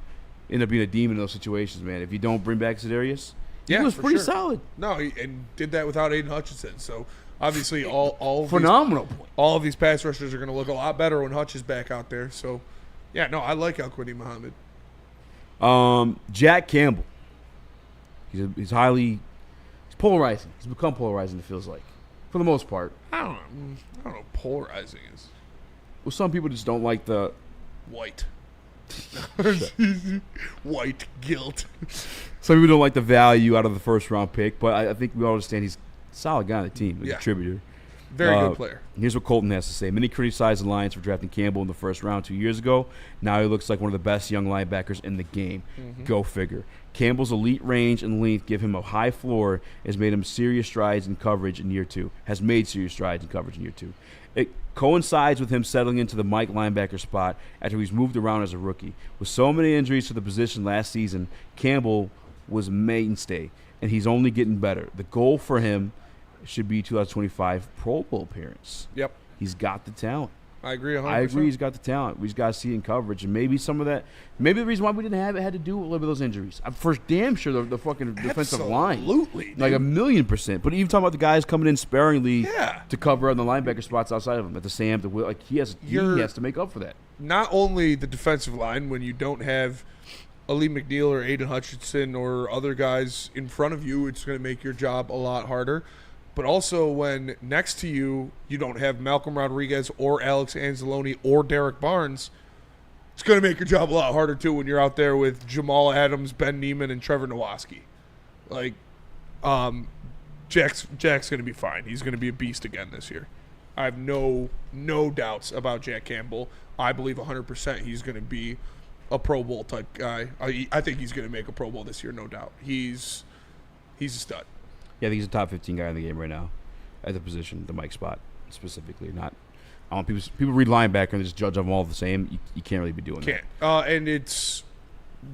end up being a demon in those situations, man. If you don't bring back Zadarius, he was pretty solid. No, and did that without Aiden Hutchinson. So obviously, all phenomenal. All of these pass rushers are going to look a lot better when Hutch is back out there. So, yeah, no, I like Al-Quadin Muhammad. Jack Campbell. He's polarizing. He's become polarizing. It feels like, for the most part. I don't know. What polarizing is. Well, some people just don't like the white. White guilt. Some people don't like the value out of the first round pick, but I think we all understand he's a solid guy on the team, a contributor. Very good player. Here's what Colton has to say. Many criticized the Lions for drafting Campbell in the first round 2 years ago. Now he looks like one of the best young linebackers in the game. Mhm. Go figure. Campbell's elite range and length give him a high floor, has made him serious strides in coverage in year two. It coincides with him settling into the Mike linebacker spot after he's moved around as a rookie. With so many injuries to the position last season, Campbell was mainstay, and he's only getting better. The goal for him should be 2025 Pro Bowl appearance. Yep. He's got the talent. I agree 100%. I agree he's got the talent. We just got to see it in coverage. And maybe some of that, maybe the reason why we didn't have it had to do with a little bit of those injuries. I'm for damn sure the fucking defensive line. Absolutely. Like 1,000,000%. But even talking about the guys coming in sparingly to cover on the linebacker spots outside of him, at the Sam, the Will, like he has to make up for that. Not only the defensive line, when you don't have Ali McNeil or Aiden Hutchinson or other guys in front of you, it's going to make your job a lot harder. But also when next to you, you don't have Malcolm Rodriguez or Alex Anzalone or Derek Barnes, it's going to make your job a lot harder, too, when you're out there with Jamal Adams, Ben Neiman, and Trevor Nowaski. Like, Jack's going to be fine. He's going to be a beast again this year. I have no doubts about Jack Campbell. I believe 100% he's going to be a Pro Bowl type guy. I think he's going to make a Pro Bowl this year, no doubt. He's a stud. Yeah, I think he's a top 15 guy in the game right now at the position, the Mike spot specifically. Not, I don't people read linebacker and just judge them all the same. You can't really be doing that. And it's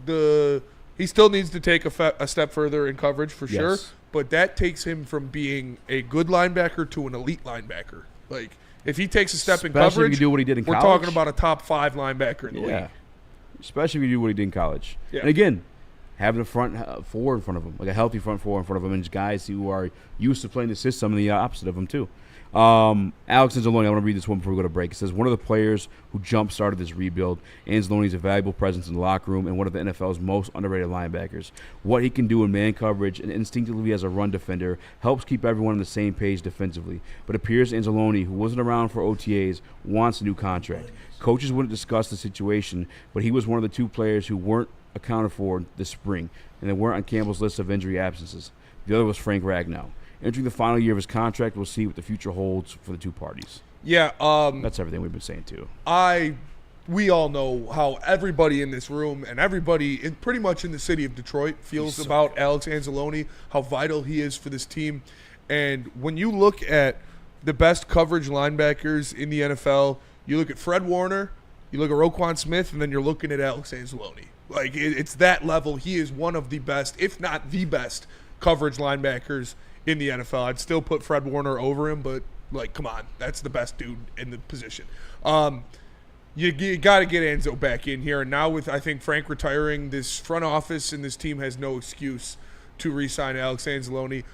he still needs to take a step further in coverage for sure. But that takes him from being a good linebacker to an elite linebacker. Like if he takes a step in coverage, if you do what he did in college, we're talking about a top 5 linebacker in the league. Especially if you do what he did in college. Yeah. And again, having a front four in front of him, like a healthy front four in front of him, and just guys who are used to playing the system and the opposite of him too. Alex Anzalone, I want to read this one before we go to break. It says, one of the players who jump-started this rebuild, Anzalone is a valuable presence in the locker room and one of the NFL's most underrated linebackers. What he can do in man coverage and instinctively as a run defender helps keep everyone on the same page defensively. But it appears Anzalone, who wasn't around for OTAs, wants a new contract. Coaches wouldn't discuss the situation, but he was one of the 2 players who weren't accounted for this spring, and they weren't on Campbell's list of injury absences. The other was Frank Ragnow. Entering the final year of his contract, we'll see what the future holds for the 2 parties. Yeah, that's everything we've been saying too. We all know how everybody in this room and everybody pretty much in the city of Detroit feels about Alex Anzalone, how vital he is for this team. And when you look at the best coverage linebackers in the NFL, you look at Fred Warner, you look at Roquan Smith, and then you're looking at Alex Anzalone. Like, it's that level. He is one of the best, if not the best, coverage linebackers in the NFL. I'd still put Fred Warner over him, but, like, come on. That's the best dude in the position. You got to get Anzo back in here. And now with, I think, Frank retiring, this front office and this team has no excuse to re-sign Alex Anzalone.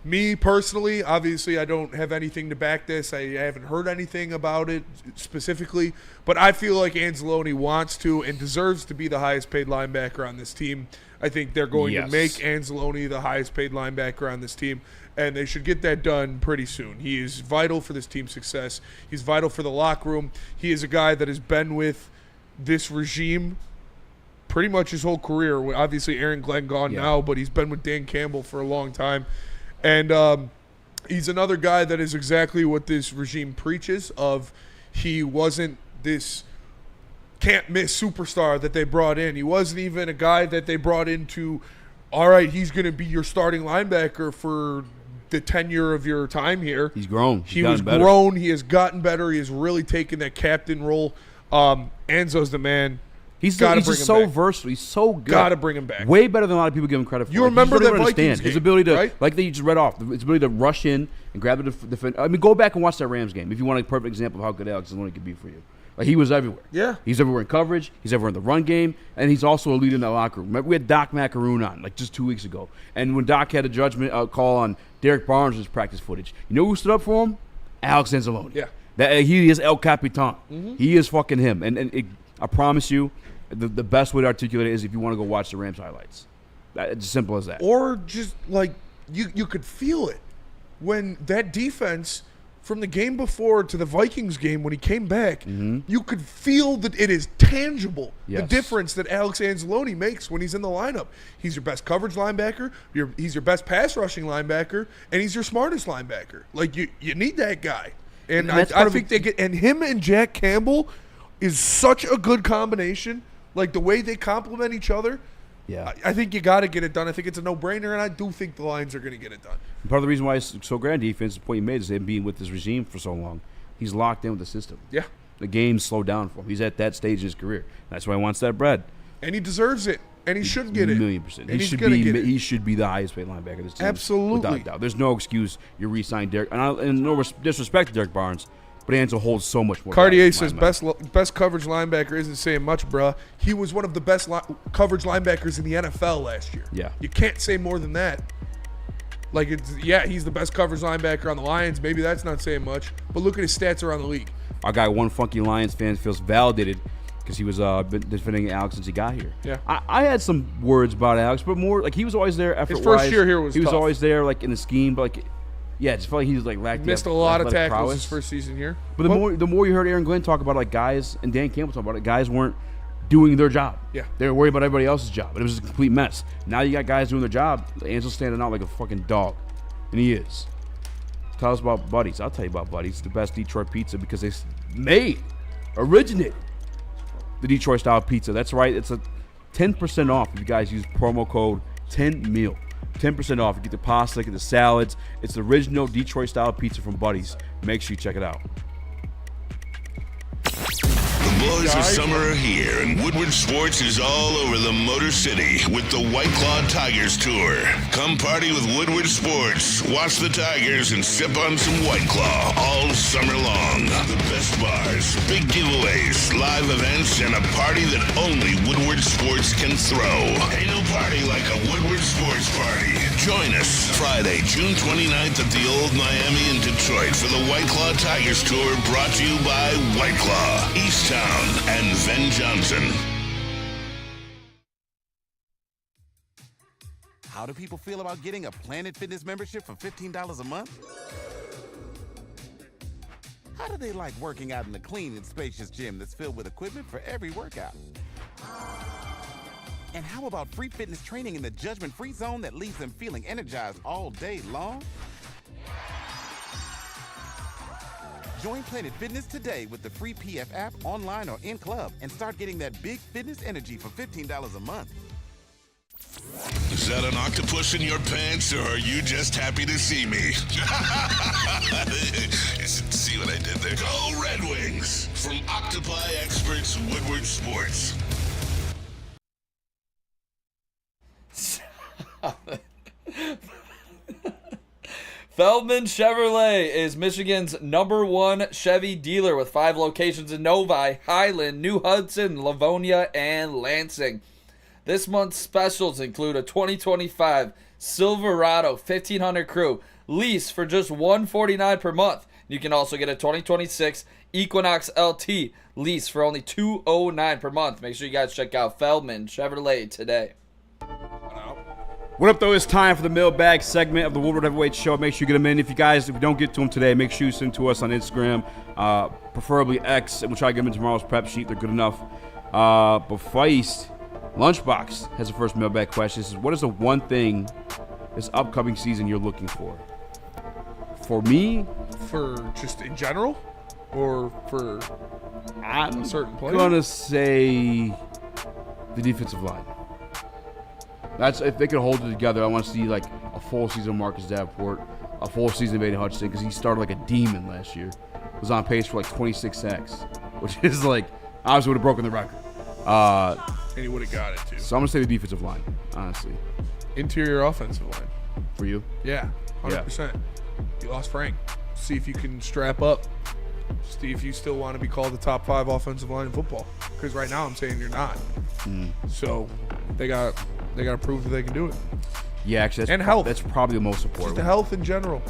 Me, personally, obviously, I don't have anything to back this. I haven't heard anything about it specifically. But I feel like Anzalone wants to and deserves to be the highest-paid linebacker on this team. I think they're going to make Anzalone the highest-paid linebacker on this team, and they should get that done pretty soon. He is vital for this team's success. He's vital for the locker room. He is a guy that has been with this regime pretty much his whole career. Obviously, Aaron Glenn gone now, but he's been with Dan Campbell for a long time. And he's another guy that is exactly what this regime preaches of. He wasn't this can't-miss superstar that they brought in. He wasn't even a guy that they brought into, all right, he's going to be your starting linebacker for the tenure of your time here. He's grown. He was grown. He has gotten better. He has really taken that captain role. Anzo's the man. He's just so versatile. He's so good. Got to bring him back. Way better than a lot of people give him credit for. You remember that Vikings game, his ability to, right? like you just read off, his ability to rush in and grab the defense. I mean, go back and watch that Rams game if you want a perfect example of how good Alex Anzalone could be for you. Like, he was everywhere. Yeah. He's everywhere in coverage. He's everywhere in the run game. And he's also a leader in that locker room. Remember, we had Doc Macaroon on, like, just 2 weeks ago. And when Doc had a judgment call on Derek Barnes' practice footage, you know who stood up for him? Alex Anzalone. Yeah. He is El Capitan. Mm-hmm. He is fucking him. And I promise you, the best way to articulate it is if you want to go watch the Rams highlights. It's as simple as that. Or just, like, you could feel it when that defense – from the game before to the Vikings game when he came back, you could feel that it is tangible, the difference that Alex Anzalone makes when he's in the lineup. He's your best coverage linebacker, he's your best pass rushing linebacker, and he's your smartest linebacker. Like, you need that guy. And I think they get – and him and Jack Campbell is such a good combination. Like, the way they complement each other – yeah, I think you got to get it done. I think it's a no-brainer, and I do think the Lions are going to get it done. And part of the reason why it's so great on defense, the point you made, is him being with this regime for so long. He's locked in with the system. Yeah. The game's slowed down for him. He's at that stage in his career. That's why he wants that bread. And he deserves it, and he should get it. 1,000,000%. And he should be the highest-paid linebacker of this team. Absolutely. Without doubt. There's no excuse you re-sign Derek. And no disrespect to Derek Barnes, but Anzo holds so much more. Cartier says best coverage linebacker isn't saying much, bruh. He was one of the best coverage linebackers in the NFL last year. Yeah. You can't say more than that. Like, he's the best coverage linebacker on the Lions. Maybe that's not saying much, but look at his stats around the league. Our guy, One Funky Lions fan, feels validated because he was been defending Alex since he got here. Yeah. I had some words about Alex, but more like he was always there effort-wise. His first year here was He was tough. always there, like, in the scheme, but, like, yeah, it just felt like he was, like, lacked Missed a lot of tackles his first season here. But the more you heard Aaron Glenn talk about, like, guys, and Dan Campbell talk about it, guys weren't doing their job. Yeah. They were worried about everybody else's job, and it was a complete mess. Now you got guys doing their job. Angel's standing out like a fucking dog, and he is. Tell us about Buddy's. I'll tell you about Buddy's, the best Detroit pizza because they originated the Detroit-style pizza. That's right. It's a 10% off if you guys use promo code 10MEAL. 10% off. You get the pasta, get the salads. It's the original Detroit-style pizza from Buddy's. Make sure you check it out. The boys of summer are here, and Woodward Sports is all over the Motor City with the White Claw Tigers Tour. Come party with Woodward Sports, watch the Tigers, and sip on some White Claw all summer long. The best bars, big giveaways, live events, and a party that only Woodward Sports can throw. Ain't no party like a Woodward Sports party. Join us Friday, June 29th at the Old Miami in Detroit for the White Claw Tigers Tour, brought to you by White Claw, Easttown, and Ben Johnson. How do people feel about getting a Planet Fitness membership for $15 a month? How do they like working out in a clean and spacious gym that's filled with equipment for every workout? And how about free fitness training in the judgment-free zone that leaves them feeling energized all day long? Join Planet Fitness today with the free PF app, online or in club, and start getting that big fitness energy for $15 a month. Is that an octopus in your pants, or are you just happy to see me? See what I did there? Go Red Wings! From Octopi Experts, Woodward Sports. Feldman Chevrolet is Michigan's #1 Chevy dealer with 5 locations in Novi, Highland, New Hudson, Livonia, and Lansing. This month's specials include a 2025 Silverado 1500 Crew lease for just $149 per month. You can also get a 2026 Equinox LT lease for only $209 per month. Make sure you guys check out Feldman Chevrolet today. What up, though? It's time for the mailbag segment of the Woodward Heavyweight Show. Make sure you get them in. If we don't get to them today, make sure you send to us on Instagram, preferably X, and we'll try to get them in tomorrow's prep sheet. They're good enough. But Feist Lunchbox has the first mailbag question. It says, what is the one thing this upcoming season you're looking for? For me? For just in general? Or for a certain player? I'm going to say the defensive line. That's if they could hold it together. I want to see like a full season of Marcus Davenport, a full season of Aiden Hutchinson, because he started like a demon last year. Was on pace for like 26 sacks, which is like obviously would have broken the record. And he would have got it too. So I'm gonna say the defensive line, honestly. Interior offensive line. For you? Yeah, 100%. You lost Frank. See if you can strap up. See if you still want to be called the top 5 offensive line in football. Because right now I'm saying you're not. So they got to prove that they can do it. Yeah, actually, and health. That's probably the most important. Just the health in general.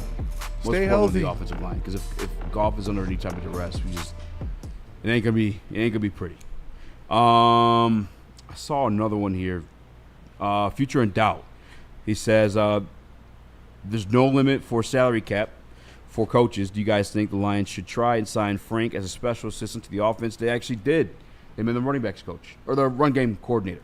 Stay healthy. The offensive line, because if Goff is under any type of duress, it ain't gonna be pretty. I saw another one here. Future in doubt. He says there's no limit for salary cap for coaches. Do you guys think the Lions should try and sign Frank as a special assistant to the offense? They actually did. They made the running backs coach or the run game coordinator.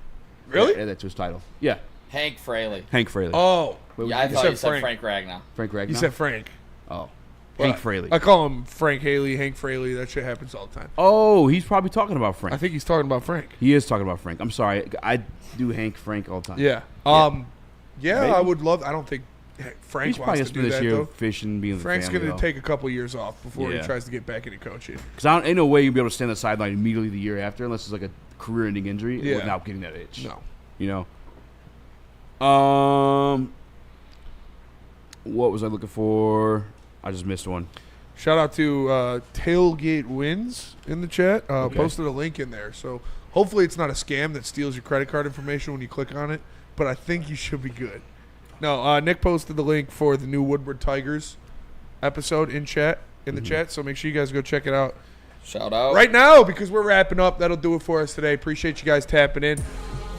Really? Yeah, that's his title. Yeah. Hank Fraley. Hank Fraley. Oh. Yeah, I thought you said Frank Ragnow. Frank Ragnow? You said Frank. Oh. Well, Hank Fraley. I call him Frank Haley, Hank Fraley. That shit happens all the time. Oh, he's probably talking about Frank. I think he's talking about Frank. He is talking about Frank. I'm sorry. I do Frank all the time. Yeah. Yeah, I would love. I don't think Frank he's probably wants to do this that, year though. Fishing, being Frank's going to take a couple years off before he tries to get back into coaching. Because ain't no way you'll be able to stand on the sideline immediately the year after unless it's like a career-ending injury without getting that itch. No. You know? What was I looking for? I just missed one. Shout out to Tailgate Wins in the chat. Posted a link in there. So hopefully it's not a scam that steals your credit card information when you click on it. But I think you should be good. No, Nick posted the link for the new Woodward Tigers episode in the chat. So make sure you guys go check it out. Shout out. Right now, because we're wrapping up. That'll do it for us today. Appreciate you guys tapping in.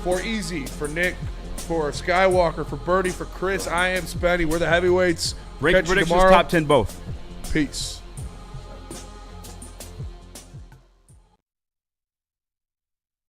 For Easy, for Nick, for Skywalker, for Birdie, for Chris, I am Spenny. We're the heavyweights. Break Catch you predictions, tomorrow. top 10 both. Peace.